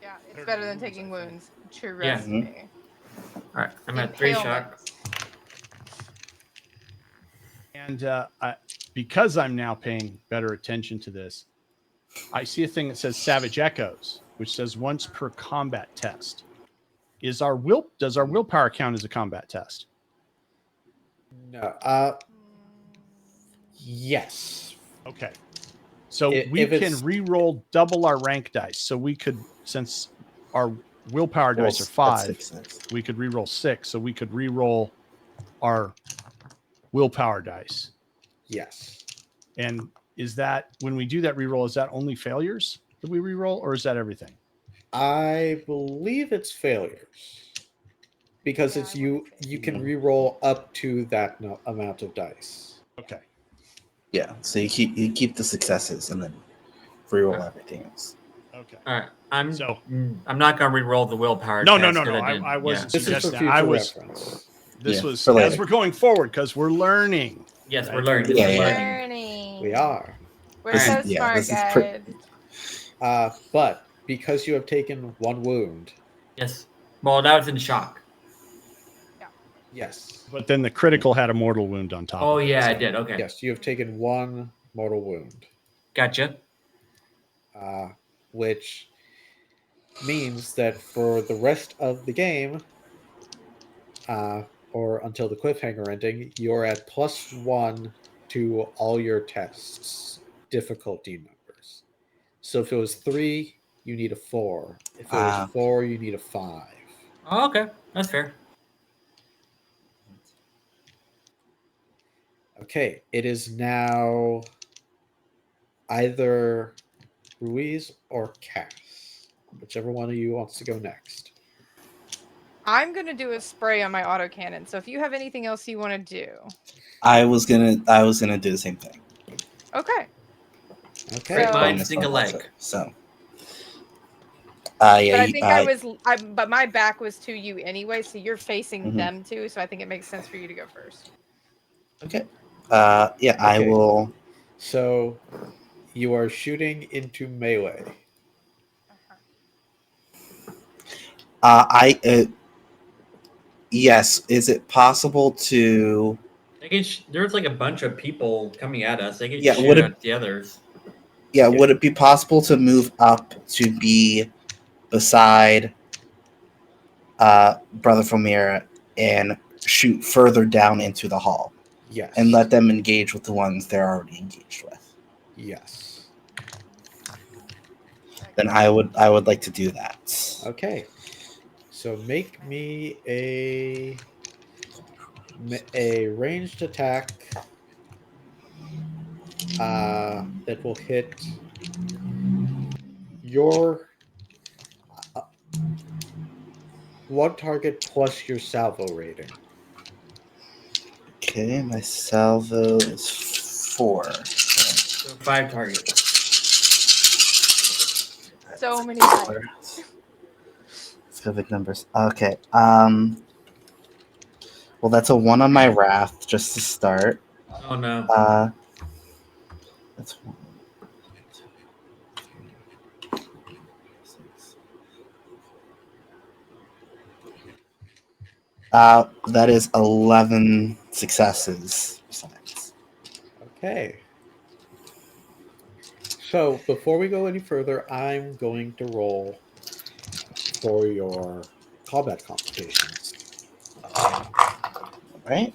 D: Yeah, it's better than taking wounds. True
C: Yeah.
D: recipe.
C: All right, I'm at 3 shock.
E: And because I'm now paying better attention to this, I see a thing that says Savage Echoes, which says once per combat test. does our willpower count as a combat test?
A: No. Yes.
E: Okay. So
A: If
E: we can
A: it's-
E: re-roll double our rank dice. So we could, since our willpower dice are 5, we could re-roll 6. So we could re-roll our willpower dice.
A: Yes.
E: And is that, when we do that re-roll, is that only failures that we re-roll, or is that everything?
A: I believe it's failures. Because
D: Yeah,
A: it's
D: I
A: you can re-roll up to that amount of dice.
E: Okay.
B: Yeah. So you keep the successes and then re-roll everything else.
E: Okay.
C: All right. I'm
E: So-
C: not gonna re-roll the willpower.
E: No.
C: test 'cause didn't-
E: I wasn't
A: This is for
E: suggesting.
A: future
E: I was.
A: reference.
E: This
B: Yeah,
E: was
B: for later.
E: as we're going forward because we're learning.
C: Yes,
E: right?
C: we're learning.
B: Yeah,
C: we're
B: yeah.
C: learning.
D: Learning.
A: We are.
D: We're
B: This
D: so
B: is- yeah,
D: smart,
B: this is
D: guys.
A: But because you have taken 1 wound,
C: Yes. Well, that was in shock.
A: yes.
E: But then the critical had a mortal wound on top.
C: Oh
E: of it,
C: yeah, I
E: so-
C: did. Okay.
A: Yes, you have taken 1 mortal wound.
C: Gotcha.
A: Which means that for the rest of the game, or until the cliffhanger ending, you're at +1 to all your tests difficulty numbers. So if it was 3, you need a 4. If it was 4, you need a 5.
C: Oh, okay, that's fair.
A: Okay, it is now either Ruiz or Cass, whichever one of you wants to go next.
D: I'm gonna do a spray on my autocannon. So if you have anything else you want to do,
B: I was gonna do the same thing.
D: okay.
A: Okay.
C: Great
D: So-
C: minds
B: Bonus
C: think
B: level,
C: alike.
B: So.
D: But I think but my back was to you anyway, so you're facing
B: Mhm.
D: them too. So I think it makes sense for you to go first.
B: Okay. Yeah, I
A: Okay.
B: will.
A: So you are shooting into melee.
B: Yes. Is it possible to?
C: They can there's like a bunch of people coming at us. They can
B: Yeah,
C: shoot
B: would it-
C: at the others.
B: Yeah.
A: Yeah.
B: Would it be possible to move up to be beside Brother Fomir and shoot further down into the hall
A: Yes.
B: and let them engage with the ones they're already engaged with?
A: Yes.
B: Then I would like to do that.
A: Okay. So make me a ranged attack that will hit your one target plus your salvo rating.
B: Okay, my salvo is 4.
C: So 5 targets.
D: So many times.
B: Let's go big numbers. Okay. Well, that's a 1 on my wrath just to start.
C: Oh no.
B: That's 1. That is 11 successes. Besides.
A: Okay. So before we go any further, I'm going to roll for your combat complications.
B: All right.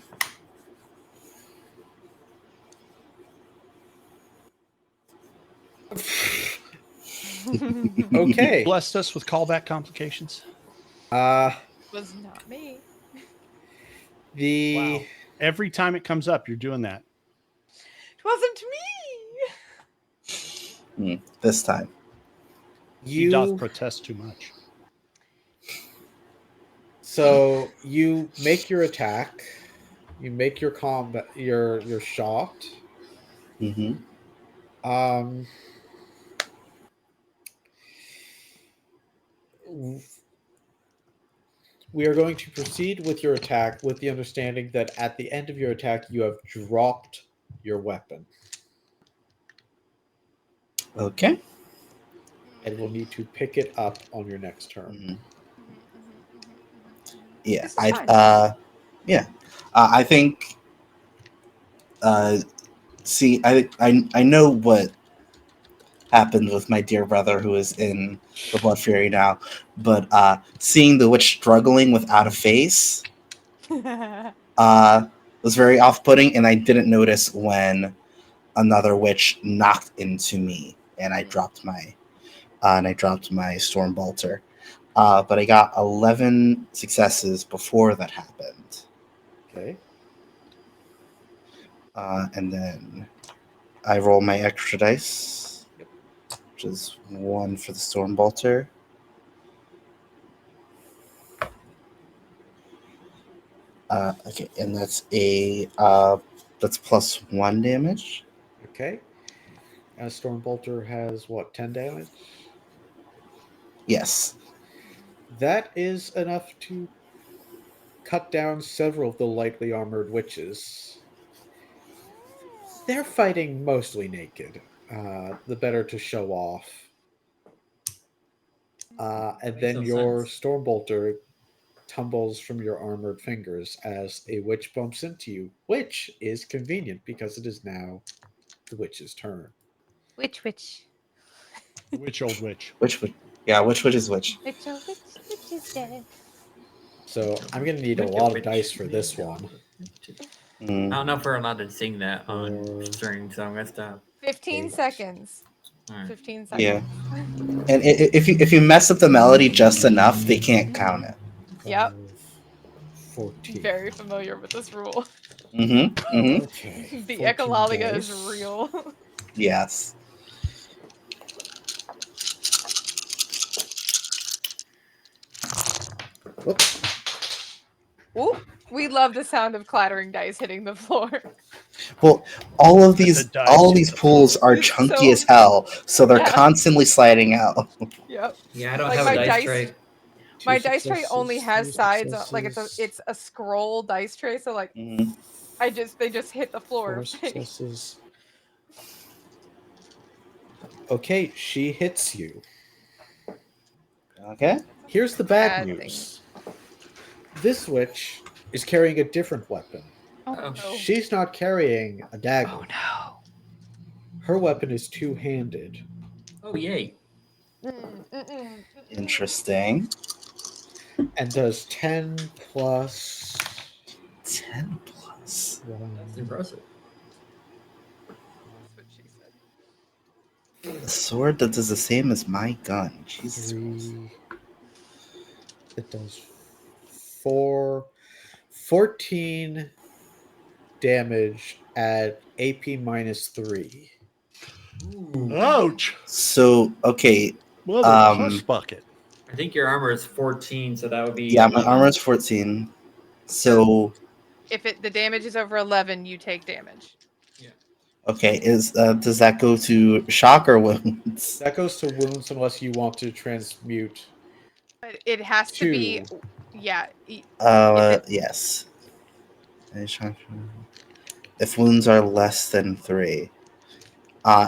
A: Okay.
E: Blessed us with callback complications.
D: Was not me.
A: The
E: Wow. Every time it comes up, you're doing that.
D: It wasn't me.
B: This time.
E: He doth
A: you
E: protest too much.
A: so you make your attack, you make your combat your shot.
B: Mm-hmm.
A: We are going to proceed with your attack with the understanding that at the end of your attack you have dropped your weapon
B: Okay.
A: and will need to pick it up on your next turn.
B: Mhm. Yeah.
D: This is fine.
B: Yeah. I think. See, I know what happened with my dear brother who is in the Blood Fury now. But seeing the witch struggling without a face was very off-putting, and I didn't notice when another witch knocked into me, and I dropped my storm bolter. But I got 11 successes before that happened.
A: Okay.
B: And then I roll my extra dice,
A: Yep.
B: which is 1 for the storm bolter. Okay, and that's that's +1 damage.
A: Okay. Stormbolter has what, 10 damage?
B: Yes.
A: That is enough to cut down several of the lightly armored witches. They're fighting mostly naked, the better to show off. And
C: Makes
A: then
C: no
A: your
C: sense.
A: Stormbolter tumbles from your armored fingers as a witch bumps into you, which is convenient because it is now the witch's turn.
D: Which?
E: Which old witch?
B: Which witch? Yeah, which witch is which?
D: Which is dead?
A: So I'm going to need a lot of dice for this one.
C: I
B: Mm.
C: don't know if we're allowed to sing that on
A: Four.
C: stream, so I'm gonna stop.
D: 15
A: Eight.
D: seconds.
C: All right.
D: 15
B: Yeah.
D: seconds.
B: And if you mess up the melody just enough, they can't count it.
D: Yep.
A: 14.
D: Very familiar with this rule.
B: Mm-hmm. Mm-hmm.
A: Okay.
D: The
A: 14
D: echolalia is
A: dice.
D: real.
B: Yes.
A: Whoops.
D: Ooh, we love the sound of clattering dice hitting the floor.
B: Well, all of
E: The
B: these
E: dice hit the
B: pools
E: floor.
B: are
D: It's
B: chunky
D: so-
B: as hell, so they're
D: Yeah.
B: constantly sliding out.
D: Yep.
C: Yeah, I don't
D: Like
C: have
D: my
C: a dice
D: dice-
C: tray.
D: My
A: Two
D: dice tray only
A: successes,
D: has
A: three
D: sides, like
A: successes,
D: it's a scroll dice tray, so like
B: Mhm.
D: they just hit the floor.
A: 4 successes. Okay, she hits you.
B: Okay.
A: Here's the bad
D: Bad
A: news. This witch is carrying a different weapon.
D: Oh,
C: Oh,
D: no.
A: She's not carrying a dagger.
D: Oh no.
A: Her weapon is two-handed.
C: Oh, yay.
B: Interesting.
A: And does 10 plus
B: 10 plus.
A: 1.
C: That's impressive.
D: That's what she said.
B: A sword that does the same as my gun. Jesus.
A: 3. It does 14 damage at AP -3.
C: Ooh.
E: Ouch.
B: So okay.
E: Mother hush bucket.
C: I think your armor is 14, so that would be
B: Yeah, my
C: 11.
B: armor is 14. So
D: If the damage is over 11, you take damage.
B: okay, does that go to shock or wounds?
A: That goes to wounds unless you want to transmute.
D: But it has to be,
A: 2.
D: yeah.
B: Yes. If wounds are less than 3.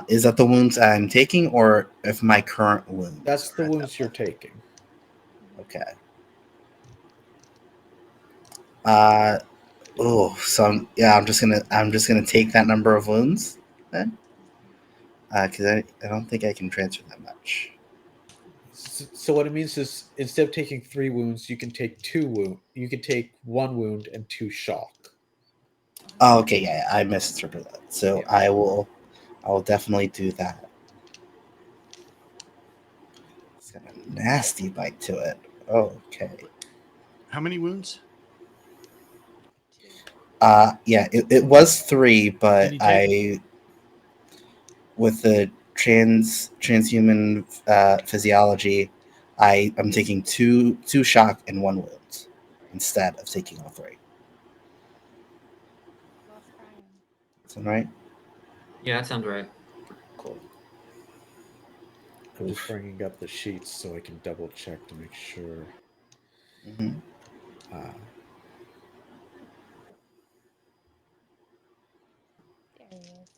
B: Is that the wounds I'm taking, or if my current wounds?
A: That's the
B: are at
A: wounds
B: that
A: you're
B: level?
A: taking.
B: Okay. So I'm just gonna take that number of wounds then, because I don't think I can transfer that much.
A: So what it means is instead of taking 3 wounds, you can take 2 wound. You can take 1 wound and 2 shock.
B: Oh, okay, yeah, I misinterpreted that. So
A: Yeah.
B: I will definitely do that. It's got a nasty bite to it. Okay.
E: How many wounds?
B: Yeah, it was 3, but
E: Can you take-
B: with the transhuman physiology, I'm taking two shock and 1 wound instead of taking all 3.
D: Lost Bryan.
B: Sound right?
C: Yeah, that sounds right.
A: Cool. I'm just bringing up the sheets so I can double check to make sure.
B: Mm-hmm.
D: There he is.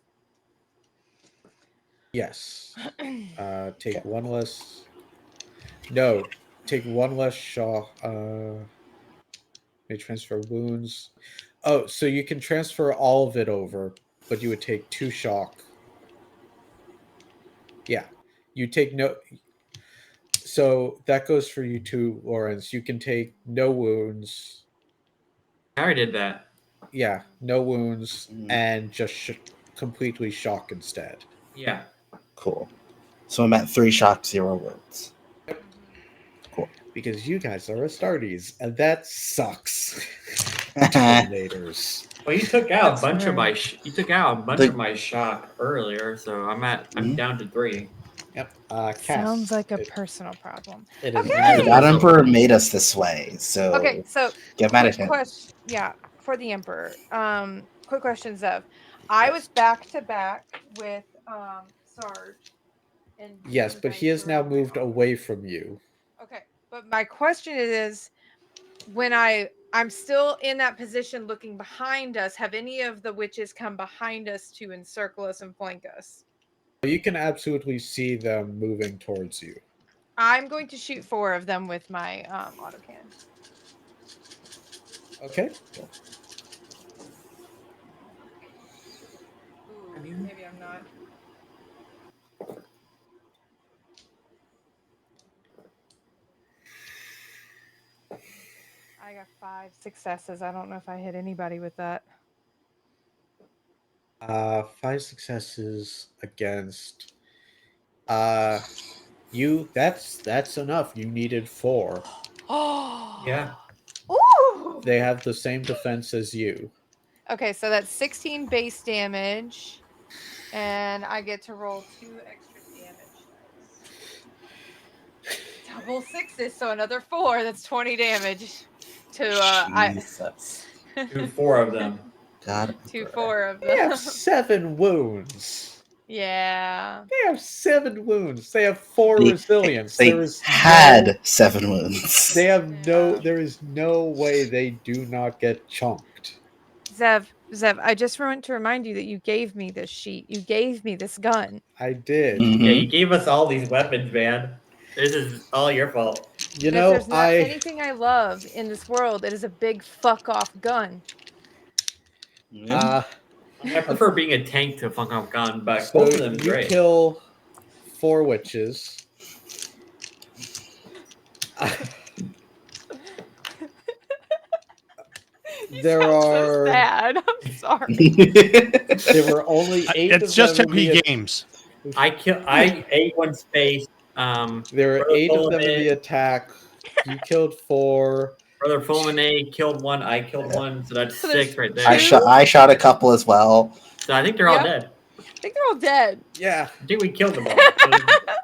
A: Yes. Take
B: Okay.
A: 1 less. No, take 1 less shock. May transfer wounds. Oh, so you can transfer all of it over, but you would take 2 shock. Yeah, you take no. So that goes for you too, Lawrence. You can take no wounds.
C: I already did that.
A: Yeah, no wounds,
B: Mhm.
A: and just completely shock instead.
C: Yeah.
B: Cool. So I'm at 3 shock, 0 wounds. Cool.
A: Because you guys are Astartes, and that sucks. Terminators.
C: Well, you took out
D: That's
C: a bunch of my
D: right.
C: you took out a bunch
B: The-
C: of my shock earlier, so I'm
B: Mhm.
C: down to 3.
A: Yep.
D: Sounds
A: Cass.
D: like a personal problem.
A: It is
D: Okay.
C: It is
B: The
C: a
B: God
C: personal
B: Emperor
C: problem.
B: made us this way, so
D: Okay, so
B: get mad at
D: quick
B: him.
D: question. Yeah, for the Emperor. Quick question, Zev. I
A: Yes.
D: was back to back with Sarge, and
A: Yes,
D: you
A: but
D: guys
A: he has
D: were
A: now
D: on my
A: moved
D: off.
A: away from you.
D: Okay, but my question is, when I'm still in that position looking behind us, have any of the witches come behind us to encircle us and flank us?
A: You can absolutely see them moving towards you.
D: I'm going to shoot 4 of them with my autocan.
A: Okay.
D: Ooh, maybe I'm not. I got 5 successes. I don't know if I hit anybody with that.
A: 5 successes against you. That's enough. You needed 4.
D: Oh.
C: Yeah.
D: Ooh.
A: They have the same defense as you.
D: Okay, so that's 16 base damage, and I get to roll 2 extra damage dice. Double 6s, so another 4. That's 20 damage.
B: Jesus.
C: To 4 of them.
B: God
D: to
B: Emperor.
D: 4 of
A: They
D: them.
A: have 7 wounds.
D: Yeah.
A: They have 7 wounds. They have 4
B: They-
A: resilience.
B: They
A: There is
B: had 7 wounds.
A: They have
D: Yeah.
A: There is no way they do not get chunked.
D: Zev, I just want to remind you that you gave me this sheet. You gave me this gun.
A: I did.
B: Mhm.
C: Yeah, you gave us all these weapons, man. This is all your fault.
A: You
D: And if
A: know,
D: there's not anything I love in this world, it is a big fuck off gun.
B: Yeah.
C: I prefer being a tank to a funk off gun, but
A: So
C: both of them
A: you
C: great.
A: kill 4 witches.
D: You
A: There
D: sound so
A: are
D: sad. I'm sorry.
A: there were only 8
E: It's
A: of
E: just
A: them
E: how
A: in
E: he
A: the
E: games.
C: I ate one space.
A: there are
C: Brother
A: 8 of them in
C: Fulminate-
A: the attack. You killed 4.
C: Brother Fulminate killed one. I killed one. So that's
D: So there's
C: 6 right there.
B: I shot a couple as well.
C: So I think they're all
D: Yep.
C: dead.
D: I think they're all dead.
A: Yeah.
C: I think we killed them all. So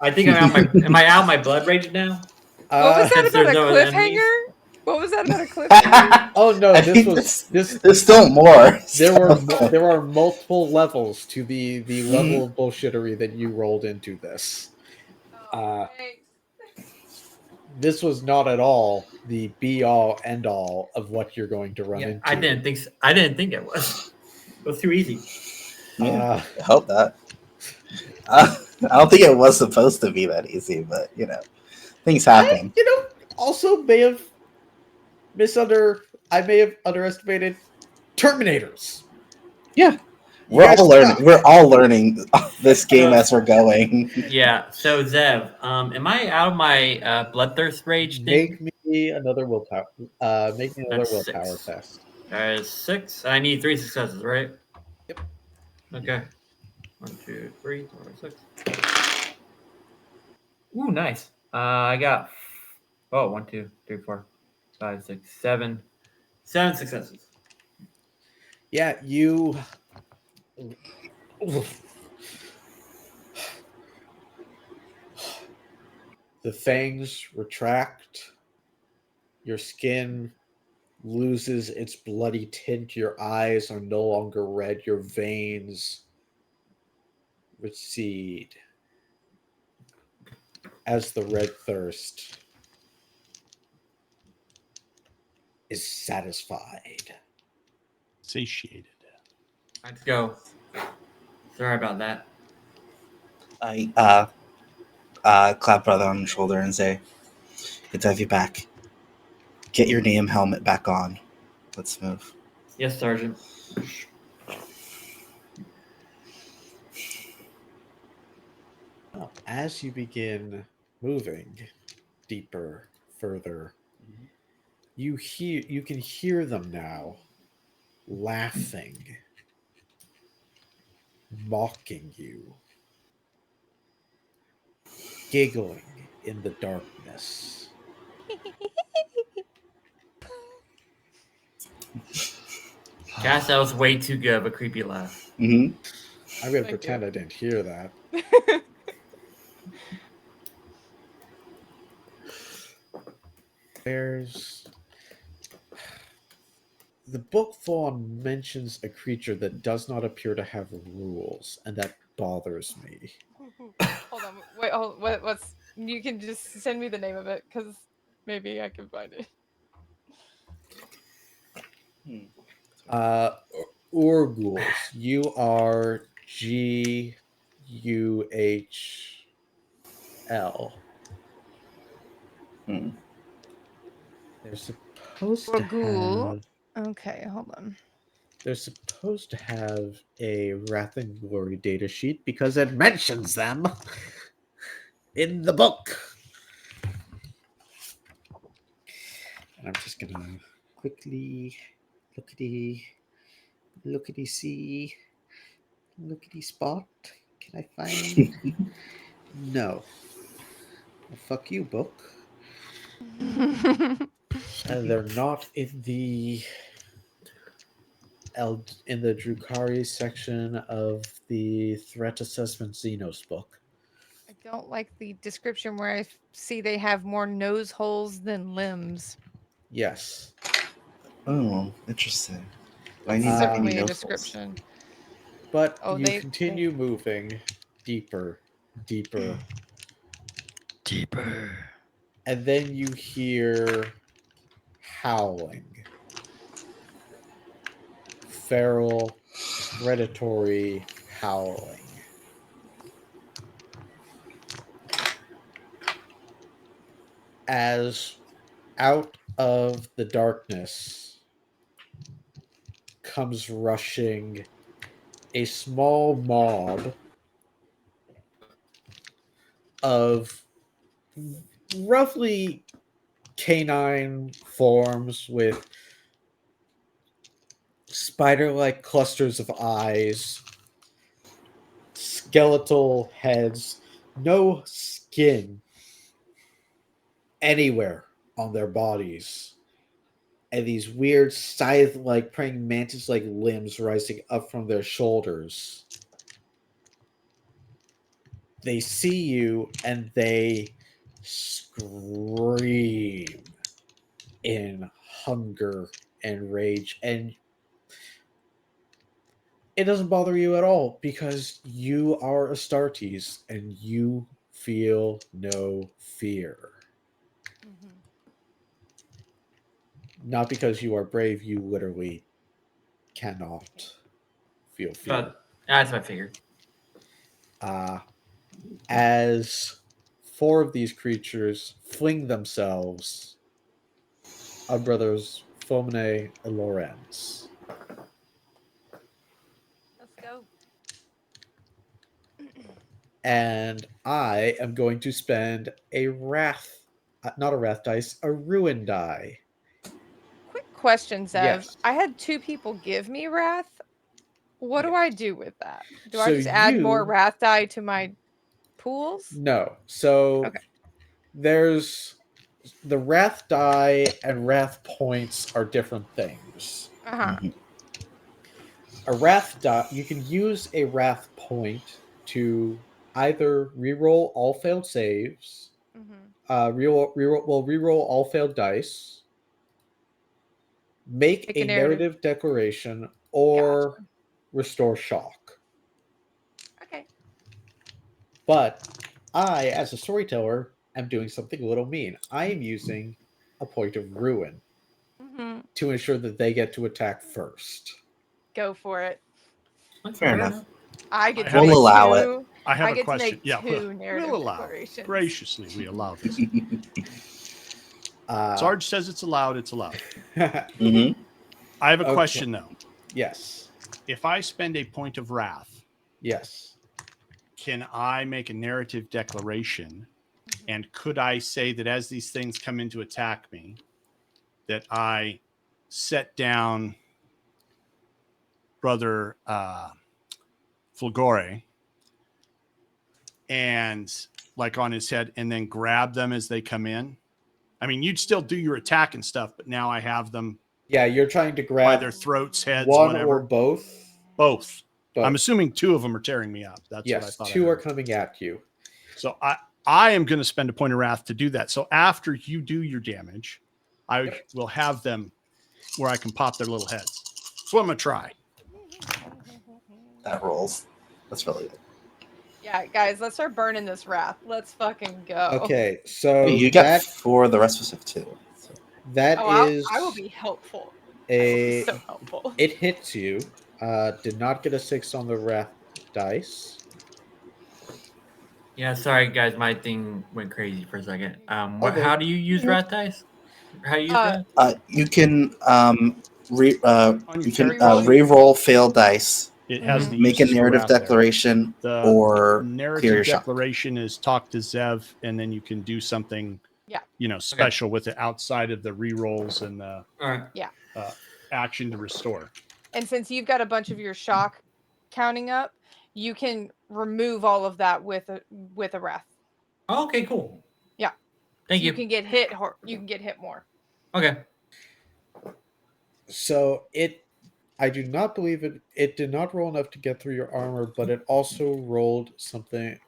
C: I think am I out my blood rage now?
D: What was that
C: Since
D: about a
C: there's no enemies?
D: cliffhanger? What was that about a cliffhanger?
A: Oh no,
B: I
A: this
B: think
A: was this
B: there's still more.
A: there are multiple levels to the level of bullshittery that you rolled into this.
D: Thanks.
A: This was not at all the be all end all of what you're going to run
C: Yeah,
A: into.
C: I didn't think so. I didn't think it was. It was too easy.
B: Yeah, I hope that. I don't think it was supposed to be that easy, but things happen.
A: Also I may have underestimated Terminators.
B: Yeah,
A: You guys suck.
B: We're all learning this game as we're going.
C: Yeah. So Zev, am I out of my bloodthirst rage thing?
A: Make me another willpower. Make me another
C: That's
A: willpower
C: 6.
A: test.
C: That is 6. I need 3 successes, right?
A: Yep.
C: Okay. 1, 2, 3, 4, 6. Ooh, nice. I got 1, 2, 3, 4, 5, 6, 7. 7 successes.
A: Yeah, you. The fangs retract. Your skin loses its bloody tint. Your eyes are no longer red. Your veins recede as the red thirst is satisfied.
E: Satiated.
C: Let's go. Sorry about that.
B: I clap brother on the shoulder and say, "Good to have you back. Get your name helmet back on. Let's move."
C: Yes, Sergeant.
A: as you begin moving deeper, further, you can hear them now laughing, mocking you, giggling in the darkness.
C: Cass, that was way too good of a creepy laugh.
B: Mm-hmm.
A: I'm going to
D: Thank
A: pretend
D: you.
A: I didn't hear that. The book Fawn mentions a creature that does not appear to have rules, and that bothers me.
D: Hold on. Wait. What's? You can just send me the name of it because maybe I can find it.
A: Urguls. Urguhl.
B: Hmm.
A: They're supposed
D: Or
A: to
D: ghoul.
A: have.
D: Okay, hold on.
A: They're supposed to have a Wrath and Glory data sheet because it mentions them in the book. And I'm just gonna quickly lookity see, lookity spot. Can I find? No. Well, fuck you, book. They're not in the Drukari section of the Threat Assessment Xenos book.
D: I don't like the description where I see they have more nose holes than limbs.
A: Yes.
B: Oh, interesting. I
D: That's
B: need that many
D: certainly a
B: nose holes.
D: description.
A: But
D: Oh,
A: you
D: they
A: continue moving deeper, deeper,
E: Deeper.
A: and then you hear howling. Feral, predatory howling. As out of the darkness comes rushing a small mob of roughly canine forms with spider-like clusters of eyes, skeletal heads, no skin anywhere on their bodies, and these weird scythe-like praying mantis-like limbs rising up from their shoulders. They see you and they scream in hunger and rage, and it doesn't bother you at all because you are Astartes and you feel no fear.
D: Mhm.
A: Not because you are brave, you literally cannot feel fear.
C: But that's what I figured.
A: As 4 of these creatures fling themselves on brothers Fomine and Lorenz.
D: Let's go.
A: And I am going to spend a wrath, not a wrath dice, a ruin die.
D: Quick question, Zev.
A: Yes.
D: I had 2 people give me wrath. What do
A: Yes.
D: I do with that? Do I
A: So
D: just add more
A: you-
D: wrath die to my pools?
A: No. So
D: Okay.
A: there's the wrath die and wrath points are different things.
D: Uh-huh.
B: Mhm.
A: A wrath die, you can use a wrath point to either reroll all failed saves,
D: Mhm.
A: reroll all failed dice, make
D: Make
A: a
D: a narrative.
A: narrative declaration, or
D: Gotcha.
A: restore shock.
D: Okay.
A: But I, as a storyteller, am doing something a little mean. I am using a point of ruin
D: Mhm.
A: to ensure that they get to attack first.
D: Go for it.
B: Fair enough.
D: I get
E: I
D: to
E: have
B: We'll
D: make
E: a-
B: allow it.
D: 2.
E: I have
D: I
E: a
D: get to
E: question.
D: make
E: Yeah,
D: 2 narrative
E: we'll allow.
D: declarations.
E: Graciously, we allow this.
A: Uh,
E: Sarge says it's allowed. It's allowed.
B: Mm-hmm.
E: I have a
A: Okay.
E: question though.
A: Yes.
E: If I spend a point of wrath,
A: Yes.
E: can I make a narrative declaration? And could I say that as these things come in to attack me, that I set down Brother Fulgore and like on his head and then grab them as they come in? I mean, you'd still do your attack and stuff, but now I have them
A: Yeah, you're trying to
E: by
A: grab
E: their throats, heads,
A: one
E: whatever.
A: or both.
E: Both.
A: Both.
E: I'm assuming 2 of them are tearing me up. That's what I
A: Yes,
E: thought.
A: 2 are coming at you.
E: So I am going to spend a point of wrath to do that. So after you do your damage, I will have them where I can pop their little heads. So I'm going to try.
B: That rolls. That's really good.
D: Yeah, guys, let's start burning this wrath. Let's fucking go.
A: Okay, so
B: You got 4, the rest of us have 2. So.
A: That is
D: I will be helpful.
A: a
D: So helpful.
A: It hits you. Did not get a 6 on the wrath dice.
C: Yeah, sorry guys, my thing went crazy for a second.
A: Okay.
C: How do you use wrath dice? How do you use wrath?
B: You can
D: Reroll?
B: re-roll failed dice.
E: It has the
B: Make a
E: uses for
B: narrative
E: wrath there.
B: declaration
E: The
B: or clear
E: narrative
B: your shock.
E: declaration is talk to Zev, and then you can do something,
D: Yeah.
E: special with it outside of the rerolls and the
C: All right.
E: action to restore.
D: And since you've got a bunch of your shock counting up, you can remove all of that with a wrath.
C: Oh, okay, cool.
D: Yeah.
C: Thank you.
D: You can get hit. You can get hit more.
C: Okay.
A: So I do not believe it did not roll enough to get through your armor, but it also rolled something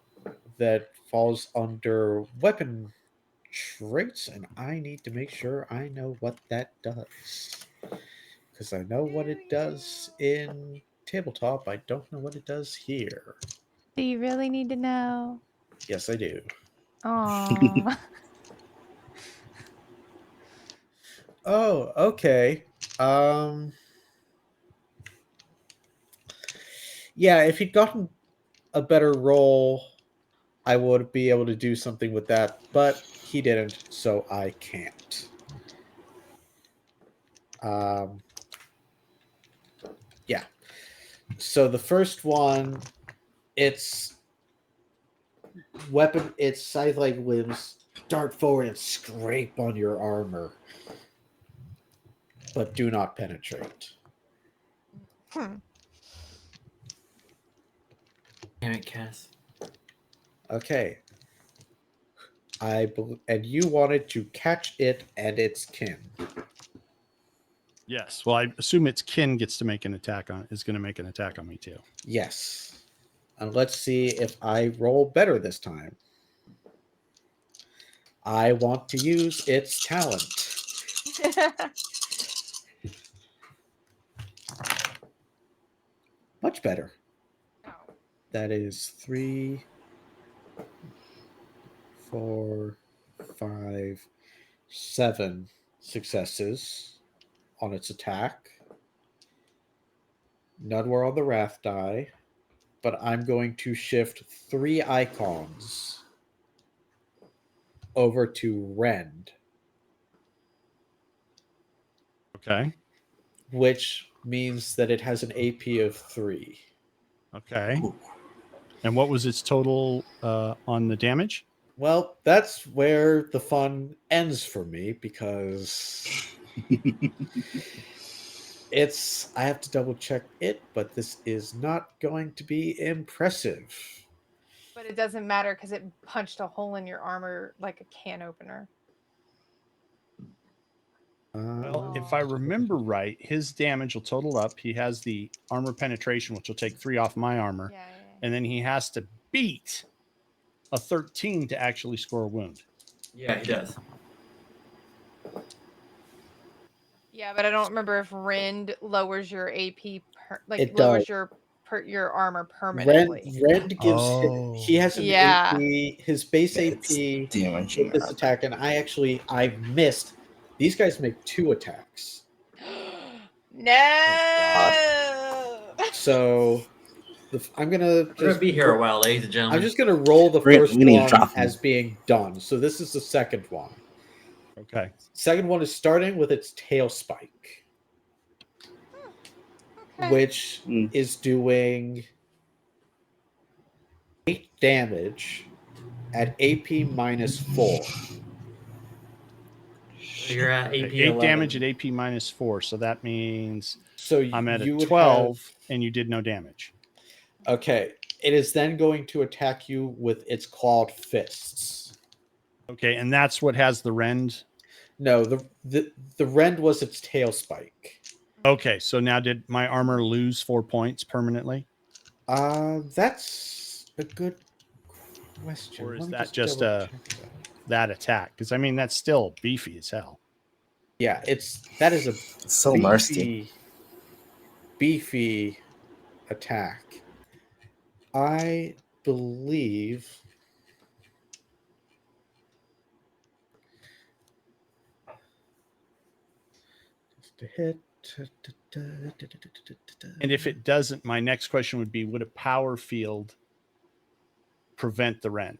A: that falls under weapon traits, and I need to make sure I know what that does. Because I know what it does in tabletop. I don't know what it does here.
D: Do you really need to know?
A: Yes, I do.
D: Aww.
A: Oh, okay. Yeah, if he'd gotten a better roll, I would be able to do something with that, but he didn't, so I can't. Yeah. So the first one, its scythe-like limbs dart forward and scrape on your armor, but do not penetrate.
C: Damn it, Cass.
A: Okay. And you wanted to catch it and its kin.
E: Yes. Well, I assume its kin gets to make an attack is going to make an attack on me too.
A: Yes. And let's see if I roll better this time. I want to use its talent. Much better. That is 3, 4, 5, 7 successes on its attack. None were on the wrath die, but I'm going to shift 3 icons over to Rend.
E: Okay.
A: Which means that it has an AP of 3.
E: Okay. And what was its total on the damage?
A: Well, that's where the fun ends for me, because I have to double check it, but this is not going to be impressive.
D: But it doesn't matter because it punched a hole in your armor like a can opener.
E: Well, if I remember right, his damage will total up. He has the armor penetration, which will take 3 off my armor.
D: Yeah.
E: And then he has to beat a 13 to actually score a wound.
C: Yeah, he does.
D: Yeah, but I don't remember if Rend lowers your AP,
A: It
D: lowers
A: does.
D: your armor permanently.
A: Rend gives he has an
D: Yeah.
A: AP, his base
B: It's
A: AP
B: damaging
A: with this
B: armor.
A: attack, and I missed. These guys make 2 attacks.
D: No.
A: So I'm gonna
C: We're gonna be here a while, ladies and gentlemen.
A: I'm just gonna roll the
B: We
A: first
B: need to
A: one
B: drop them.
A: as being done. So this is the second one.
E: Okay.
A: Second one is starting with its tail spike,
D: Okay.
A: which is doing 8 damage at AP -4.
C: So you're at AP
E: 8
C: 11.
E: damage at AP -4. So that means
A: So
E: I'm at a
A: you would
E: 12
A: have.
E: and you did no damage.
A: Okay. It is then going to attack you with its clawed fists.
E: Okay, and that's what has the rend.
A: No, the rend was its tail spike.
E: Okay, so now did my armor lose 4 points permanently?
A: That's a good question.
E: Or is
A: Let me
E: that just
A: double-check
E: that attack? Because I mean that's still beefy as hell.
A: Yeah, that is a
B: It's so mercy.
A: beefy attack. I believe just to hit.
E: And if it doesn't, my next question would be: would a power field prevent the rend?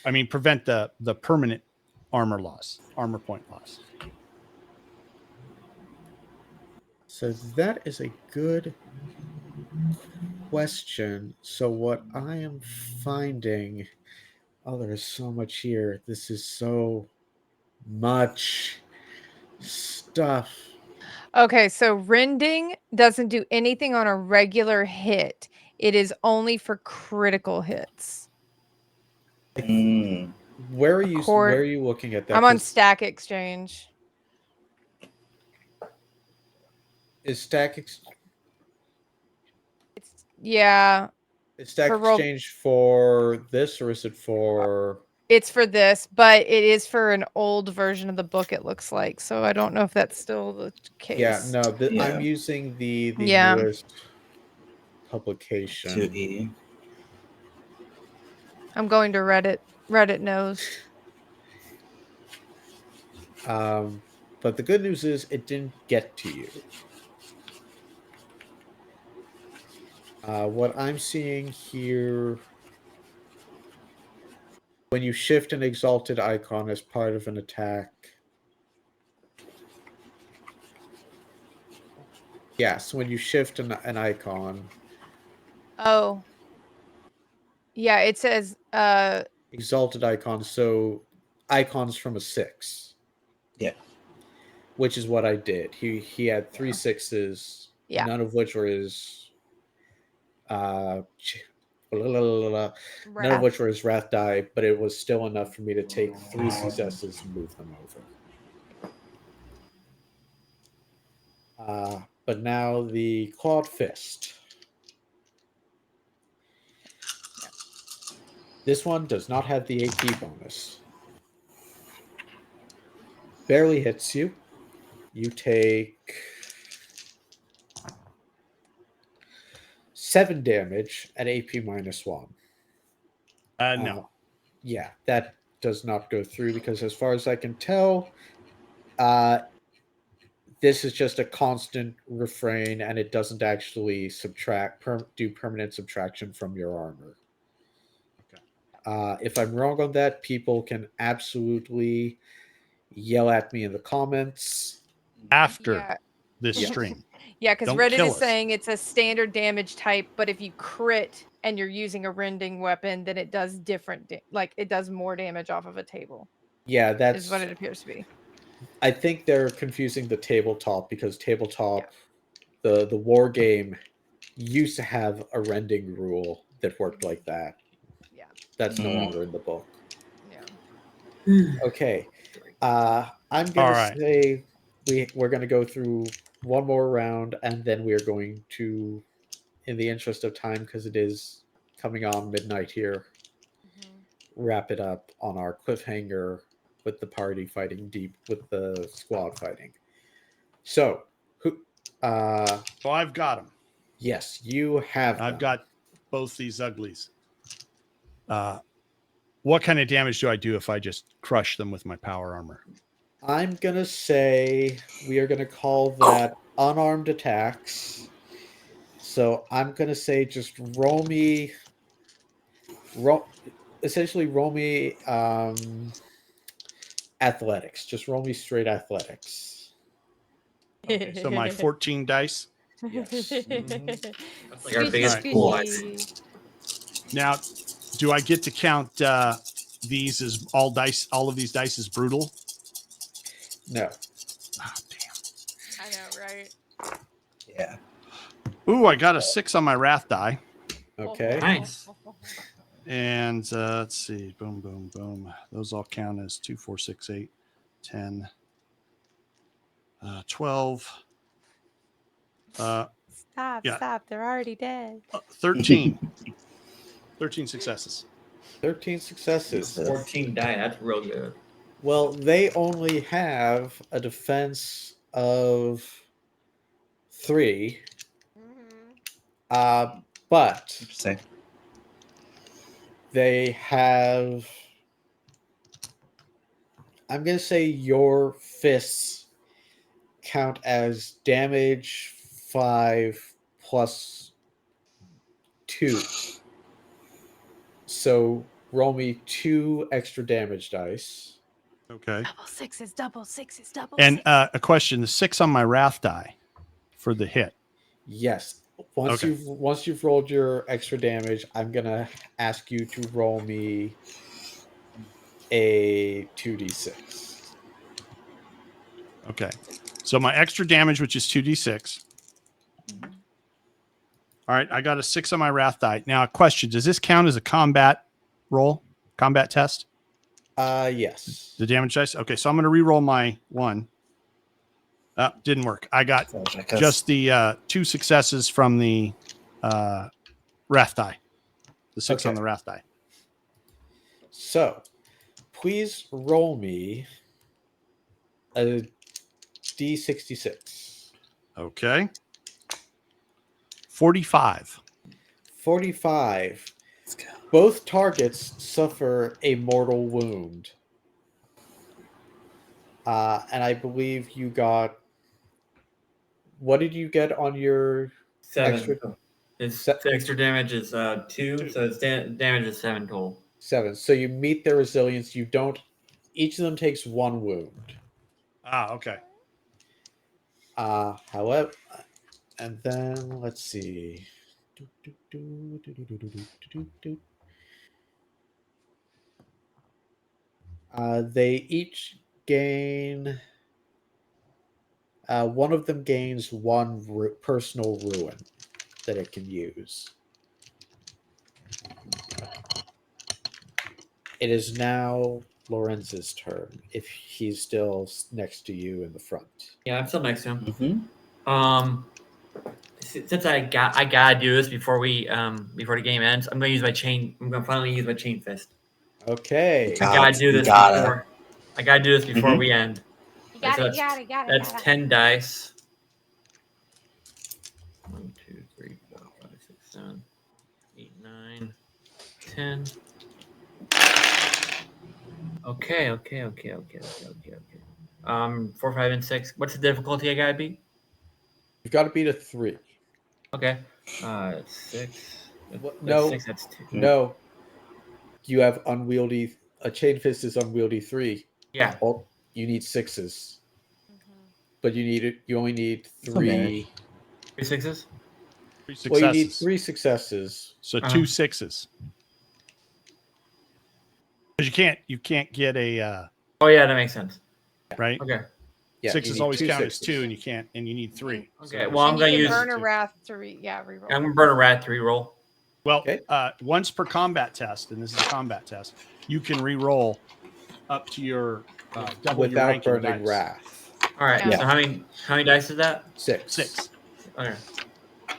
E: I mean, prevent the permanent armor point loss.
A: So that is a good question. So what I am finding, there is so much here. This is so much stuff.
D: Okay, so rending doesn't do anything on a regular hit. It is only for critical hits.
B: Mm.
A: Where are you looking at that?
D: I'm on Stack Exchange.
A: Is Stack
D: Yeah.
A: Is Stack
D: For roll-
A: Exchange for this, or is it for?
D: It's for this, but it is for an old version of the book, it looks like. So I don't know if that's still the case.
A: Yeah, no.
B: Yeah.
A: I'm using the
D: Yeah.
A: newest publication.
B: 2E.
D: I'm going to Reddit. Reddit knows.
A: But the good news is it didn't get to you. What I'm seeing here, when you shift an exalted icon as part of an attack. Yes, when you shift an icon.
D: Oh. Yeah, it says
A: Exalted icon, so icons from a 6.
B: Yeah.
A: Which is what I did. He had 3 6s, none of which were his none of which were his wrath die, but it was still enough for me to take 3 successes and move them over. But now the clawed fist. This one does not have the AP bonus. Barely hits you. You take 7 damage at AP -1.
E: No.
A: Yeah, that does not go through because as far as I can tell, this is just a constant refrain and it doesn't actually do permanent subtraction from your armor. If I'm wrong on that, people can absolutely yell at me in the comments.
E: After this stream.
D: Yeah, because
E: Don't
D: Reddit
E: kill
D: is
E: us.
D: saying it's a standard damage type, but if you crit and you're using a rending weapon, then it does different, it does more damage off of a table.
A: Yeah, that's
D: is what it appears to be.
A: I think they're confusing the tabletop because tabletop, the war game, used to have a rending rule that worked like that.
D: Yeah.
A: That's no longer in the book.
D: Yeah.
A: Okay. I'm gonna say we're gonna go through one more round and then we're going to, in the interest of time, because it is coming on midnight here, wrap it up on our cliffhanger with the party fighting deep with the squad fighting. So who
E: So I've got them.
A: Yes, you have
E: I've
A: them.
E: got both these uglies. What kind of damage do I do if I just crush them with my power armor?
A: I'm gonna say we are gonna call that unarmed attacks. So I'm gonna say just essentially roll me athletics. Just roll me straight athletics.
E: Okay, so my 14 dice.
A: Yes.
C: That's like our biggest pool, I think.
E: Now, do I get to count these as all dice? All of these dice as brutal?
A: No.
E: Oh, damn.
D: I know, right?
B: Yeah.
E: Ooh, I got a 6 on my wrath die.
A: Okay.
C: Nice.
E: And let's see. Boom, boom, boom. Those all count as 2, 4, 6, 8, 10, 12. Yeah.
D: Stop. They're already dead.
E: 13. 13 successes.
A: 13 successes.
C: 14 die. That's real good.
A: Well, they only have a defense of 3. But
B: Interesting.
A: they have, I'm going to say your fists count as damage 5 plus 2. So roll me 2 extra damage dice.
E: Okay.
D: Double sixes.
E: And a question: the 6 on my wrath die for the hit.
A: Yes. Once
E: Okay.
A: you've rolled your extra damage, I'm gonna ask you to roll me a 2d6.
E: Okay. So my extra damage, which is 2d6. All right. I got a 6 on my wrath die. Now, a question: does this count as a combat roll? Combat test?
A: Yes.
E: The damage dice? Okay. So I'm going to re-roll my 1. Didn't work. I got just the 2 successes from the wrath die. The 6
A: Okay.
E: on the wrath die.
A: So, please roll me a d66.
E: Okay. 45.
A: 45.
B: Let's go.
A: Both targets suffer a mortal wound. And I believe you got. What did you get on your
C: 7.
A: extra?
C: The extra damage is 2, so it's damage is 7 total.
A: 7. So you meet their resilience. You don't. Each of them takes 1 wound.
E: Okay.
A: However, and then let's see. They each gain. One of them gains 1 personal ruin that it can use. It is now Lorenz's turn if he's still next to you in the front.
C: Yeah, I'm still next to him.
B: Mm-hmm.
C: Since I gotta do this before the game ends, I'm gonna finally use my chain fist.
A: Okay.
C: I gotta do this before. I gotta do this before we end.
D: You got it.
C: That's 10 dice. 1, 2, 3, 4, 5, 6, 7, 8, 9, 10. Okay. 4, 5, and 6. What's the difficulty I gotta beat?
A: You've got to beat a 3.
C: Okay. 6.
A: No.
C: 6. That's 2.
A: No. You have unwieldy. A chain fist is unwieldy 3.
C: Yeah.
A: You need 6s. But you only need 3.
C: 3 6s.
E: 3 successes.
A: Well, you need 3 successes.
E: So 2 6s. Because you can't get a
C: Oh yeah, that makes sense.
E: right.
C: Okay.
A: Yeah,
E: 6s always count as 2, and
A: sixes.
E: you need 3.
C: Okay.
E: So-
C: Well, I'm gonna use.
D: burn a wrath to reroll.
C: I'm gonna burn a rat to reroll.
E: Well,
A: Okay.
E: Once per combat test, and this is a combat test, you can re-roll up to your double your
A: Without
E: ranking
A: burning
E: dice.
A: wrath.
C: All right.
D: Yeah.
C: So how many dice is that?
A: 6.
E: 6.
C: Okay.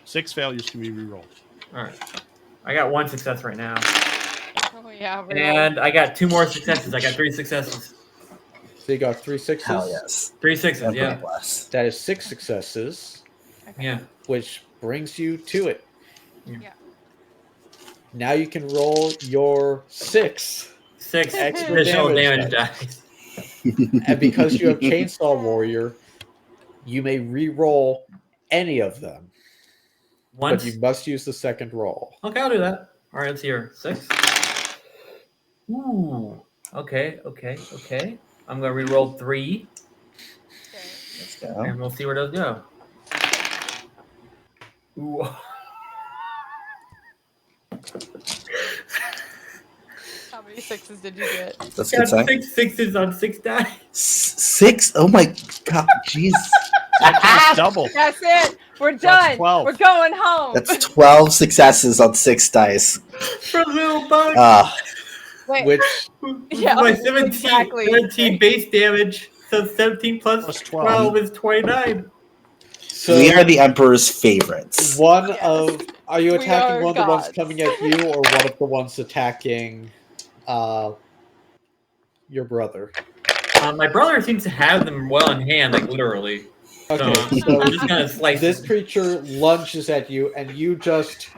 E: 6 failures can be re-rolled.
C: All right. I got 1 success right now,
D: Oh yeah.
C: and I got 2 more successes. I got 3 successes.
A: So you got 3 6s.
B: Hell yes.
C: 3 6s.
B: I'm
C: Yeah.
B: pretty blessed.
A: That is 6 successes,
C: Yeah.
A: which brings you to it.
D: Yeah.
A: Now you can roll your 6
C: 6
A: extra
C: additional
A: damage
C: damage dice.
A: And because you have Chainsaw Warrior, you may re-roll any of them,
C: Once.
A: but you must use the second roll.
C: Okay, I'll do that. All right, let's hear 6. Ooh. Okay. I'm gonna re-roll 3,
B: Let's go.
C: and we'll see where those go. Ooh.
D: many sixes did you get?
B: That's
C: Got
B: good sign.
C: 6 sixes on 6 die.
B: 6? Oh my god, jeez.
E: That's double.
D: That's it. We're
E: That's
D: done.
E: 12.
D: We're going home.
B: That's 12 successes on 6 dice.
C: For a little bug.
D: Wait,
A: Which
D: yeah,
C: My 17,
D: exactly.
C: 17 base damage. So 17 plus
E: Plus
C: 12 is 29.
A: so
B: We are the Emperor's favorites.
A: one
D: Yes.
A: of are you
D: We
A: attacking
D: are
A: one of the ones
D: gods.
A: coming at you or one of the ones attacking your brother?
C: My brother seems to have them well in hand, like literally.
A: Okay,
C: So
A: so
C: I'm just gonna slice
A: this
C: it.
A: creature lunges at you and you just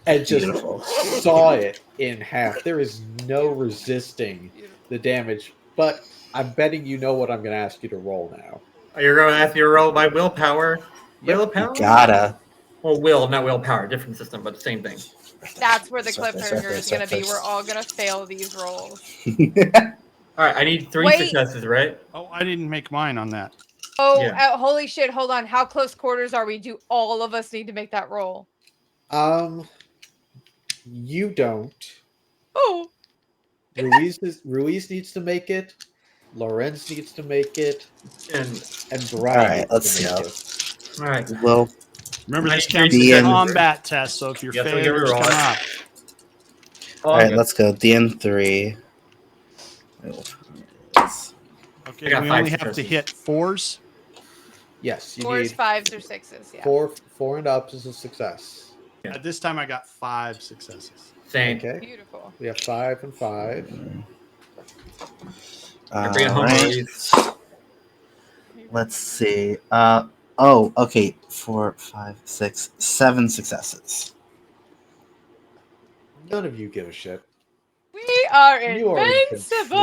A: and just
B: Beautiful.
A: saw it in half. There is no resisting the damage, but I'm betting you know what I'm going to ask you to roll now.
C: You're gonna have to roll my willpower.
A: Yep.
C: Willpower?
B: Gotta.
C: Well, will, not willpower. Different system, but same thing.
D: That's where the
B: That's right, that's right,
D: cliffhanger is
B: that's
D: going
B: right,
D: to be.
B: that's-
D: We're all going to fail these rolls.
C: All right, I need 3
D: Wait.
C: successes, right?
E: Oh, I didn't make mine on that.
D: Oh,
C: Yeah.
D: holy shit. Hold on. How close quarters are we? Do all of us need to make that roll?
A: You don't.
D: Oh.
A: Ruiz needs to make it. Lorenz needs to make it,
C: And
A: and Bryan
B: Alright,
A: needs
B: let's
A: to
B: see
A: make
B: how.
A: it.
C: all right.
B: Well,
E: Remember,
C: I
E: this
C: need three
E: counts as a
B: successes.
E: combat test, so if your
C: Yes, I'll give it a
E: failures
C: roll.
E: come up,
B: alright, let's go. DN3.
E: okay,
C: I got
E: we
C: 5
E: only have to
C: successes.
E: hit 4s.
A: Yes, you
D: 4s,
A: need
D: 5s, or 6s. Yeah.
A: four and up is a success.
C: Yeah.
E: At this time, I got 5 successes.
C: Same.
A: Okay,
D: Beautiful.
A: we have 5 and 5.
C: I bring it home
B: Alright.
C: always.
B: Let's see. Oh, okay. 4, 5, 6, 7 successes.
A: None of you give a shit.
D: We are
A: You are in
D: invincible.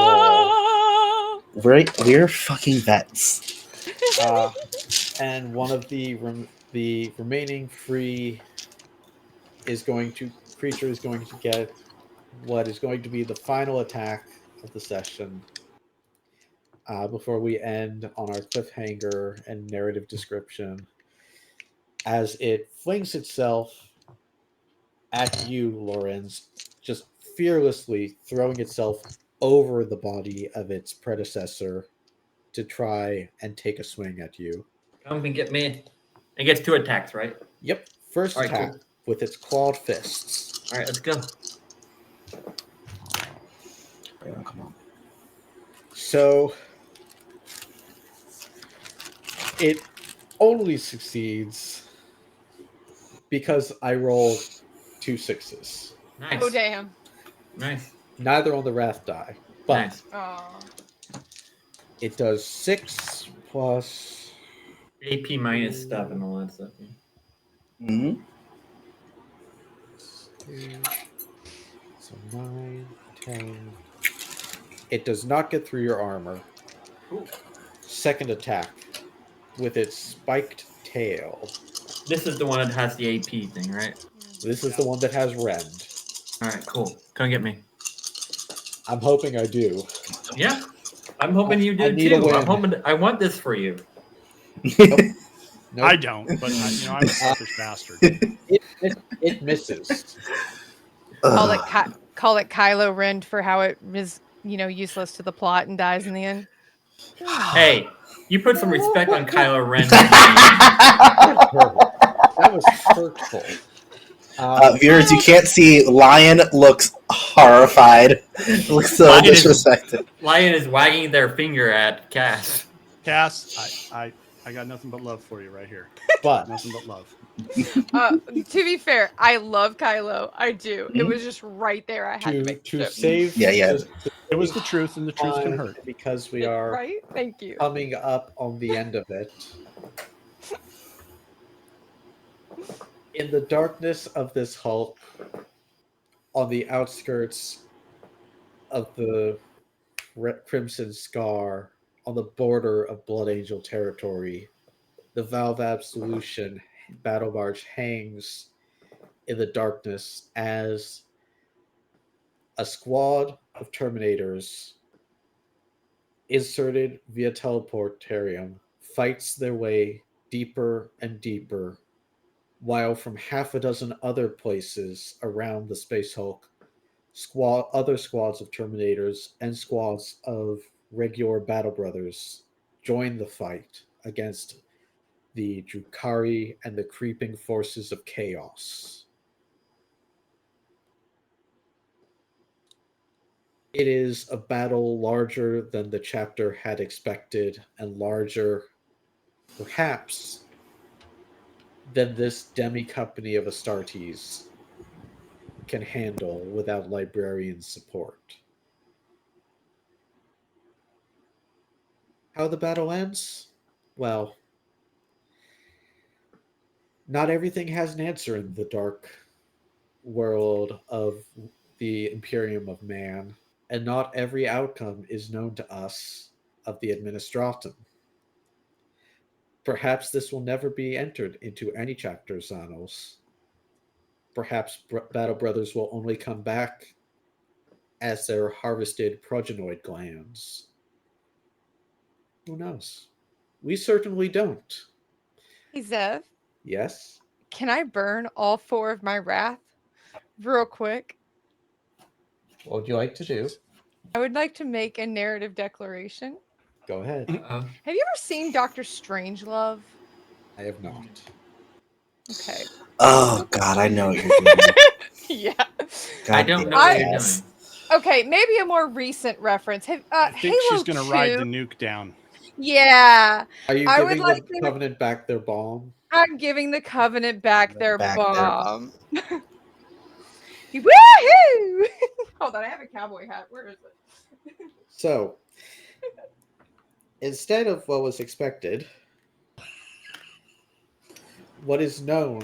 B: We're fucking vets.
A: And one of the remaining free creature is going to get what is going to be the final attack of the session. Before we end on our cliffhanger and narrative description, as it flings itself at you, Lorenz, just fearlessly throwing itself over the body of its predecessor to try and take a swing at you.
C: Come and get me. It gets 2 attacks, right?
A: Yep, first
C: All right,
A: attack
C: cool.
A: with its clawed fists.
C: All right, let's go.
B: Come on.
A: So it only succeeds because I rolled 2 6s.
C: Nice.
D: Oh, damn.
C: Nice.
A: Neither on the wrath die, but
C: Nice.
D: Oh.
A: it does 6 plus
C: AP minus stuff and all that stuff. Yeah.
B: Mm-hmm.
A: 3, so 9, 10. It does not get through your armor.
C: Ooh.
A: Second attack with its spiked tail.
C: This is the one that has the AP thing, right?
A: This is the one that has rend.
C: All right, cool. Come get me.
A: I'm hoping I do.
C: Yeah, I'm hoping you
A: I
C: do
A: need a
C: too. I'm
A: win.
C: hoping. I want this for you.
A: Nope.
E: I don't, but I'm a selfish bastard.
A: It misses.
D: Call it Kylo Ren for how it is, useless to the plot and dies in the end.
C: Hey, you put some respect on Kylo Ren.
A: That was hurtful.
B: Viewers, you can't see. Lion looks horrified. Looks so
C: Lion is-
B: disrespected.
C: Lion is wagging their finger at Cass.
E: Cass, I got nothing but love for you right here.
A: But
E: Nothing but love.
D: To be fair, I love Kylo. I do. It was just right there. I had to make
A: to
D: the joke.
A: save
B: Yeah.
E: It was the truth, and the truth can
A: time,
E: hurt.
A: because we are
D: Right? Thank you.
A: coming up on the end of it. In the darkness of this hulk, on the outskirts of the Crimson Scar, on the border of Blood Angel territory, the Valve Absolution battle barge hangs in the darkness as a squad of Terminators inserted via teleportarium fights their way deeper and deeper, while from half a dozen other places around the Space Hulk, other squads of Terminators and squads of regular Battle Brothers join the fight against the Drukhari and the creeping forces of chaos. It is a battle larger than the chapter had expected, and larger, perhaps, than this demi-company of Astartes can handle without librarian support. How the battle ends? Well, not everything has an answer in the dark world of the Imperium of Man, and not every outcome is known to us of the Administratum. Perhaps this will never be entered into any chapter's annals. Perhaps Battle Brothers will only come back as their harvested progenoid glands. Who knows? We certainly don't.
D: Hey, Zev,
A: Yes?
D: can I burn all 4 of my wrath real quick?
A: What would you like to do?
D: I would like to make a narrative declaration.
A: Go ahead.
C: Uh-oh.
D: Have you ever seen Doctor Strangelove?
A: I have not.
D: Okay.
B: Oh God, I know what you're doing.
D: Yeah.
B: God
C: I don't
B: damn
C: know what
B: it,
C: you're
B: yes.
C: doing.
D: Okay, maybe a more recent reference. Have,
E: I think
D: Halo
E: she's going to
D: 2?
E: ride the nuke down.
D: Yeah.
A: Are you
D: I would
A: giving
D: like
A: the
D: to.
A: Covenant back their bomb?
D: I'm giving the Covenant back their
B: Back
D: bomb. Woohoo! Hold on, I have a cowboy hat. Where is it?
A: So, instead of what was expected, what is known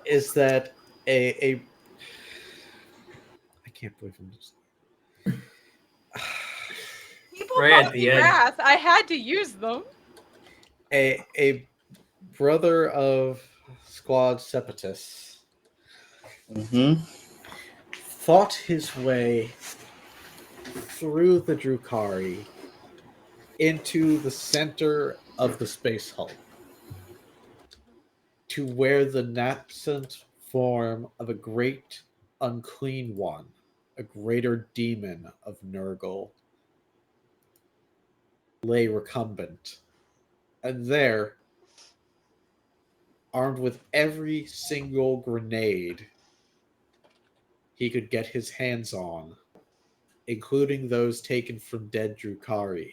A: is that I can't believe I'm just
D: People
C: Right
D: bought
C: at the
D: me
C: edge.
D: wrath. I had to use them.
A: a brother of Squad Sepatus
B: Mm-hmm.
A: fought his way through the Drukhari into the center of the Space Hulk, to where the nascent form of a great unclean one, a greater demon of Nurgle, lay recumbent. And there, armed with every single grenade he could get his hands on, including those taken from dead Drukhari,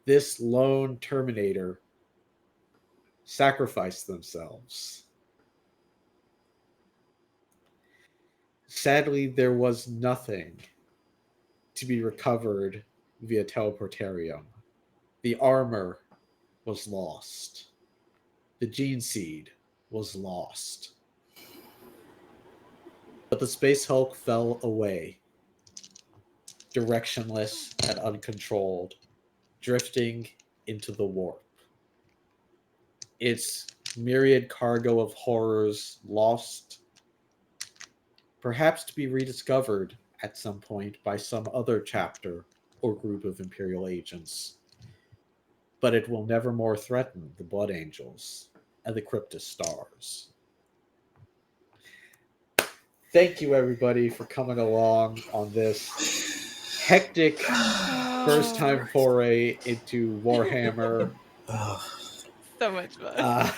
A: this lone Terminator sacrificed themselves. Sadly, there was nothing to be recovered via teleportarium. The armor was lost. The gene seed was lost. But the Space Hulk fell away, directionless and uncontrolled, drifting into the warp. Its myriad cargo of horrors lost, perhaps to be rediscovered at some point by some other chapter or group of Imperial agents. But it will never more threaten the Blood Angels and the Cryptus Stars. Thank you, everybody, for coming along on this hectic first-time foray into Warhammer.
D: So much fun.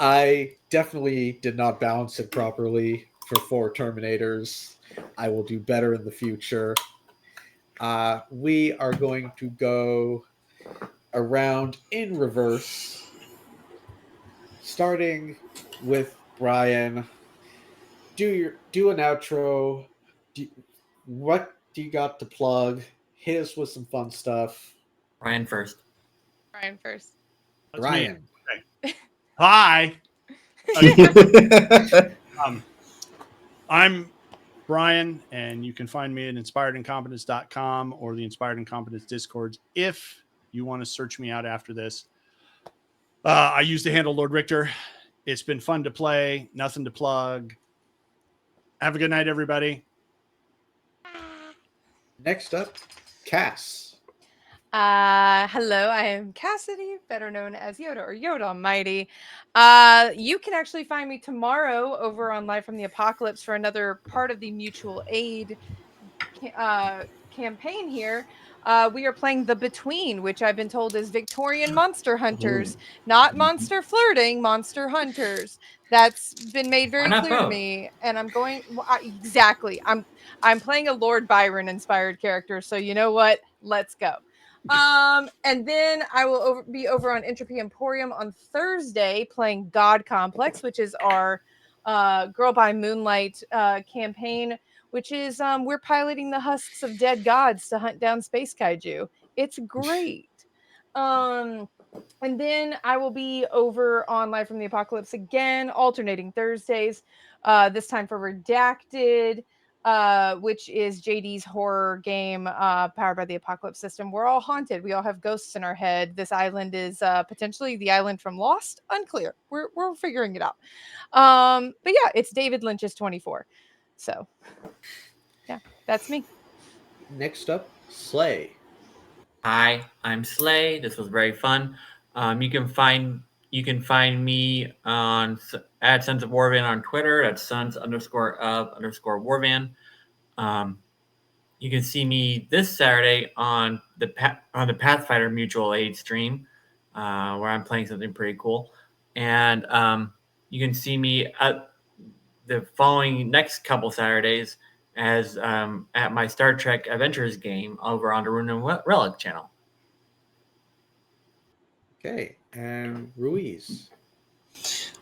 A: I definitely did not balance it properly for 4 Terminators. I will do better in the future. We are going to go around in reverse, starting with Bryan. Do an outro. What do you got to plug? Hit us with some fun stuff.
C: Bryan first.
D: Bryan first.
E: That's
A: Bryan.
E: me. Okay. Hi. I'm Bryan, and you can find me at inspiredincompetence.com or the Inspired Incompetence Discords if you want to search me out after this. I use the handle Lord Richter. It's been fun to play. Nothing to plug. Have a good night, everybody.
A: Next up, Cass.
D: Hello, I am Cassidy, better known as Yoda or Yoda Almighty. You can actually find me tomorrow over on Live from the Apocalypse for another part of the Mutual Aid campaign here. We are playing The Between, which I've been told is Victorian monster hunters, not monster flirting, monster hunters. That's been made very
C: not
D: clear to
C: both?
D: me, and I'm going exactly. I'm playing a Lord Byron inspired character, so you know what? Let's go. And then I will be over on Entropy Emporium on Thursday playing God Complex, which is our Girl by Moonlight campaign, which is we're piloting the husks of dead gods to hunt down space kaiju. It's great. And then I will be over on Live from the Apocalypse again, alternating Thursdays, this time for Redacted, which is JD's horror game powered by the Apocalypse system. We're all haunted. We all have ghosts in our head. This island is potentially the island from Lost. Unclear. We're figuring it out. But yeah, it's David Lynch's 24. So yeah, that's me.
A: Next up, Slay.
C: Hi, I'm Slay. This was very fun. You can find me on at Sons of Warvan on Twitter. That's sons_of_warvan. You can see me this Saturday on the Pathfinder Mutual Aid stream, where I'm playing something pretty cool. And you can see me at the following next couple Saturdays as at my Star Trek Adventures game over on the Rune and Relic channel.
A: Okay, and Ruiz.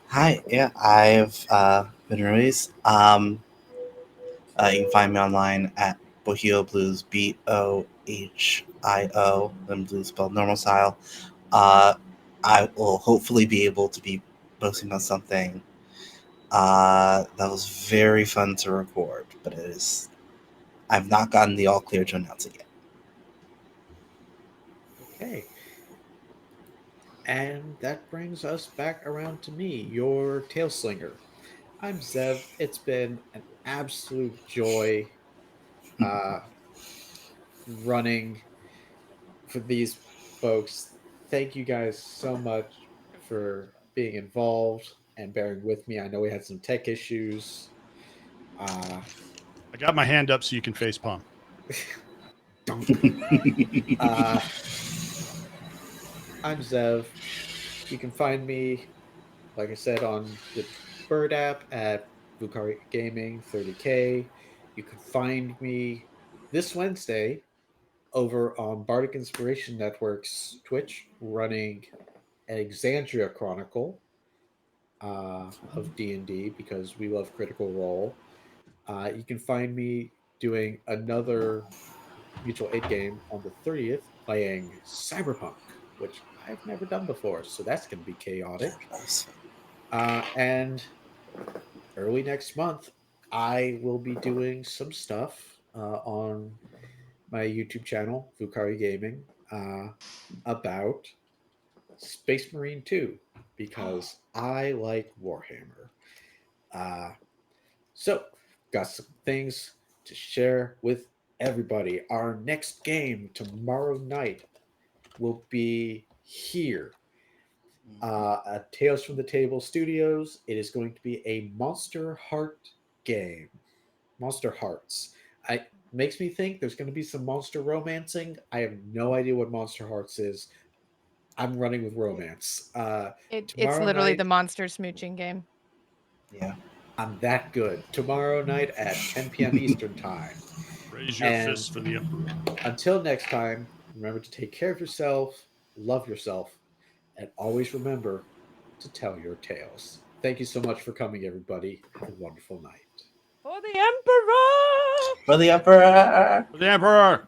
B: Hi, yeah, I've been Ruiz. You can find me online at Bohio Blues, BOHIO, then blues spelled normal style. I will hopefully be able to be posting on something that was very fun to record, but I've not gotten the all clear to announce it yet.
A: Okay. And that brings us back around to me, your tail slinger. I'm Zev. It's been an absolute joy uh, running for these folks. Thank you guys so much for being involved and bearing with me. I know we had some tech issues.
E: I got my hand up so you can face palm.
A: I'm Zev. You can find me, like I said, on the Bird app at Vukari Gaming 30K. You can find me this Wednesday over on Bardic Inspiration Network's Twitch running an Exandria Chronicle of D&D because we love Critical Role. You can find me doing another mutual aid game on the 30th playing Cyberpunk, which I've never done before, so that's going to be chaotic. And early next month, I will be doing some stuff on my YouTube channel, Vukari Gaming, about Space Marine 2 because I like Warhammer. So, got some things to share with everybody. Our next game tomorrow night will be here at Tales from the Table Studios. It is going to be a Monster Heart game. Monster Hearts. I makes me think there's going to be some monster romancing. I have no idea what Monster Hearts is. I'm running with romance.
D: It's literally the monster smooching game.
B: Yeah.
A: I'm that good. Tomorrow night at 10 p.m. Eastern Time.
E: Raise your fist for the Emperor.
A: Until next time, remember to take care of yourself, love yourself, and always remember to tell your tales. Thank you so much for coming, everybody. Have a wonderful night.
D: For the Emperor!
B: For the Emperor!
E: For the Emperor!